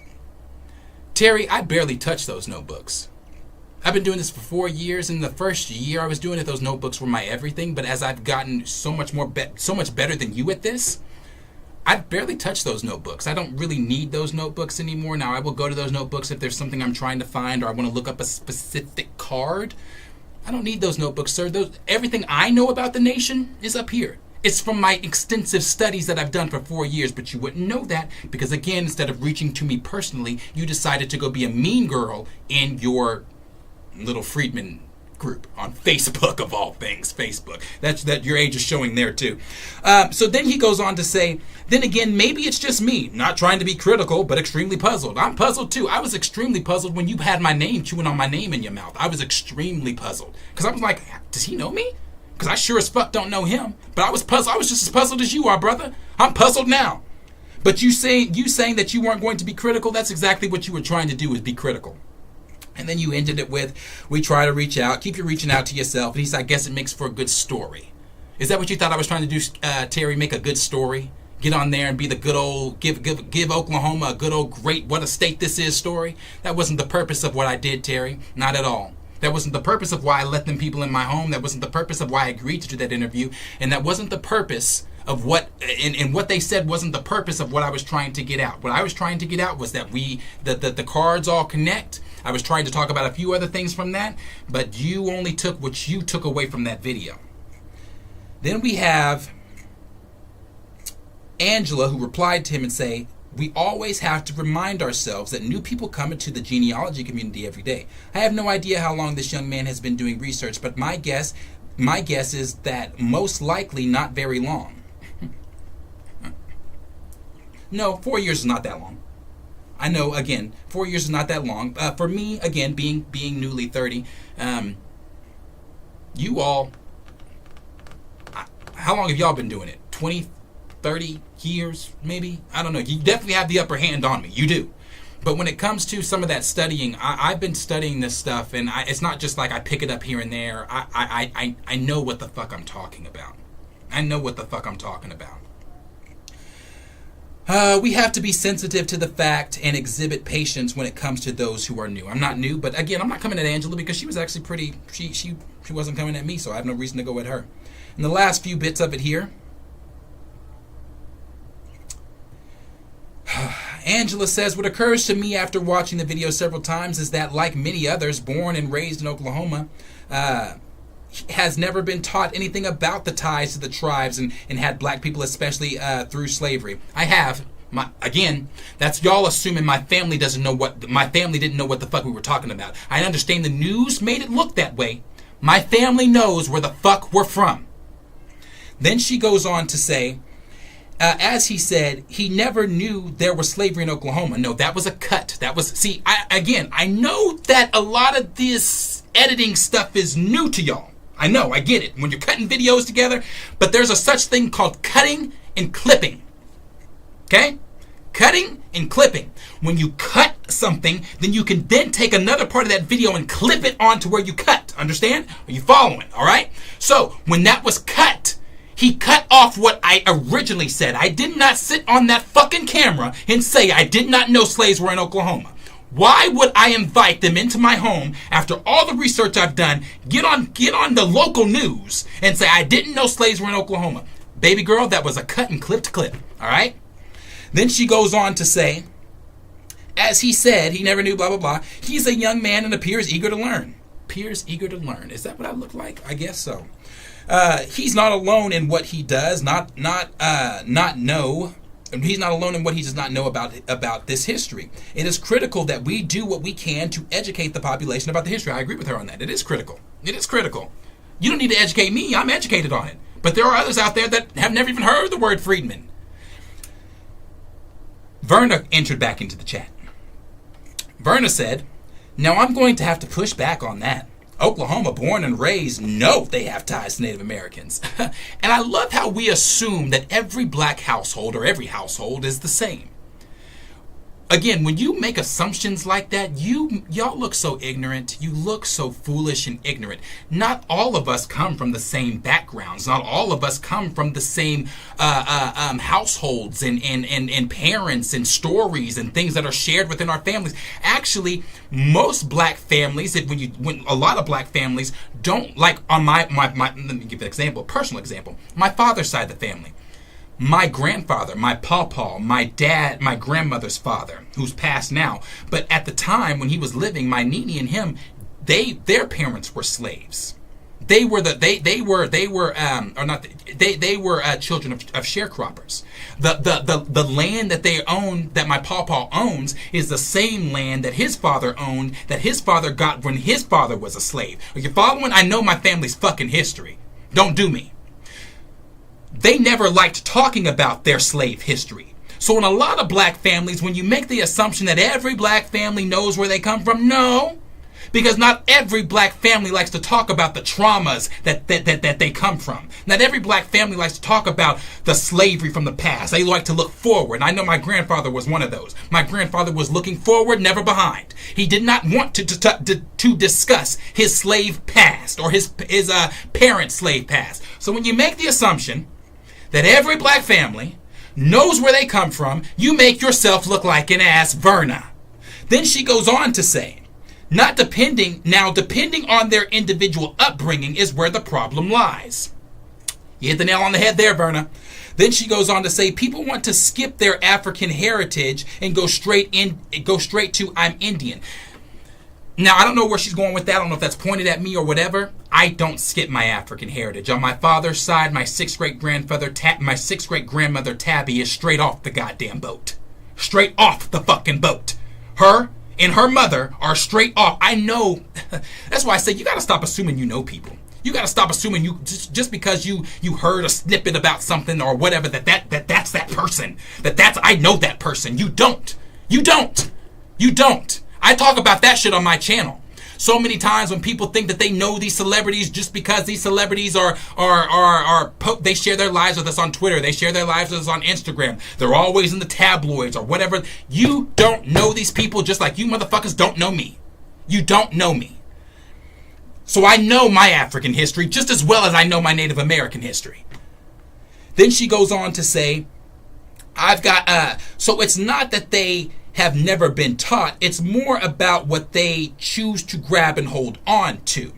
Terry, I barely touched those notebooks. I've been doing this for 4 years. In the first year I was doing it, those notebooks were my everything. But as I've gotten so much better than you at this, I've barely touched those notebooks. I don't really need those notebooks anymore. Now I will go to those notebooks if there's something I'm trying to find or I want to look up a specific card. I don't need those notebooks, sir. Everything I know about the nation is up here. It's from my extensive studies that I've done for 4 years, but you wouldn't know that because, again, instead of reaching to me personally, you decided to go be a mean girl in your little Freedman group on Facebook, of all things, Facebook. That your age is showing there, too. So then he goes on to say, then again, maybe it's just me, not trying to be critical, but extremely puzzled. I'm puzzled, too. I was extremely puzzled when you had my name, chewing on my name in your mouth. I was extremely puzzled because I was like, does he know me? Because I sure as fuck don't know him. But I was puzzled. I was just as puzzled as you are, brother. I'm puzzled now. But you saying that you weren't going to be critical, that's exactly what you were trying to do, is be critical. And then you ended it with, we try to reach out, keep you reaching out to yourself. And he said, I guess it makes for a good story. Is that what you thought I was trying to do, Terry, make a good story? Get on there and be the good old, give Oklahoma a good old great, what a state this is story? That wasn't the purpose of what I did, Terry. Not at all. That wasn't the purpose of why I let them people in my home. That wasn't the purpose of why I agreed to do that interview. And that wasn't the purpose of what, and what they said wasn't the purpose of what I was trying to get out. What I was trying to get out was that the cards all connect. I was trying to talk about a few other things from that, but you only took what you took away from that video. Then we have Angela, who replied to him and say, we always have to remind ourselves that new people come into the genealogy community every day. I have no idea how long this young man has been doing research, but my guess is that most likely not very long. No, 4 years is not that long. I know, again, 4 years is not that long. For me, again, being newly 30, you all, how long have y'all been doing it? 20, 30 years, maybe? I don't know. You definitely have the upper hand on me. You do. But when it comes to some of that studying, I've been studying this stuff, and it's not just like I pick it up here and there. I know what the fuck I'm talking about. I know what the fuck I'm talking about. We have to be sensitive to the fact and exhibit patience when it comes to those who are new. I'm not new, but again, I'm not coming at Angela because she was actually pretty, she wasn't coming at me, so I have no reason to go at her. And the last few bits of it here. Angela says, what occurs to me after watching the video several times is that, like many others born and raised in Oklahoma, has never been taught anything about the ties to the tribes and had black people, especially through slavery. I have. Again, that's y'all assuming my family didn't know what the fuck we were talking about. I understand the news made it look that way. My family knows where the fuck we're from. Then she goes on to say, as he said, he never knew there was slavery in Oklahoma. No, that was a cut. That was, see, I know that a lot of this editing stuff is new to y'all. I know, I get it, when you're cutting videos together, but there's a such thing called cutting and clipping. Okay? Cutting and clipping. When you cut something, then you can then take another part of that video and clip it onto where you cut. Understand? Are you following? All right? So, when that was cut, he cut off what I originally said. I did not sit on that fucking camera and say I did not know slaves were in Oklahoma. Why would I invite them into my home after all the research I've done, get on the local news and say I didn't know slaves were in Oklahoma? Baby girl, that was a cut and clipped clip, all right? Then she goes on to say, as he said, he never knew, blah, blah, blah. He's a young man and appears eager to learn. Appears eager to learn. Is that what I look like? I guess so. He's not alone in what he does, not know And he's not alone in what he does not know about this history. It is critical that we do what we can to educate the population about the history. I agree with her on that. It is critical. It is critical. You don't need to educate me. I'm educated on it. But there are others out there that have never even heard the word Freedman. Verna entered back into the chat. Verna said, now I'm going to have to push back on that. Oklahoma, born and raised, know they have ties to Native Americans. And I love how we assume that every black household or every household is the same. Again, when you make assumptions like that, y'all look so ignorant. You look so foolish and ignorant. Not all of us come from the same backgrounds. Not all of us come from the same households and parents and stories and things that are shared within our families. Actually, most black families, when a lot of black families don't, like on my let me give an example, a personal example. My father's side of the family. My grandfather, my pawpaw, my dad, my grandmother's father, who's passed now, but at the time when he was living, my Nini and him, their parents were slaves. They were children of sharecroppers. The land that they own, that my pawpaw owns, is the same land that his father owned, that his father got when his father was a slave. Are you following? I know my family's fucking history. Don't do me. They never liked talking about their slave history. So in a lot of black families, when you make the assumption that every black family knows where they come from, no. Because not every black family likes to talk about the traumas that they come from. Not every black family likes to talk about the slavery from the past. They like to look forward. And I know my grandfather was one of those. My grandfather was looking forward, never behind. He did not want to discuss his slave past or his parents' slave past. So when you make the assumption that every black family knows where they come from, you make yourself look like an ass Verna. Then she goes on to say, depending on their individual upbringing is where the problem lies. You hit the nail on the head there, Verna. Then she goes on to say, people want to skip their African heritage and go straight to I'm Indian. Now, I don't know where she's going with that. I don't know if that's pointed at me or whatever. I don't skip my African heritage. On my father's side, my sixth great grandmother Tabby is straight off the goddamn boat. Straight off the fucking boat. Her and her mother are straight off. I know. That's why I say you got to stop assuming you know people. You got to stop assuming you just because you heard a snippet about something or whatever that's that person. I know that person. You don't. You don't. You don't. I talk about that shit on my channel. So many times when people think that they know these celebrities just because these celebrities they share their lives with us on Twitter, they share their lives with us on Instagram, they're always in the tabloids or whatever. You don't know these people just like you motherfuckers don't know me. You don't know me. So I know my African history just as well as I know my Native American history. Then she goes on to say, so it's not that they have never been taught. It's more about what they choose to grab and hold on to.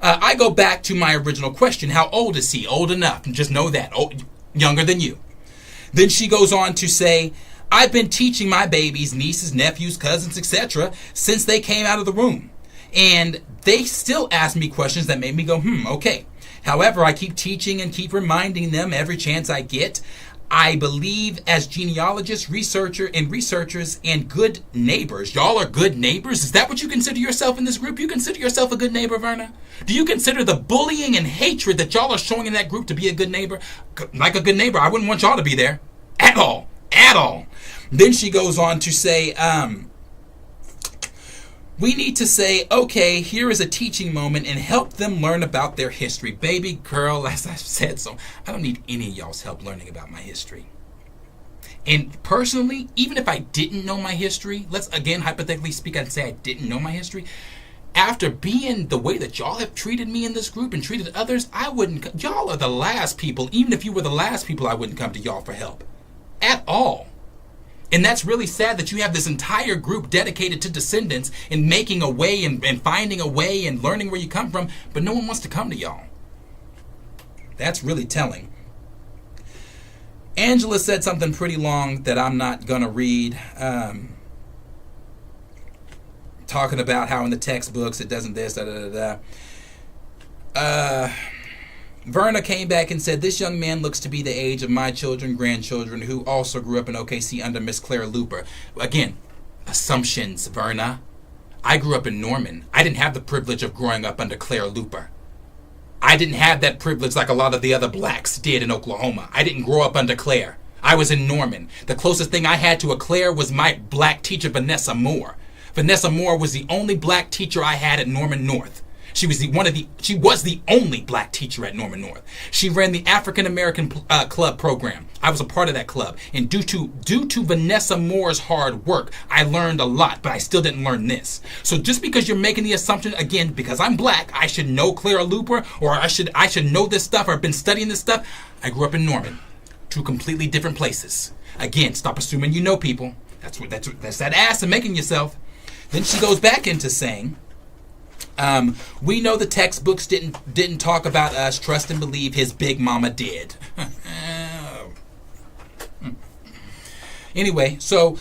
I go back to my original question. How old is he? Old enough. Just know that. Younger than you. Then she goes on to say, I've been teaching my babies, nieces, nephews, cousins, etc. since they came out of the womb. And they still ask me questions that made me go, okay. However, I keep teaching and keep reminding them every chance I get. I believe as genealogists, researchers, and good neighbors. Y'all are good neighbors? Is that what you consider yourself in this group? You consider yourself a good neighbor, Verna? Do you consider the bullying and hatred that y'all are showing in that group to be a good neighbor? Like a good neighbor, I wouldn't want y'all to be there. At all. At all. Then she goes on to say, we need to say, okay, here is a teaching moment and help them learn about their history. Baby girl, as I've said, so I don't need any of y'all's help learning about my history. And personally, even if I didn't know my history, let's again hypothetically speak and say I didn't know my history. After being the way that y'all have treated me in this group and treated others, y'all are the last people, even if you were the last people, I wouldn't come to y'all for help. At all. And that's really sad that you have this entire group dedicated to Descendants and making a way and finding a way and learning where you come from, but no one wants to come to y'all. That's really telling. Angela said something pretty long that I'm not going to read. Talking about how in the textbooks it doesn't this, Verna came back and said, this young man looks to be the age of my children, grandchildren, who also grew up in OKC under Miss Claire Looper. Again, assumptions, Verna. I grew up in Norman. I didn't have the privilege of growing up under Claire Looper. I didn't have that privilege like a lot of the other blacks did in Oklahoma. I didn't grow up under Claire. I was in Norman. The closest thing I had to a Claire was my black teacher, Vanessa Moore. Vanessa Moore was the only black teacher I had at Norman North. She was the only black teacher at Norman North. She ran the African American Club program. I was a part of that club. And due to Vanessa Moore's hard work, I learned a lot, but I still didn't learn this. So just because you're making the assumption, again, because I'm black, I should know Clara Looper, or I should know this stuff, or have been studying this stuff. I grew up in Norman. Two completely different places. Again, stop assuming you know people. That's that ass and making yourself. Then she goes back into saying, we know the textbooks didn't talk about us. Trust and believe his big mama did. Anyway, so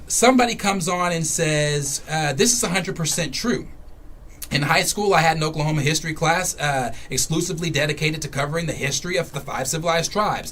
somebody comes on and says, this is 100% true. In high school, I had an Oklahoma history class exclusively dedicated to covering the history of the 5 civilized tribes.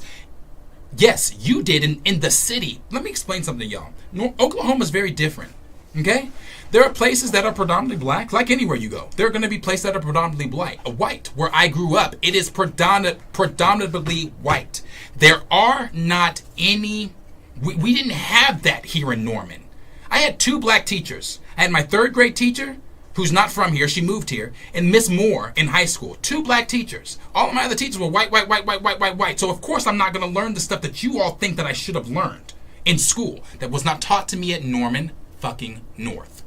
Yes, you did in the city. Let me explain something to y'all. Oklahoma is very different. Okay? There are places that are predominantly black, like anywhere you go. There are going to be places that are predominantly white. Where I grew up, it is predominantly white. There are not any... We didn't have that here in Norman. I had 2 black teachers. I had my 3rd grade teacher, who's not from here, she moved here, and Miss Moore in high school. 2 black teachers. All of my other teachers were white. So of course I'm not going to learn the stuff that you all think that I should have learned in school that was not taught to me at Norman fucking North.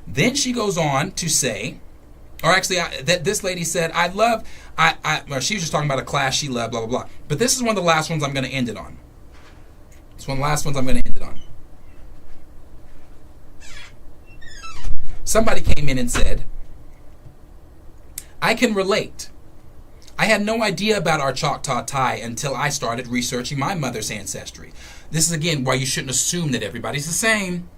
Then she goes on to say, or actually, that this lady said, well, she was just talking about a class she loved, blah, blah, blah. But this is one of the last ones I'm going to end it on. It's one of the last ones I'm going to end it on. Somebody came in and said, I can relate. I had no idea about our Choctaw tie until I started researching my mother's ancestry. This is, again, why you shouldn't assume that everybody's the same.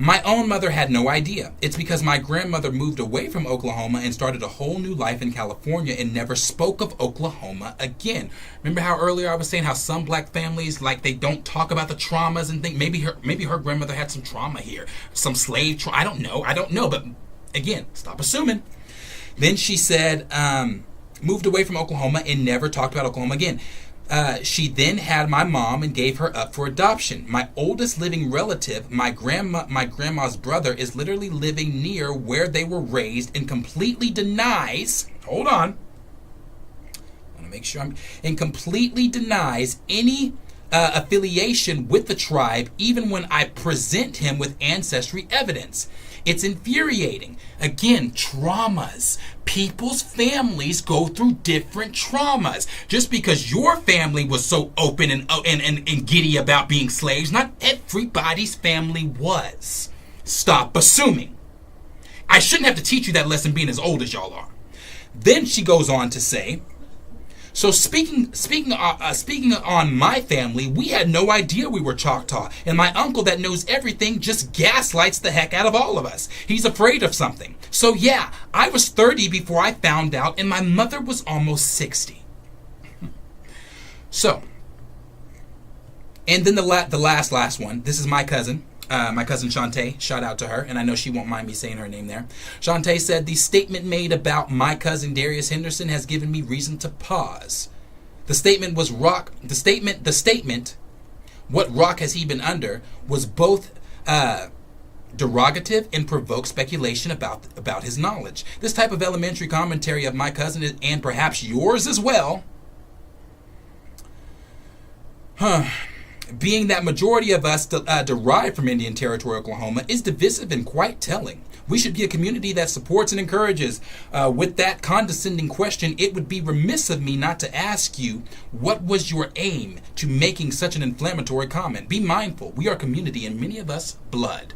My own mother had no idea. It's because my grandmother moved away from Oklahoma and started a whole new life in California and never spoke of Oklahoma again. Remember how earlier I was saying how some black families, like, they don't talk about the traumas and think maybe her grandmother had some trauma here, some slave trauma. I don't know, but again, stop assuming. Then she said, moved away from Oklahoma and never talked about Oklahoma again. She then had my mom and gave her up for adoption. My oldest living relative, my grandma's brother, is literally living near where they were raised and completely denies, hold on, I want to make sure and completely denies any affiliation with the tribe, even when I present him with ancestry evidence. It's infuriating. Again, traumas. People's families go through different traumas. Just because your family was so open and giddy about being slaves, not everybody's family was. Stop assuming. I shouldn't have to teach you that lesson being as old as y'all are. Then she goes on to say, so speaking on my family, we had no idea we were Choctaw, and my uncle that knows everything just gaslights the heck out of all of us. He's afraid of something. So yeah, I was 30 before I found out, and my mother was almost 60. So, and then the last one. This is my cousin Shantae. Shout out to her, and I know she won't mind me saying her name there. Shantae said, the statement made about my cousin Darius Henderson has given me reason to pause. The statement was the statement, what rock has he been under, was both derogative and provoked speculation about his knowledge. This type of elementary commentary of my cousin, and perhaps yours as well, being that majority of us derived from Indian Territory, Oklahoma, is divisive and quite telling. We should be a community that supports and encourages. With that condescending question, it would be remiss of me not to ask you, what was your aim to making such an inflammatory comment? Be mindful, we are community and many of us blood.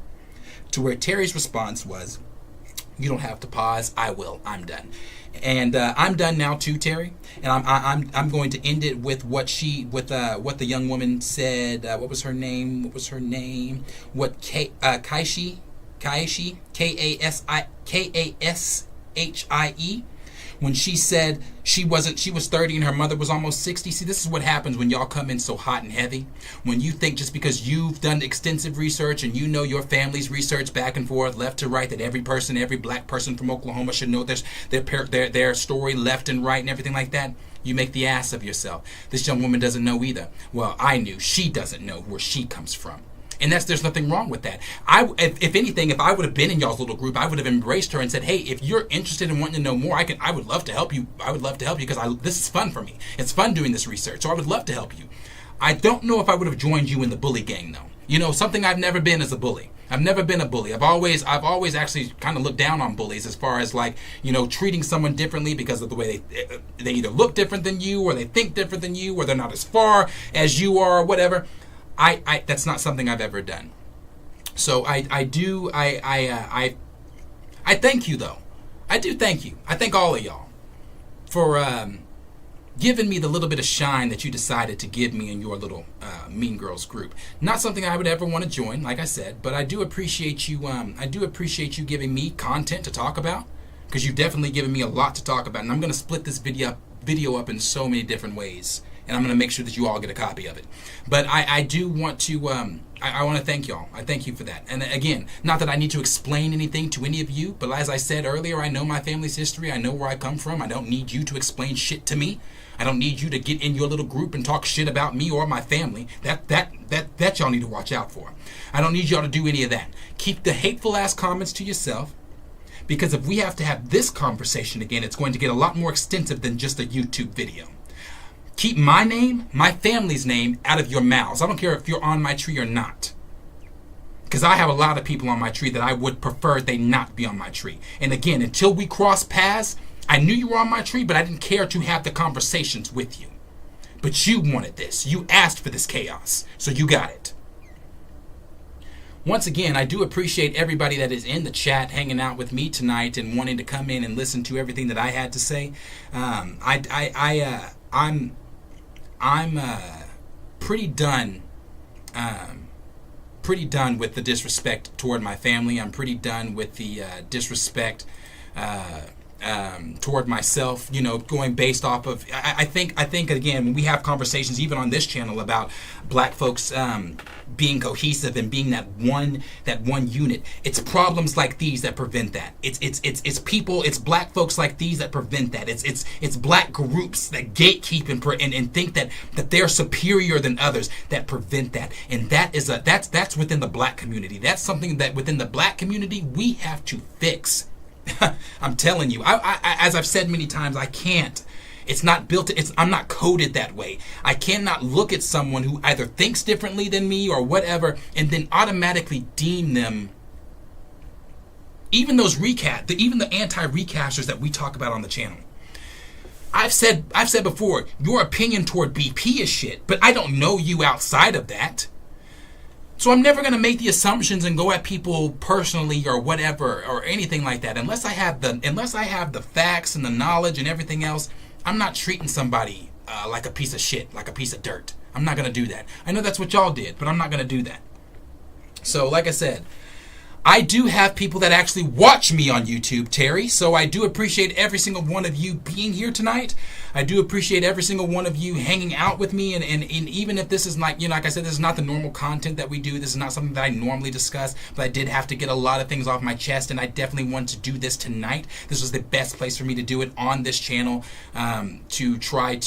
To where Terry's response was, you don't have to pause, I will, I'm done. And I'm done now too, Terry. And I'm going to end it with what the young woman said. What was her name? What Kaishi, Kashie, Kashie, when she said she was 30 and her mother was almost 60. See, this is what happens when y'all come in so hot and heavy. When you think just because you've done extensive research and you know your family's research back and forth, left to right, that every black person from Oklahoma should know their story left and right and everything like that, you make the ass of yourself. This young woman doesn't know either. Well, I knew. She doesn't know where she comes from. And there's nothing wrong with that. If anything, if I would have been in y'all's little group, I would have embraced her and said, hey, if you're interested in wanting to know more, I would love to help you. I would love to help you because this is fun for me. It's fun doing this research, so I would love to help you. I don't know if I would have joined you in the bully gang, though. You know, something I've never been is a bully. I've never been a bully. I've always actually kind of looked down on bullies as far as, like, you know, treating someone differently because of the way they either look different than you, or they think different than you, or they're not as far as you are, or whatever. That's not something I've ever done. So I thank you, though. I do thank you. I thank all of y'all for giving me the little bit of shine that you decided to give me in your little Mean Girls group. Not something I would ever want to join, like I said, but I do appreciate you. I do appreciate you giving me content to talk about, because you've definitely given me a lot to talk about, and I'm going to split this video up in so many different ways, and I'm going to make sure that you all get a copy of it. But I do want to. I want to thank y'all. I thank you for that. And again, not that I need to explain anything to any of you, but as I said earlier, I know my family's history. I know where I come from. I don't need you to explain shit to me. I don't need you to get in your little group and talk shit about me or my family. That y'all need to watch out for. I don't need y'all to do any of that. Keep the hateful ass comments to yourself, because if we have to have this conversation again, it's going to get a lot more extensive than just a YouTube video. Keep my name, my family's name, out of your mouths. I don't care if you're on my tree or not. Because I have a lot of people on my tree that I would prefer they not be on my tree. And again, until we cross paths, I knew you were on my tree, but I didn't care to have the conversations with you. But you wanted this. You asked for this chaos. So you got it. Once again, I do appreciate everybody that is in the chat hanging out with me tonight and wanting to come in and listen to everything that I had to say. I'm pretty done with the disrespect toward my family. I'm pretty done with the disrespect toward myself, you know, going based off of, I think again, when we have conversations even on this channel about black folks being cohesive and being that one unit, it's problems like these that prevent that. It's people, it's black folks like these that prevent that. It's black groups that gatekeep and think that they're superior than others that prevent that. And that's within the black community. That's something that within the black community we have to fix. I'm telling you, I as I've said many times, I can't. It's not built. I'm not coded that way. I cannot look at someone who either thinks differently than me or whatever, and then automatically deem them. Even those even the anti-recasters that we talk about on the channel. I've said before, your opinion toward BP is shit, but I don't know you outside of that. So I'm never going to make the assumptions and go at people personally or whatever or anything like that. Unless I have the facts and the knowledge and everything else, I'm not treating somebody like a piece of shit, like a piece of dirt. I'm not going to do that. I know that's what y'all did, but I'm not going to do that. So like I said, I do have people that actually watch me on YouTube, Terry, so I do appreciate every single one of you being here tonight. I do appreciate every single one of you hanging out with me, and even if this is like, you know, like I said, this is not the normal content that we do. This is not something that I normally discuss, but I did have to get a lot of things off my chest, and I definitely want to do this tonight. This was the best place for me to do it on this channel, to try and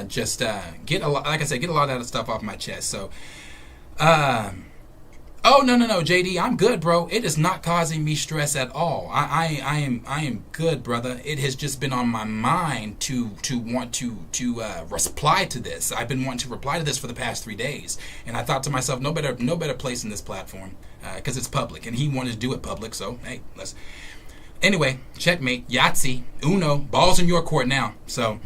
just get a lot, like I said, get a lot of that stuff off my chest. So, oh, no, JD, I'm good, bro. It is not causing me stress at all. I am good, brother. It has just been on my mind to want to reply to this. I've been wanting to reply to this for the past 3 days, and I thought to myself, no better place in this platform, because it's public, and he wanted to do it public. So hey, let's. Anyway, checkmate, Yahtzee, Uno, balls in your court now. So.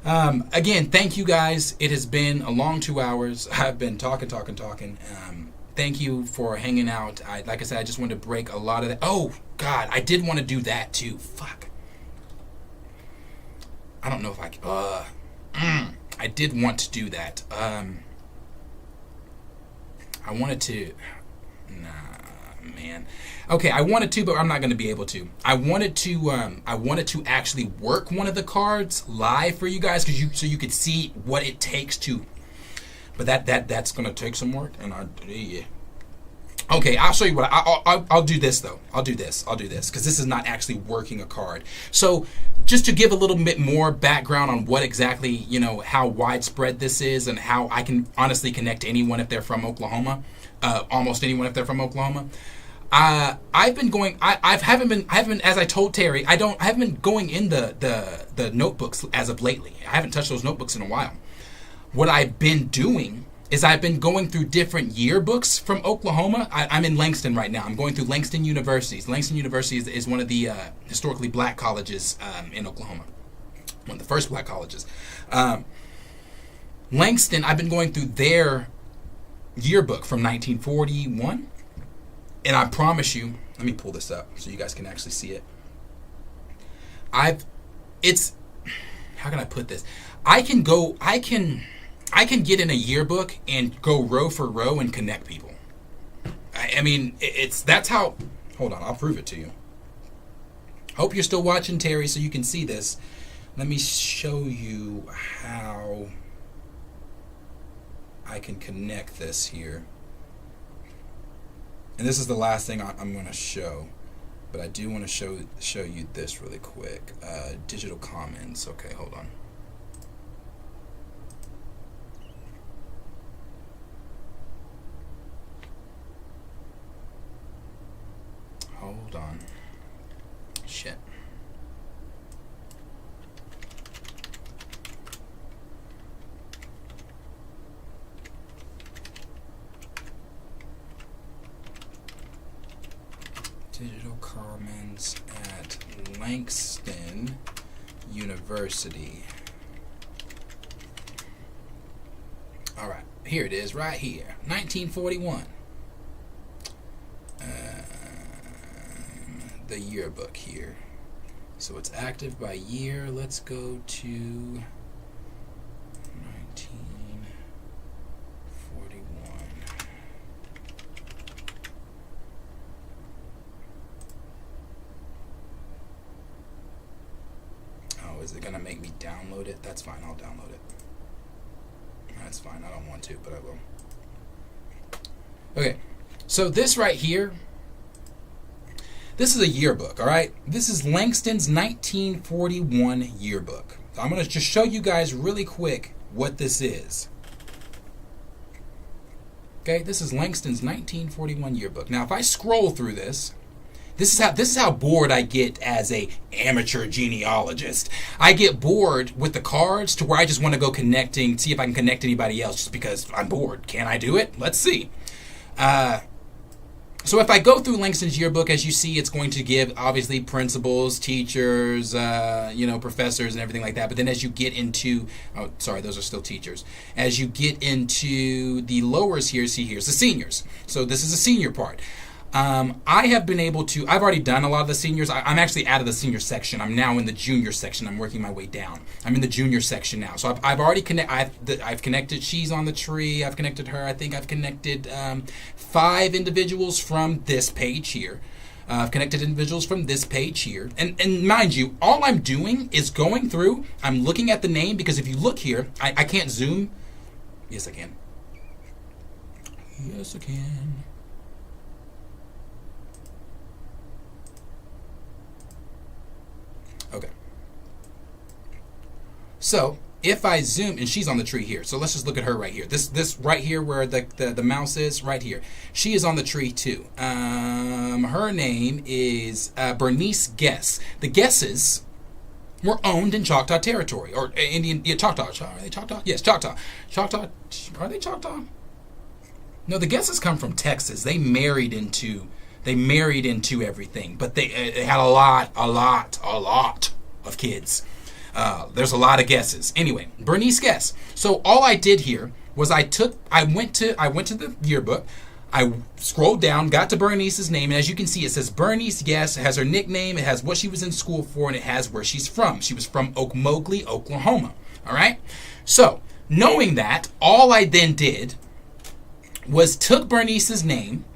Again, thank you guys. It has been a long 2 hours. I've been talking. Thank you for hanging out. Like I said, I just wanted to break a lot of that. Oh, God, I did want to do that, too. Fuck. I don't know if I can. I did want to do that. I wanted to... Nah. man. Okay, I wanted to, but I'm not going to be able to. I wanted to actually work one of the cards live for you guys, so you could see what it takes to. But that's going to take some work, and yeah. Okay, I'll show you what I'll do this though. I'll do this because this is not actually working a card. So just to give a little bit more background on what exactly, you know, how widespread this is and how I can honestly connect to anyone if they're from Oklahoma, almost anyone if they're from Oklahoma. I haven't been, as I told Terry, I haven't been going in the notebooks as of lately. I haven't touched those notebooks in a while. What I've been doing is I've been going through different yearbooks from Oklahoma. I'm in Langston right now. I'm going through Langston University. Langston University is one of the historically black colleges in Oklahoma. One of the first black colleges. Langston, I've been going through their yearbook from 1941. And I promise you, let me pull this up so you guys can actually see it. How can I put this? I can get in a yearbook and go row for row and connect people. I mean, that's how, hold on, I'll prove it to you. Hope you're still watching, Terry, so you can see this. Let me show you how I can connect this here. And this is the last thing I'm going to show. But I do want to show you this really quick. Digital Commons. Okay, hold on. Hold on. Shit. Digital Commons at Langston University. All right, here it is, right here, 1941. The yearbook here. So it's active by year. Let's go to 1941. Oh, is it gonna make me download it? That's fine, I'll download it. That's fine, I don't want to, but I will. Okay, so this right here, this is a yearbook, all right? This is Langston's 1941 yearbook. So I'm going to just show you guys really quick what this is. Okay, this is Langston's 1941 yearbook. Now, if I scroll through this is how bored I get as a amateur genealogist. I get bored with the cards to where I just want to go connecting, see if I can connect anybody else just because I'm bored. Can I do it? Let's see. So if I go through Langston's yearbook, as you see, it's going to give, obviously, principals, teachers, professors and everything like that. But then as you get into, oh, sorry, those are still teachers. As you get into the lowers here, see, here's the seniors. So this is the senior part. I have been able to, I've already done a lot of the seniors. I'm actually out of the senior section. I'm now in the junior section. I'm working my way down. I'm in the junior section now. So I've already I've connected, she's on the tree. I've connected her. I think I've connected 5 individuals from this page here. I've connected individuals from this page here. And mind you, all I'm doing is going through, I'm looking at the name, because if you look here, I can't zoom. Yes, I can. Yes, I can. Okay. So if I zoom, and she's on the tree here, so let's just look at her right here. This right here where the mouse is, right here. She is on the tree too. Her name is Bernice Guess. The Guesses were owned in Choctaw territory, or Indian, Choctaw. Are they Choctaw? Yes, Choctaw. Choctaw. Are they Choctaw? No, the Guesses come from Texas. They married into everything, but they had a lot of kids. There's a lot of Guesses. Anyway, Bernice Guess. So all I did here was I went to the yearbook. I scrolled down, got to Bernice's name, and as you can see, it says Bernice Guess. It has her nickname, it has what she was in school for, and it has where she's from. She was from Okmulgee, Oklahoma. All right. So knowing that, all I then did was took Bernice's name,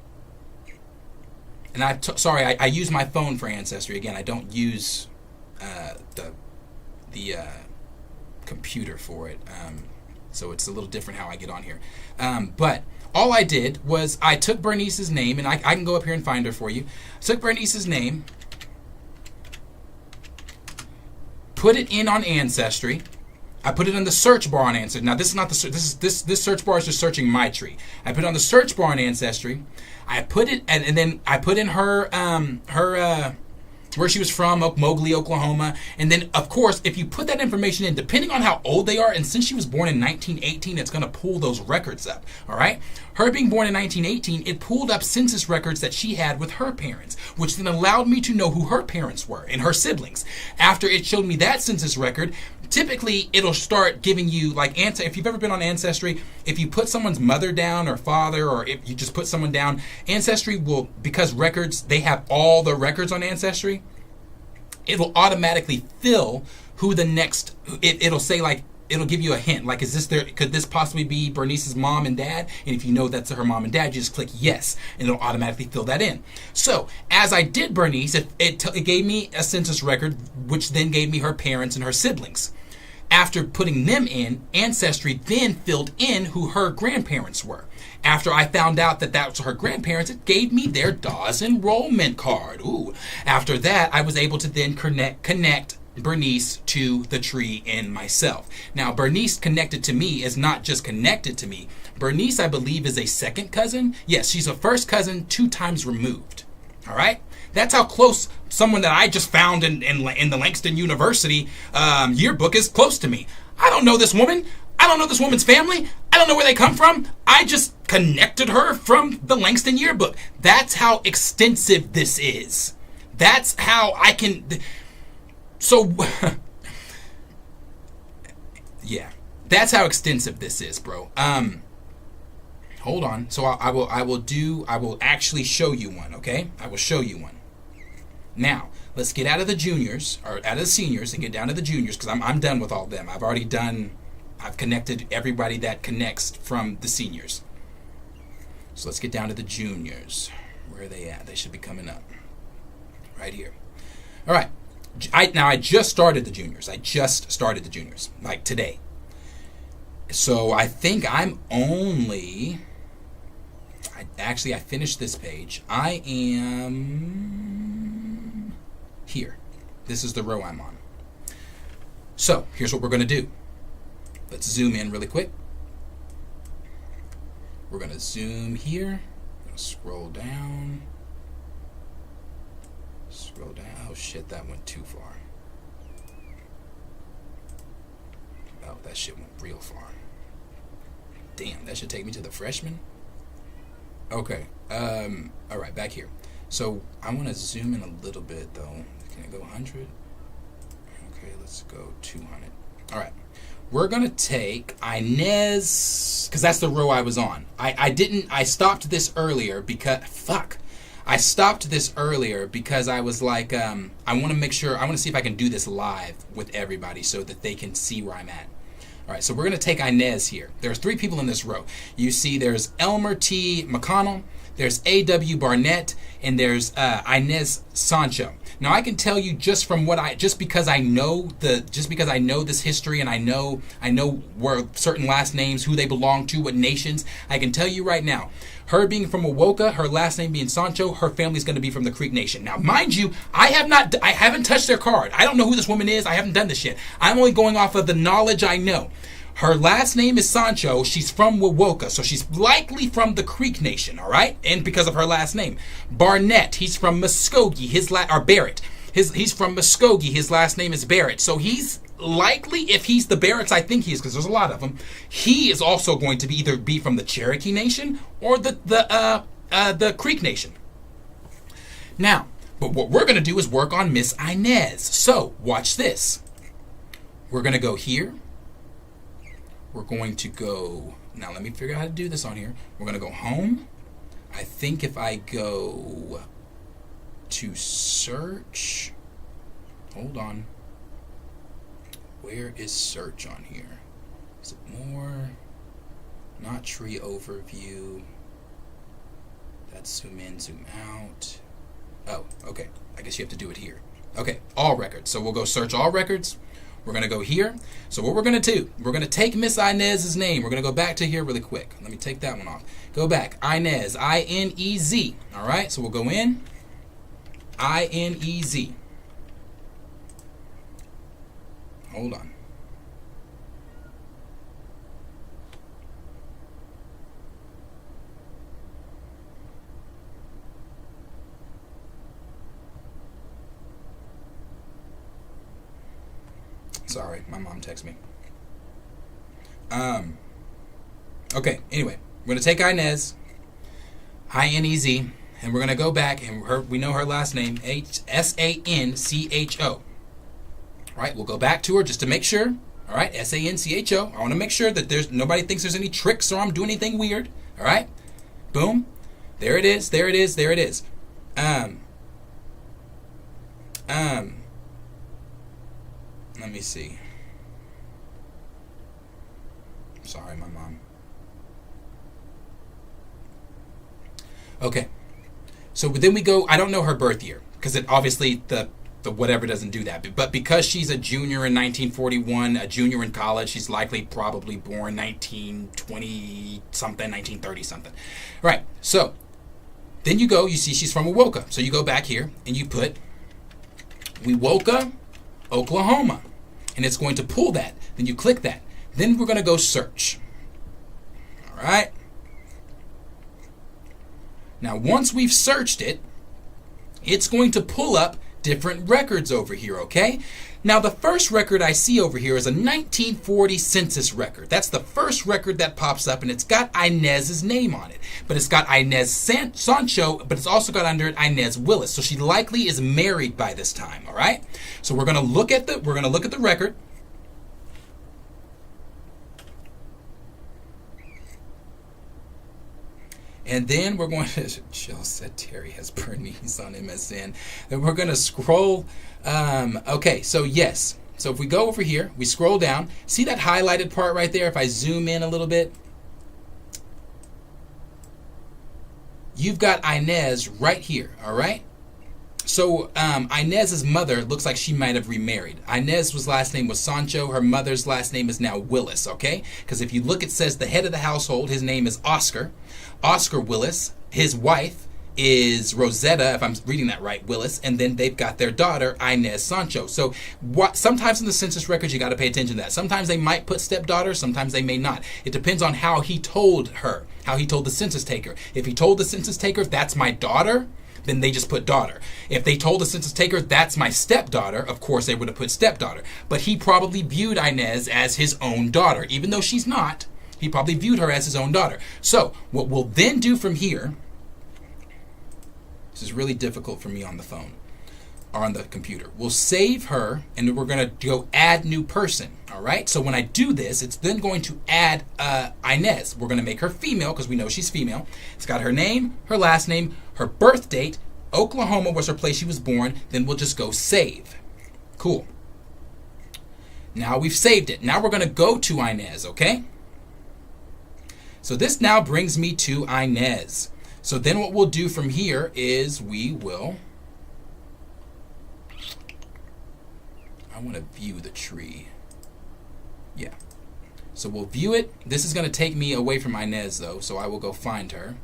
and I use my phone for Ancestry. Again, I don't use the computer for it, so it's a little different how I get on here. But all I did was I took Bernice's name, and I can go up here and find her for you. Took Bernice's name, put it in on Ancestry. I put it in the search bar on Ancestry. Now this is not the this search bar is just searching my tree. I put it on the search bar on Ancestry. I put it and then I put in her where she was from, Mowgli, Oklahoma. And then, of course, if you put that information in, depending on how old they are, and since she was born in 1918, it's going to pull those records up, all right? Her being born in 1918, it pulled up census records that she had with her parents, which then allowed me to know who her parents were and her siblings. After it showed me that census record, typically it'll start giving you, like, if you've ever been on Ancestry, if you put someone's mother down or father, or if you just put someone down, Ancestry will, because records, they have all the records on Ancestry, it'll automatically fill who the next, it'll say, like, it'll give you a hint, like, could this possibly be Bernice's mom and dad? And if you know that's her mom and dad, you just click yes, and it'll automatically fill that in. So, as I did Bernice, it gave me a census record, which then gave me her parents and her siblings. After putting them in, Ancestry then filled in who her grandparents were. After I found out that that was her grandparents, it gave me their Dawes enrollment card. Ooh. After that, I was able to then connect Bernice to the tree and myself. Now, Bernice connected to me is not just connected to me. Bernice, I believe, is a second cousin. Yes, she's a first cousin 2 times removed. All right? That's how close someone that I just found in the Langston University yearbook is close to me. I don't know this woman. I don't know this woman's family. I don't know where they come from. I just connected her from the Langston yearbook. That's how extensive this is. That's how I can... So, yeah, that's how extensive this is, bro. Hold on. So I will actually show you one, okay? I will show you one. Now, let's get out of the juniors, or out of the seniors, and get down to the juniors, because I'm done with all of them. I've connected everybody that connects from the seniors. So let's get down to the juniors. Where are they at? They should be coming up. Right here. All right. I just started the juniors. Like today. So I think I'm only... I finished this page. I am here. This is the row I'm on. So here's what we're going to do. Let's zoom in really quick. We're going to zoom here. I'm going to scroll down. Scroll down. Oh shit, that went too far. Oh, that shit went real far. Damn, that should take me to the freshman. Okay. All right, back here. So I want to zoom in a little bit though. Can I go 100? Okay, let's go 200. All right. We're gonna take Inez, because that's the row I was on. I stopped this earlier because I stopped this earlier because I was like, I want to make sure, I want to see if I can do this live with everybody so that they can see where I'm at. All right, so we're going to take Inez here. There's 3 people in this row. You see there's Elmer T. McConnell, there's A.W. Barnett, and there's Inez Sancho. Now I can tell you just because I know this history, and I know where certain last names, who they belong to, what nations, I can tell you right now, her being from Awoka, her last name being Sancho, her family's going to be from the Creek Nation. Now, mind you, I haven't touched their card. I don't know who this woman is. I haven't done this yet. I'm only going off of the knowledge I know. Her last name is Sancho. She's from Wawoka, so she's likely from the Creek Nation, all right? And because of her last name. Barnett, he's from Muskogee, or Barrett. He's from Muskogee. His last name is Barrett. So he's likely, if he's the Barretts I think he is, because there's a lot of them, he is also going to either be from the Cherokee Nation or the Creek Nation. Now, but what we're going to do is work on Miss Inez. So, watch this. We're going to go here. We're going to go... Now, let me figure out how to do this on here. We're going to go home. I think if I go to search... Hold on. Where is search on here? Is it more? Not tree overview. That's zoom in, zoom out. Oh, okay. I guess you have to do it here. Okay, all records. So we'll go search all records. We're going to go here. So what we're going to do, we're going to take Miss Inez's name. We're going to go back to here really quick. Let me take that one off. Go back. Inez, I-N-E-Z. All right, so we'll go in. I-N-E-Z. Hold on. Sorry, my mom texted me. Okay, anyway, we're going to take Inez, I-N-E-Z, and we're going to go back, and we know her last name, S-A-N-C-H-O. All right, we'll go back to her just to make sure. All right, S-A-N-C-H-O. I want to make sure that nobody thinks there's any tricks or I'm doing anything weird. All right, boom. There it is, there it is, there it is. Let me see. Sorry, my mom. Okay. So then we go, I don't know her birth year, because it obviously the whatever doesn't do that. But because she's a junior in 1941, a junior in college, she's likely probably born 1920 something, 1930 something. Right. So then you go, you see she's from Wewoka. So you go back here and you put Wewoka, Oklahoma. And it's going to pull that. Then you click that. Then we're going to go search. All right. Now, once we've searched it, it's going to pull up different records over here, okay? Now, the first record I see over here is a 1940 census record. That's the first record that pops up, and it's got Inez's name on it. But it's got Inez Sancho, but it's also got under it Inez Willis. So she likely is married by this time, all right? So we're going to look at the record. And then we're going to, Jill said Terry has Bernice on MSN. Then we're going to scroll. Okay, so yes. So if we go over here, we scroll down. See that highlighted part right there? If I zoom in a little bit. You've got Inez right here, all right? So Inez's mother looks like she might have remarried. Inez's last name was Sancho. Her mother's last name is now Willis, okay? Because if you look, it says the head of the household, his name is Oscar. Oscar Willis. His wife is Rosetta, if I'm reading that right, Willis. And then they've got their daughter, Inez Sancho. So sometimes in the census records, you got to pay attention to that. Sometimes they might put stepdaughter. Sometimes they may not. It depends on how he told her, how he told the census taker. If he told the census taker, that's my daughter, then they just put daughter. If they told the census taker, that's my stepdaughter, of course they would have put stepdaughter. But he probably viewed Inez as his own daughter. Even though she's not, he probably viewed her as his own daughter. So what we'll then do from here, this is really difficult for me on the phone or on the computer. We'll save her and then we're going to go add new person. All right. So when I do this, it's then going to add Inez. We're going to make her female because we know she's female. It's got her name, her last name, her birth date. Oklahoma was her place she was born. Then we'll just go save. Cool. Now we've saved it. Now we're going to go to Inez. Okay. So this now brings me to Inez. So then what we'll do from here is we will, I want to view the tree. Yeah. So we'll view it. This is going to take me away from Inez though, so I will go find her.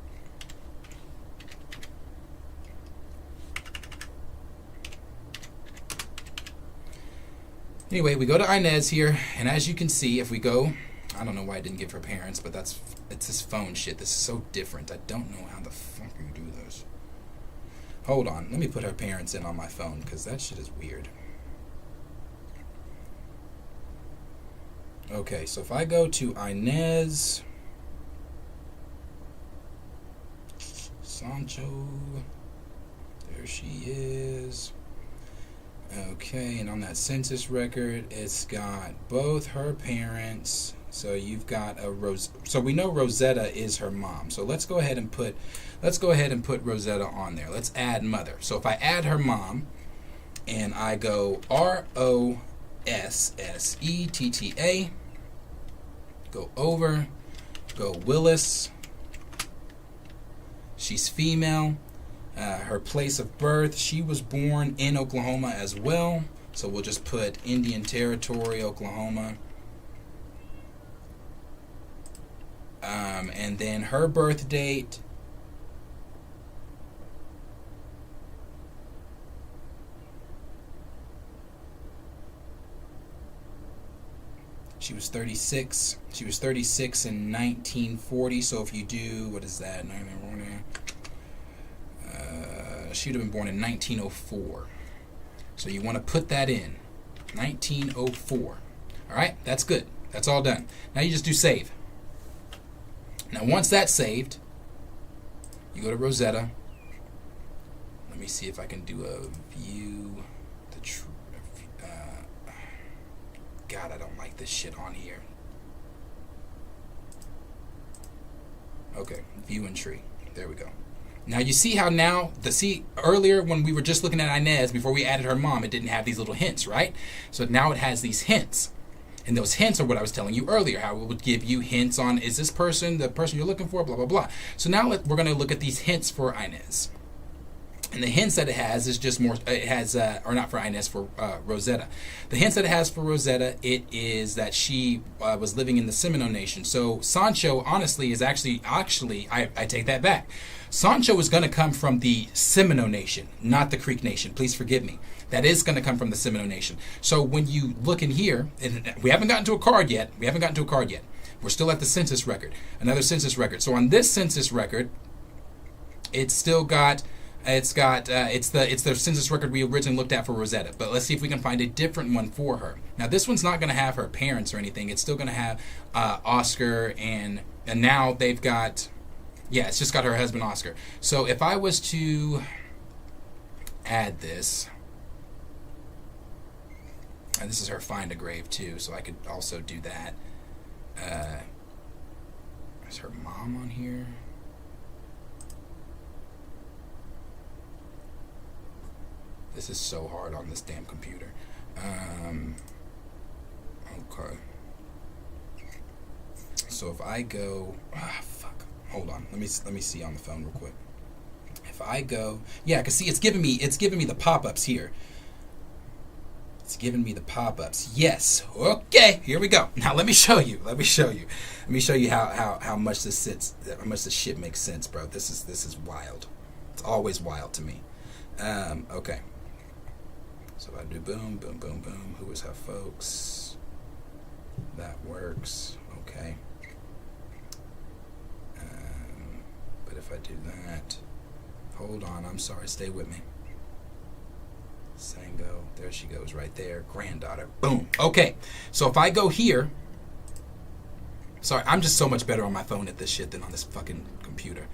Anyway, we go to Inez here, and as you can see, if we go, I don't know why I didn't give her parents, but it's this phone shit. This is so different. I don't know how the fuck you do this. Hold on. Let me put her parents in on my phone, because that shit is weird. Okay, so if I go to Inez Sancho, there she is. Okay, and on that census record, it's got both her parents. So you've got a so we know Rosetta is her mom. So let's go ahead and put Rosetta on there. Let's add mother. So if I add her mom and I go ROSSETTA, go over, go Willis. She's female. Her place of birth, she was born in Oklahoma as well. So we'll just put Indian Territory, Oklahoma. And then her birth date, she was 36. She was 36 in 1940. So if you do, what is that? She would have been born in 1904. So you want to put that in. 1904. All right, that's good. That's all done. Now you just do save. Now once that's saved, you go to Rosetta. Let me see if I can do a view. God, I don't like this shit on here. Okay, view and tree. There we go. Now you see how now, earlier when we were just looking at Inez, before we added her mom, it didn't have these little hints, right? So now it has these hints. And those hints are what I was telling you earlier, how it would give you hints on, is this person the person you're looking for, blah, blah, blah. So now we're going to look at these hints for Inez. And the hints that it has is just more, it has, or not for Inez, for Rosetta. The hints that it has for Rosetta, it is that she was living in the Seminole Nation. So Sancho, honestly, is actually, I take that back. Sancho is going to come from the Seminole Nation, not the Creek Nation. Please forgive me. That is going to come from the Seminole Nation. So when you look in here, and we haven't gotten to a card yet. We're still at the census record. Another census record. So on this census record, it's still got, it's the census record we originally looked at for Rosetta. But let's see if we can find a different one for her. Now this one's not going to have her parents or anything. It's still going to have Oscar, and now they've got, yeah, it's just got her husband Oscar. So if I was to add this, and this is her find a grave too, so I could also do that. Is her mom on here? This is so hard on this damn computer. Okay. So if I go, fuck. Hold on. Let me see on the phone real quick. If I go, yeah, cause see, it's giving me the pop-ups here. It's giving me the pop-ups. Yes. Okay. Here we go. Now let me show you. Let me show you how much this sits. How much this shit makes sense, bro. This is wild. It's always wild to me. Okay. So if I do boom, boom, boom, boom. Who is her folks? That works. Okay. But if I do that, hold on. I'm sorry. Stay with me. Sango, there she goes right there, granddaughter, boom. Okay, so if I go here, sorry, I'm just so much better on my phone at this shit than on this fucking computer.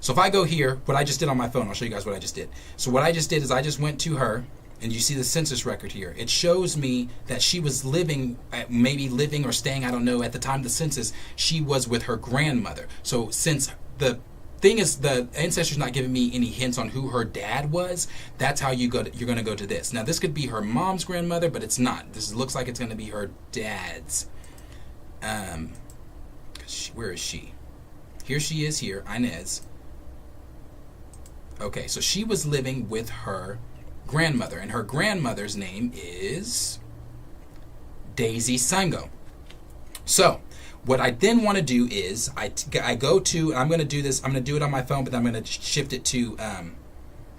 So if I go here, what I just did on my phone, I'll show you guys what I just did. So what I just did is I just went to her, and you see the census record here. It shows me that she was living or staying, I don't know, at the time of the census, she was with her grandmother. So since the thing is, the Ancestry's not giving me any hints on who her dad was. That's how you're going to go to this. Now, this could be her mom's grandmother, but it's not. This looks like it's going to be her dad's. Where is she? Here she is here, Inez. Okay, so she was living with her grandmother, and her grandmother's name is Daisy Sango. So what I then want to do is I go to, I'm going to do this, I'm going to do it on my phone, but I'm going to shift it to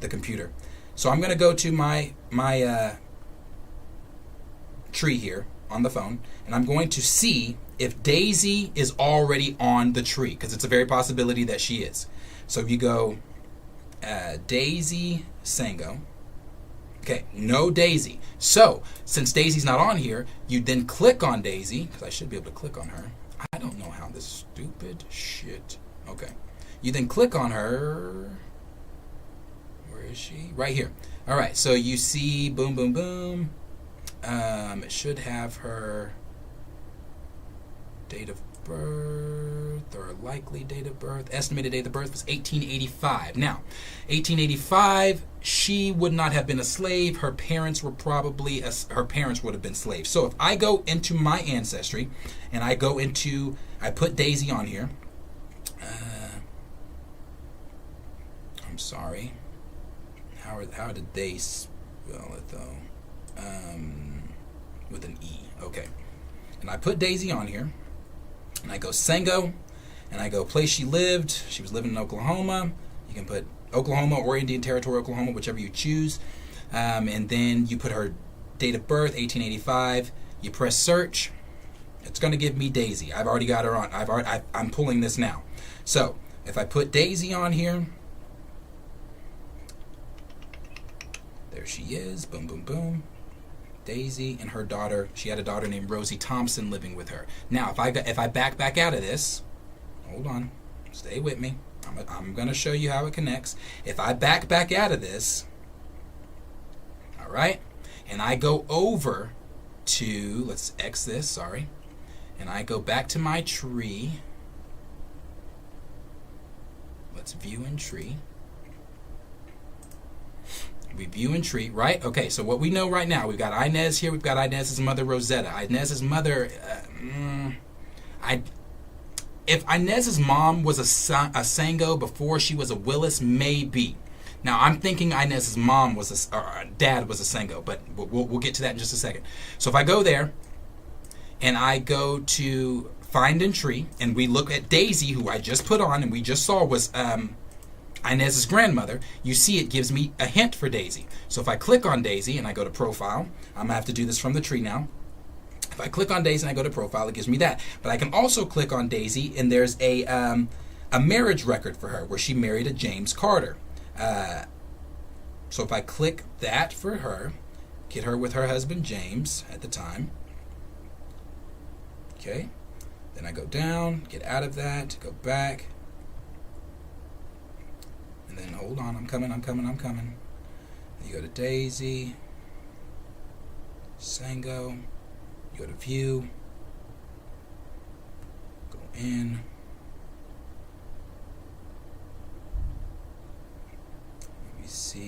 the computer. So I'm going to go to my tree here on the phone, and I'm going to see if Daisy is already on the tree, because it's a very possibility that she is. So if you go Daisy Sango, okay, no Daisy. So since Daisy's not on here, you then click on Daisy, because I should be able to click on her. I don't know how this stupid shit. Okay. You then click on her. Where is she? Right here. All right. So you see, boom, boom, boom. It should have her date of birth, or likely date of birth. Estimated date of birth was 1885. Now, 1885, she would not have been a slave. Her parents were probably, her parents would have been slaves. So if I go into my Ancestry, and I put Daisy on here. I'm sorry. How did they spell it though? With an E. Okay. And I put Daisy on here, and I go Sango, and I go place she lived. She was living in Oklahoma. You can put Oklahoma or Indian Territory, Oklahoma, whichever you choose. And then you put her date of birth, 1885. You press search. It's going to give me Daisy. I've already got her on. I'm pulling this now. So if I put Daisy on here, there she is. Boom, boom, boom. Daisy and her daughter. She had a daughter named Rosie Thompson living with her. Now, if I back out of this, hold on, stay with me. I'm going to show you how it connects. If I back out of this, all right, and I go over to, let's X this, sorry, and I go back to my tree. Let's view in tree. We view in tree, right? Okay, so what we know right now, we've got Inez here, we've got Inez's mother, Rosetta. Inez's mother, if Inez's mom was a Sango before she was a Willis, maybe. Now, I'm thinking Inez's mom was dad was a Sango, but we'll get to that in just a second. So if I go there, and I go to find in tree, and we look at Daisy, who I just put on, and we just saw was Inez's grandmother, you see it gives me a hint for Daisy. So if I click on Daisy and I go to profile, I'm gonna have to do this from the tree now. If I click on Daisy and I go to profile, it gives me that. But I can also click on Daisy and there's a marriage record for her where she married a James Carter. So if I click that for her, get her with her husband James at the time. Okay, then I go down, get out of that, go back. And then hold on, I'm coming. You go to Daisy, Sango, you go to view, go in.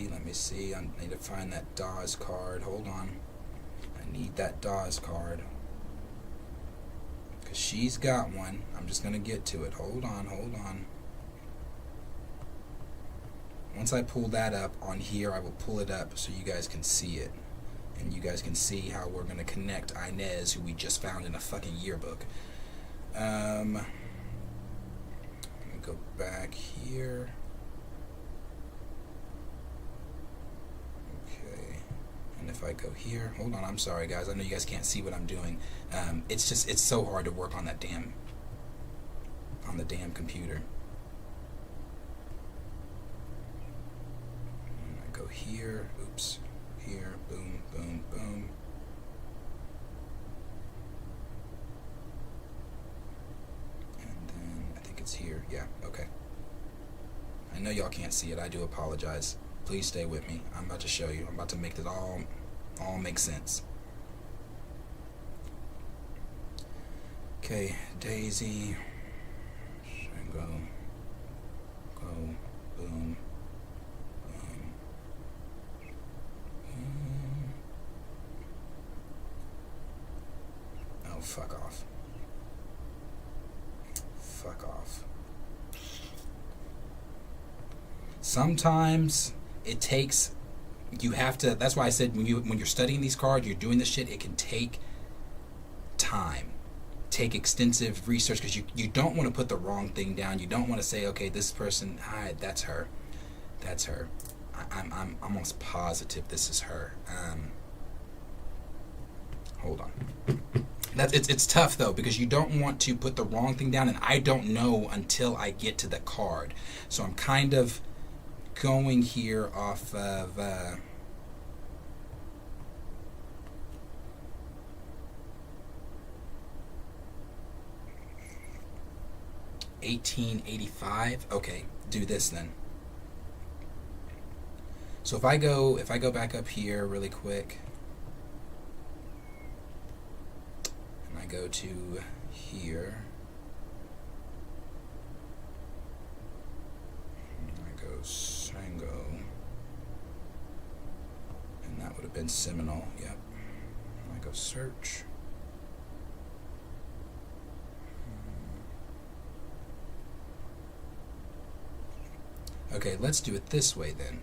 Let me see, I need to find that Dawes card, hold on. I need that Dawes card. Because she's got one, I'm just going to get to it, hold on. Once I pull that up on here, I will pull it up so you guys can see it. And you guys can see how we're going to connect Inez, who we just found in a fucking yearbook. Let me go back here. Okay. And if I go here, hold on, I'm sorry guys. I know you guys can't see what I'm doing. It's so hard to work on the damn computer. Go here, oops, here, boom, boom, boom. And then I think it's here, yeah, okay. I know y'all can't see it, I do apologize. Please stay with me, I'm about to show you. I'm about to make it all make sense. Okay, Daisy, go, boom. Oh, fuck off. Sometimes it takes, you have to, that's why I said when you're studying these cards, you're doing this shit, it can take time. Take extensive research because you don't want to put the wrong thing down. You don't want to say, okay, this person, hi, that's her. I'm almost positive this is her. Hold on. It's tough though because you don't want to put the wrong thing down, and I don't know until I get to the card. So I'm kind of going here off of 1885. Okay, do this then. So if I go back up here really quick, and I go to here, and I go Sango, and that would have been Seminole, yep. And I go search. Okay, let's do it this way then.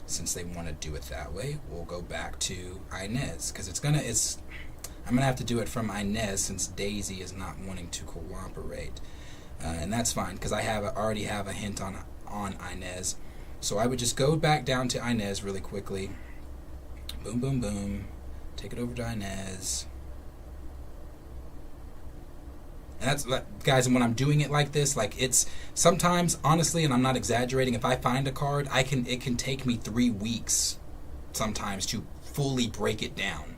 Since they want to do it that way, we'll go back to Inez, because I'm gonna have to do it from Inez since Daisy is not wanting to cooperate, and that's fine because I already have a hint on Inez. So I would just go back down to Inez really quickly. Boom, boom, boom. Take it over to Inez. And that's, guys, and when I'm doing it like this, like, it's sometimes, honestly, and I'm not exaggerating, if I find a card, it can take me 3 weeks sometimes to fully break it down.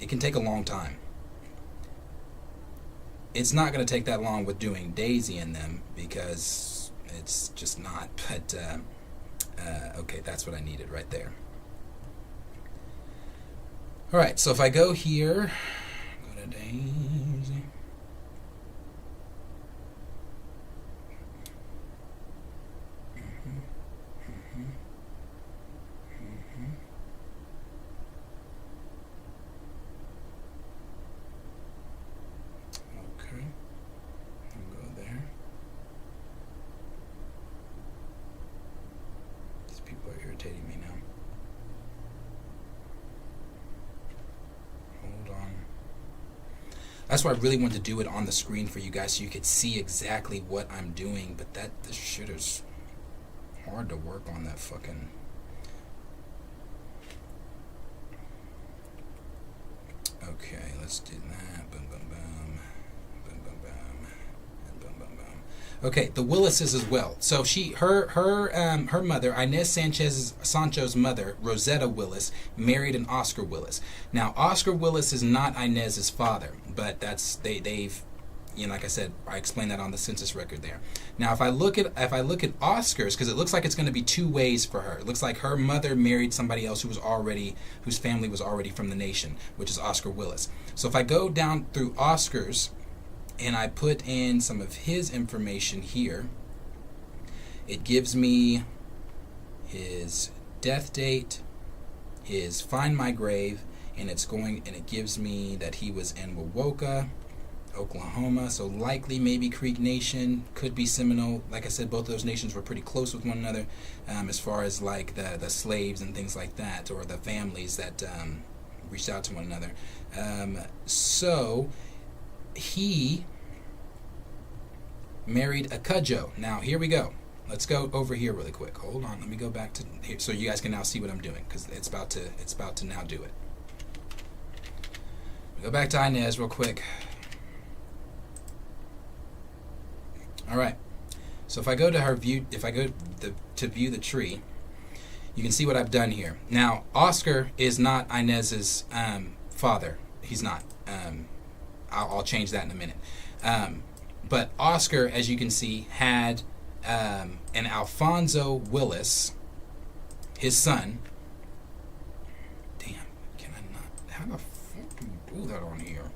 It can take a long time. It's not going to take that long with doing Daisy in them because it's just not. But okay, that's what I needed right there. All right, so if I go here, go to Daisy. Me now. Hold on. That's why I really wanted to do it on the screen for you guys so you could see exactly what I'm doing, but this shit is hard to work on that fucking. Okay, let's do that. Boom, boom, boom. Boom, boom, boom. And boom, boom, boom. Okay, the Willises as well. So her mother, Inez Sancho's mother, Rosetta Willis, married an Oscar Willis. Now, Oscar Willis is not Inez's father, but they've, you know, like I said, I explained that on the census record there. Now, if I look at Oscar's, because it looks like it's going to be 2 ways for her. It looks like her mother married somebody else whose family was already from the nation, which is Oscar Willis. So if I go down through Oscar's, and I put in some of his information here, it gives me his death date, his Find My Grave, and it gives me that he was in Wewoka, Oklahoma, so likely maybe Creek Nation, could be Seminole. Like I said, both of those nations were pretty close with one another, as far as like the slaves and things like that, or the families that reached out to one another. So he married a Cudjoe. Now here we go. Let's go over here really quick. Hold on. Let me go back to here so you guys can now see what I'm doing, because it's about to now do it. Go back to Inez real quick. All right. So if I go to her view, to view the tree, you can see what I've done here. Now Oscar is not Inez's father. He's not. I'll change that in a minute. But Oscar, as you can see, had an Alfonso Willis, his son. Damn, can I not? How the fuck do you do that on here?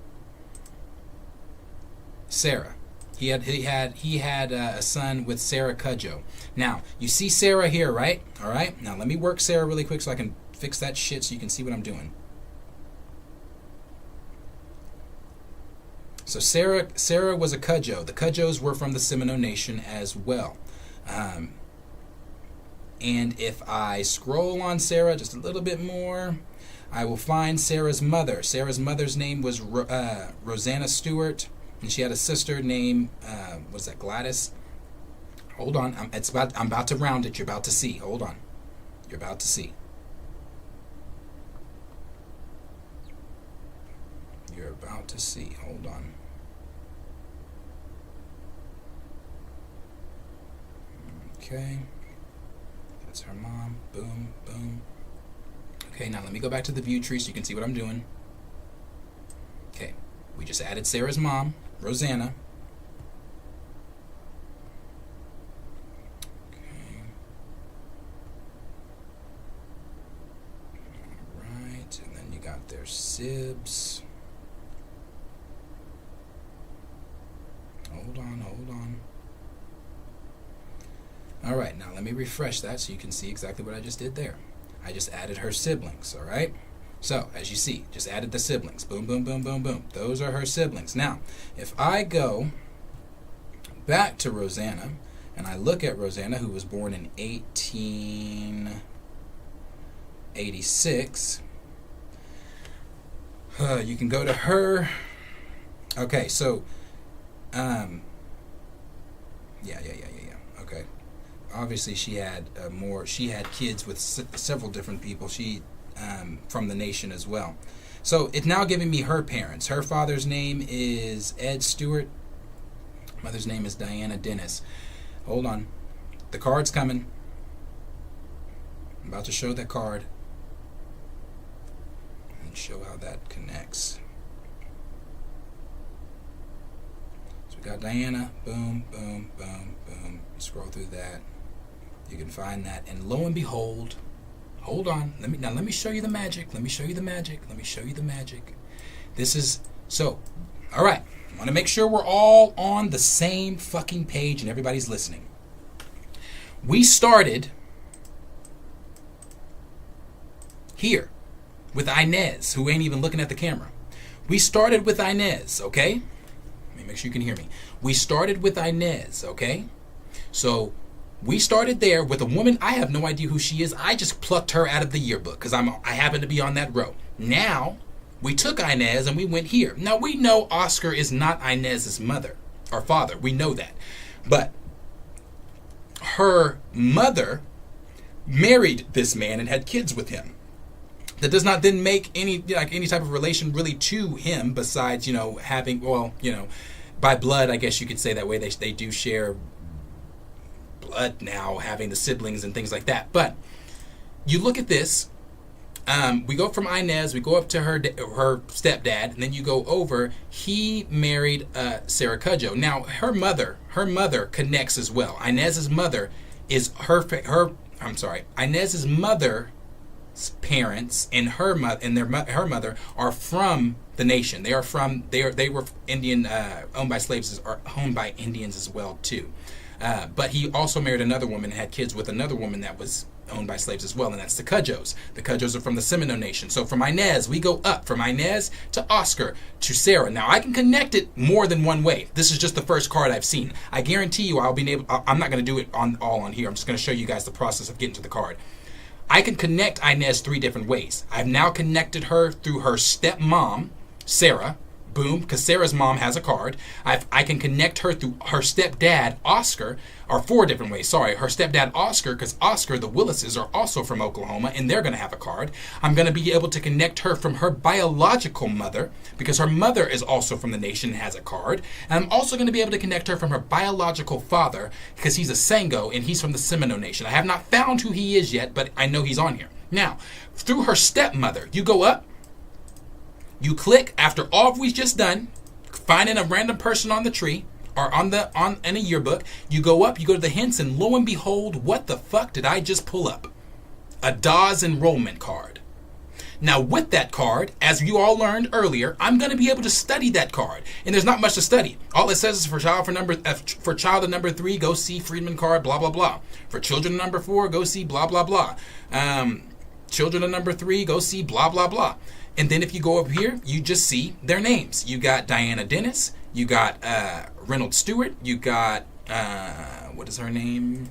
Sarah. He had a son with Sarah Cudjoe. Now you see Sarah here, right? All right. Now let me work Sarah really quick so I can fix that shit so you can see what I'm doing. So Sarah was a Cudjoe. The Cudjoes were from the Seminole Nation as well. And if I scroll on Sarah just a little bit more, I will find Sarah's mother. Sarah's mother's name was Rosanna Stewart, and she had a sister named was that Gladys? Hold on, I'm about to round it. You're about to see. Hold on, you're about to see. You're about to see. Hold on. Okay. That's her mom. Boom, boom. Okay, now let me go back to the view tree so you can see what I'm doing. Okay. We just added Sarah's mom, Rosanna. Okay. Alright, and then you got their sibs. Hold on. All right, now let me refresh that so you can see exactly what I just did there. I just added her siblings, all right? So, as you see, just added the siblings. Boom, boom, boom, boom, boom. Those are her siblings. Now, if I go back to Rosanna, and I look at Rosanna, who was born in 1886, you can go to her. Okay, so, yeah. Okay, obviously she had she had kids with several different people. She, from the nation as well. So it's now giving me her parents. Her father's name is Ed Stewart. Mother's name is Diana Dennis. Hold on. The card's coming. I'm about to show that card. And show how that connects. So we got Diana. Boom, boom, boom, boom. Scroll through that. You can find that. And lo and behold, hold on. Let me show you the magic. Let me show you the magic. Let me show you the magic. This is so. All right. I want to make sure we're all on the same fucking page and everybody's listening. We started here with Inez, who ain't even looking at the camera. We started with Inez, okay? Let me make sure you can hear me. We started with Inez, okay? So we started there with a woman. I have no idea who she is. I just plucked her out of the yearbook because I happen to be on that row. Now, we took Inez and we went here. Now, we know Oscar is not Inez's mother or father. We know that. But her mother married this man and had kids with him. That does not then make any type of relation really to him besides, having, by blood, I guess you could say that way. They do share blood now, having the siblings and things like that. But you look at this. We go from Inez, we go up to her stepdad, and then you go over. He married Sarah Cudjoe. Now her mother connects as well. Inez's mother is Inez's mother's parents and her mother are from the nation. They were Indian, owned by slaves, or owned by Indians as well too. But he also married another woman and had kids with another woman that was owned by slaves as well, and that's the Cudjoes. The Cudjoes are from the Seminole Nation. So from Inez, we go up from Inez to Oscar to Sarah. Now I can connect it more than one way. This is just the first card I've seen. I guarantee you I'm not going to do it all on here. I'm just going to show you guys the process of getting to the card. I can connect Inez 3 different ways. I've now connected her through her stepmom, Sarah. Boom, because Sarah's mom has a card. I can connect her through her stepdad, Oscar, or 4 different ways. Sorry, her stepdad, Oscar, because Oscar, the Willises, are also from Oklahoma, and they're going to have a card. I'm going to be able to connect her from her biological mother, because her mother is also from the nation and has a card. And I'm also going to be able to connect her from her biological father, because he's a Sango, and he's from the Seminole Nation. I have not found who he is yet, but I know he's on here. Now, through her stepmother, you go up. You click after all we've just done, finding a random person on the tree or in a yearbook. You go up, you go to the hints, and lo and behold, what the fuck did I just pull up? A Dawes enrollment card. Now with that card, as you all learned earlier, I'm going to be able to study that card, and there's not much to study. All it says is for child of number 3, go see Freedman card, blah blah blah. For children of number 4, go see blah blah blah. Children of number 3, go see blah blah blah. And then if you go up here, you just see their names. You got Diana Dennis. You got Reynolds Stewart. You got, what is her name?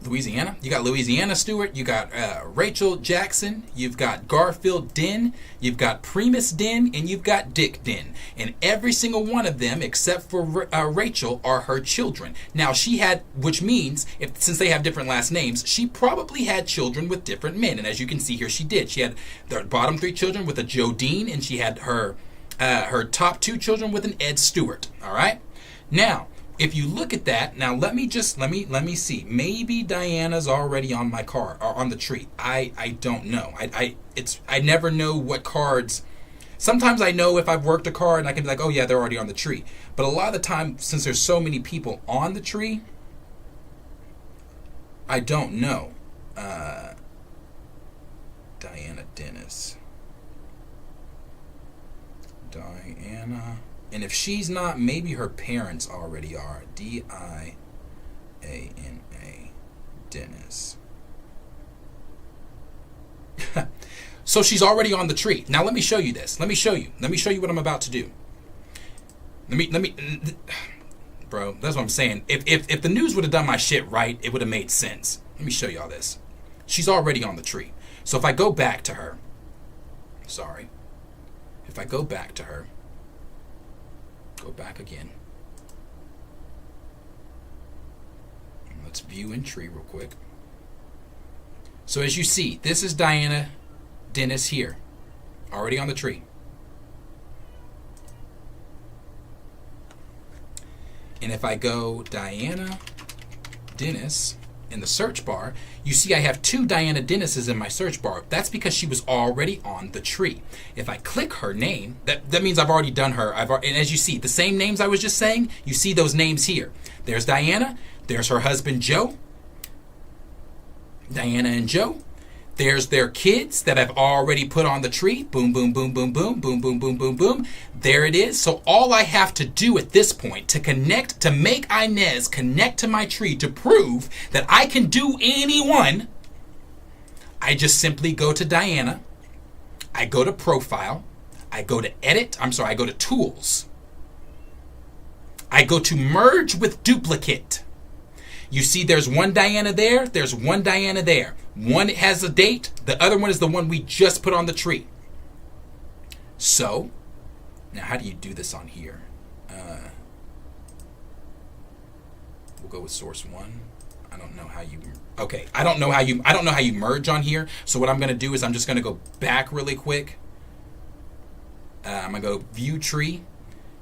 Louisiana. You got Louisiana Stewart. You got Rachel Jackson. You've got Garfield Den. You've got Primus Den. And you've got Dick Den. And every single one of them, except for Rachel, are her children. Now, she had, which means, since they have different last names, she probably had children with different men. And as you can see here, she did. She had the bottom 3 children with a Joe Dean, and she had her top 2 children with an Ed Stewart. All right? Now, if you look at that, now let me see. Maybe Diana's already on my card or on the tree. I don't know. I never know what cards. Sometimes I know if I've worked a card and I can be like, oh yeah, they're already on the tree. But a lot of the time, since there's so many people on the tree, I don't know. Diana Dennis. Diana. And if she's not, maybe her parents already are. Diana Dennis. So she's already on the tree. Now let me show you this. Let me show you what I'm about to do. bro. That's what I'm saying. If the news would have done my shit right, it would have made sense. Let me show y'all this. She's already on the tree. So if I go back to her, sorry. If I go back to her, go back again. Let's view in tree real quick. So as you see, this is Diana Dennis here, already on the tree. And if I go Diana Dennis in the search bar, you see I have 2 Diana Dennises in my search bar. That's because she was already on the tree. If I click her name, that means I've already done her. And as you see, the same names I was just saying, you see those names here. There's Diana, there's her husband Joe, Diana and Joe. There's their kids that I've already put on the tree. Boom, boom, boom, boom, boom, boom, boom, boom, boom, boom. There it is. So all I have to do at this point to connect, to make Inez connect to my tree, to prove that I can do anyone, I just simply go to Diana. I go to profile. I go to I go to tools. I go to merge with duplicate. You see there's one Diana there, there's one Diana there. One has a date, the other one is the one we just put on the tree. So, now how do you do this on here? We'll go with source 1. I don't know how you, okay, I don't know how you merge on here. So what I'm gonna do is I'm just gonna go back really quick. I'm gonna go view tree.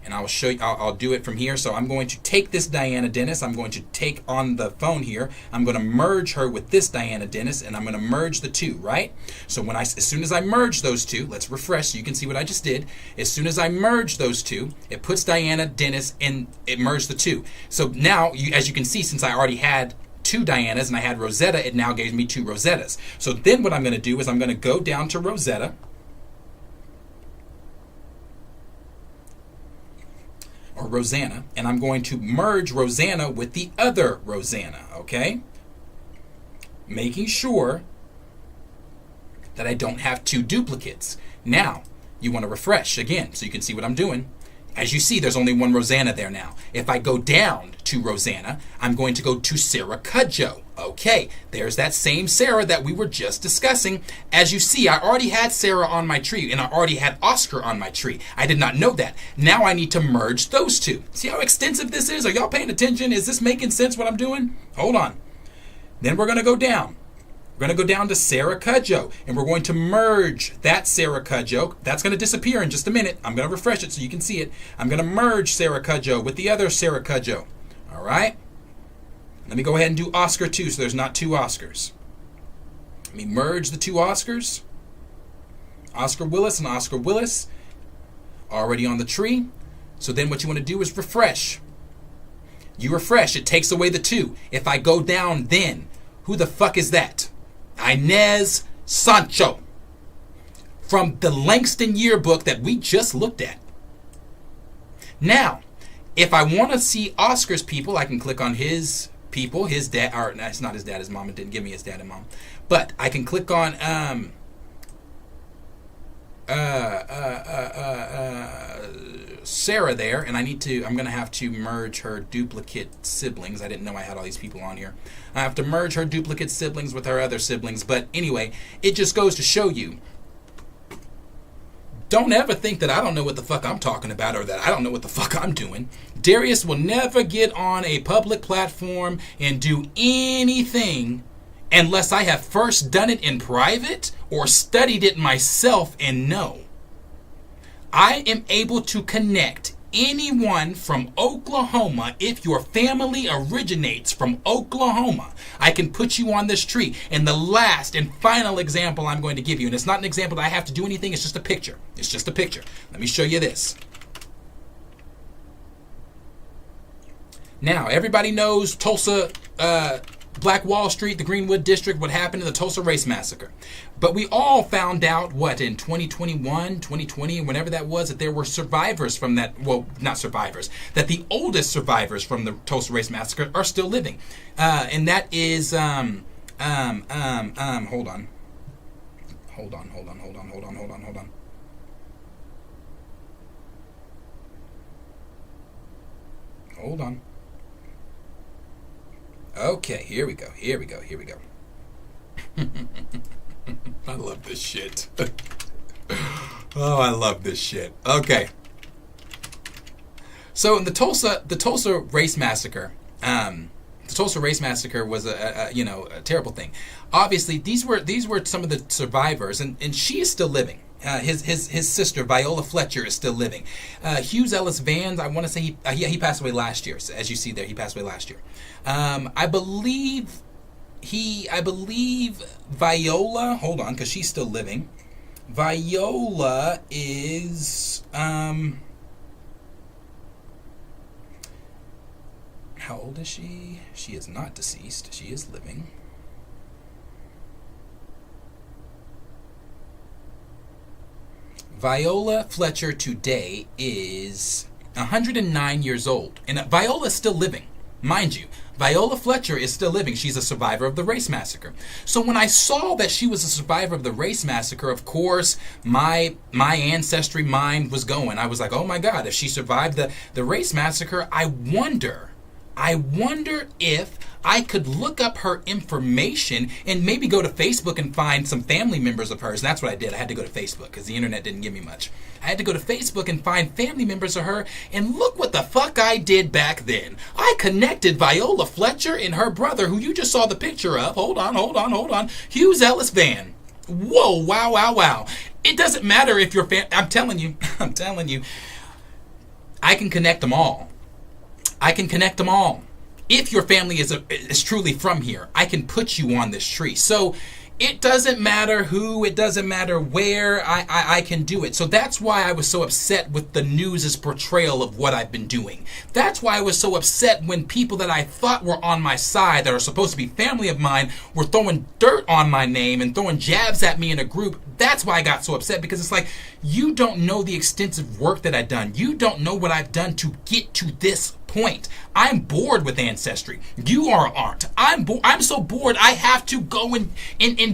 And I'll show you, I'll do it from here. So I'm going to take this Diana Dennis. I'm going to take on the phone here. I'm going to merge her with this Diana Dennis, and I'm going to merge the 2, right? So as soon as I merge those 2, let's refresh so you can see what I just did. As soon as I merge those 2, it puts Diana Dennis in, it merged the 2. So now, as you can see, since I already had 2 Dianas and I had Rosetta, it now gave me 2 Rosettas. So then what I'm going to do is I'm going to go down to Rosetta. Or Rosanna, and I'm going to merge Rosanna with the other Rosanna, okay? Making sure that I don't have 2 duplicates. Now, you want to refresh again so you can see what I'm doing. As you see, there's only one Rosanna there now. If I go down to Rosanna, I'm going to go to Sarah Cudjoe. Okay, there's that same Sarah that we were just discussing. As you see, I already had Sarah on my tree, and I already had Oscar on my tree. I did not know that. Now I need to merge those 2. See how extensive this is? Are y'all paying attention? Is this making sense what I'm doing? Hold on. Then we're going to go down. We're going to go down to Sarah Cudjoe, and we're going to merge that Sarah Cudjoe. That's going to disappear in just a minute. I'm going to refresh it so you can see it. I'm going to merge Sarah Cudjoe with the other Sarah Cudjoe. All right? Let me go ahead and do Oscar 2 so there's not 2 Oscars. Let me merge the 2 Oscars. Oscar Willis and Oscar Willis. Already on the tree. So then what you want to do is refresh. You refresh. It takes away the 2. If I go down then, who the fuck is that? Inez Sancho. From the Langston yearbook that we just looked at. Now, if I want to see Oscar's people, I can click on his people, his dad, or no, it's not his dad, his mom, it didn't give me his dad and mom. But I can click on Sarah there, and I'm gonna have to merge her duplicate siblings. I didn't know I had all these people on here. I have to merge her duplicate siblings with her other siblings, but anyway, it just goes to show you, don't ever think that I don't know what the fuck I'm talking about or that I don't know what the fuck I'm doing. Darius will never get on a public platform and do anything unless I have first done it in private or studied it myself and know. I am able to connect anyone from Oklahoma if your family originates from Oklahoma. I can put you on this tree. And the last and final example I'm going to give you, and it's not an example that I have to do anything, it's just a picture. It's just a picture. Let me show you this. Now, everybody knows Tulsa, Black Wall Street, the Greenwood District, what happened in the Tulsa Race Massacre. But we all found out, in 2021, 2020, whenever that was, that there were survivors from that, well, not survivors, that the oldest survivors from the Tulsa Race Massacre are still living. And that is, hold on. Hold on. Okay, here we go. Here we go. Here we go. I love this shit. Oh, I love this shit. Okay. So in the Tulsa race massacre, the Tulsa race massacre was a terrible thing. Obviously, these were some of the survivors, and she is still living. His sister Viola Fletcher is still living. Hughes Ellis Vans, I want to say he passed away last year. So as you see there, he passed away last year. I believe Viola. Hold on, because she's still living. Viola is how old is she? She is not deceased. She is living. Viola Fletcher today is 109 years old. And Viola is still living. Mind you, Viola Fletcher is still living. She's a survivor of the race massacre. So when I saw that she was a survivor of the race massacre, of course, my ancestry mind was going. I was like, oh my God, if she survived the race massacre, I wonder if I could look up her information and maybe go to Facebook and find some family members of hers. And that's what I did. I had to go to Facebook because the internet didn't give me much. I had to go to Facebook and find family members of her, and look what the fuck I did back then. I connected Viola Fletcher and her brother, who you just saw the picture of. Hold on. Hughes Ellis Van. Whoa, wow. It doesn't matter if you're I'm telling you, I can connect them all. If your family is truly from here, I can put you on this tree. So it doesn't matter who, it doesn't matter where, I can do it. So that's why I was so upset with the news's portrayal of what I've been doing. That's why I was so upset when people that I thought were on my side, that are supposed to be family of mine, were throwing dirt on my name and throwing jabs at me in a group. That's why I got so upset, because it's like, you don't know the extensive work that I've done. You don't know what I've done to get to this point. I'm bored with Ancestry. You aren't. I'm so bored I have to go and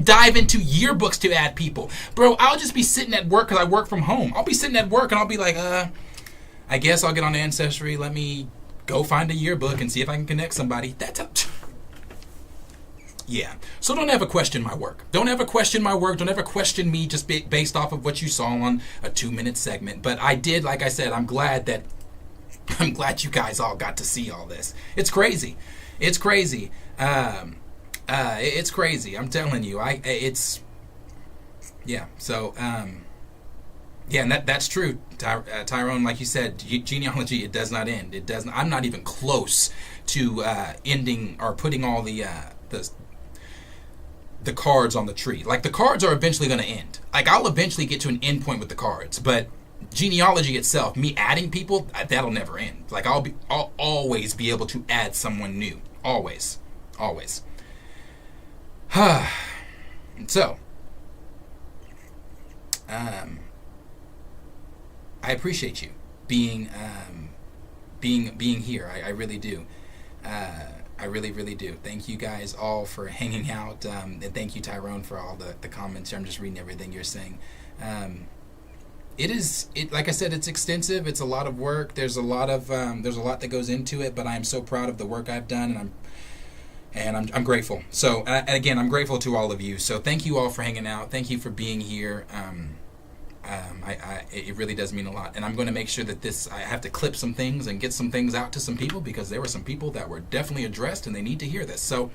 dive into yearbooks to add people. Bro, I'll just be sitting at work because I work from home. I'll be sitting at work and I'll be like, I guess I'll get on Ancestry. Let me go find a yearbook and see if I can connect somebody. Yeah. So don't ever question my work. Don't ever question my work. Don't ever question me just based off of what you saw on a 2-minute segment. But I did, like I said, I'm glad you guys all got to see all this. It's crazy. It's crazy. It's crazy. I'm telling you. Yeah. So, yeah, and that's true, Tyrone. Like you said, genealogy, it does not end. It doesn't. I'm not even close to ending or putting all the cards on the tree. Like, the cards are eventually going to end. Like, I'll eventually get to an end point with the cards, but genealogy itself, me adding people, that'll never end. Like, I'll always be able to add someone new. Always. So, I appreciate you being here. I really do. I really, really do. Thank you guys all for hanging out, and thank you, Tyrone, for all the comments here. I'm just reading everything you're saying. Like I said, it's extensive. It's a lot of work. There's a lot that goes into it, but I am so proud of the work I've done, and I'm grateful. So, and again, I'm grateful to all of you. So thank you all for hanging out. Thank you for being here. It really does mean a lot, and I'm going to make sure that I have to clip some things and get some things out to some people, because there were some people that were definitely addressed and they need to hear this. So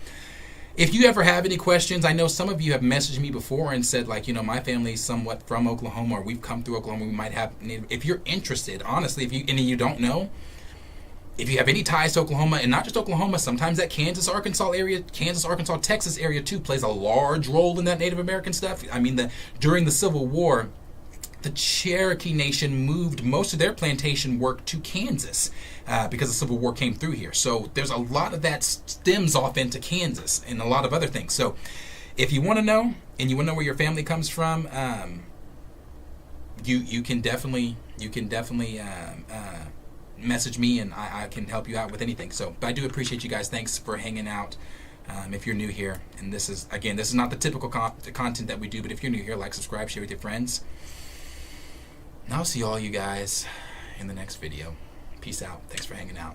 if you ever have any questions, I know some of you have messaged me before and said, like, my family's somewhat from Oklahoma, or we've come through Oklahoma, we might have, if you're interested, honestly, if you don't know, if you have any ties to Oklahoma, and not just Oklahoma, sometimes that Kansas, Arkansas, Texas area too plays a large role in that Native American stuff. I mean, during the Civil War, the Cherokee Nation moved most of their plantation work to Kansas because the Civil War came through here. So there's a lot of that stems off into Kansas and a lot of other things. So if you want to know, and you want to know where your family comes from, you can definitely message me, and I can help you out with anything. So, but I do appreciate you guys. Thanks for hanging out. If you're new here, and this is not the typical content that we do, but if you're new here, like, subscribe, share with your friends. And I'll see all you guys in the next video. Peace out. Thanks for hanging out.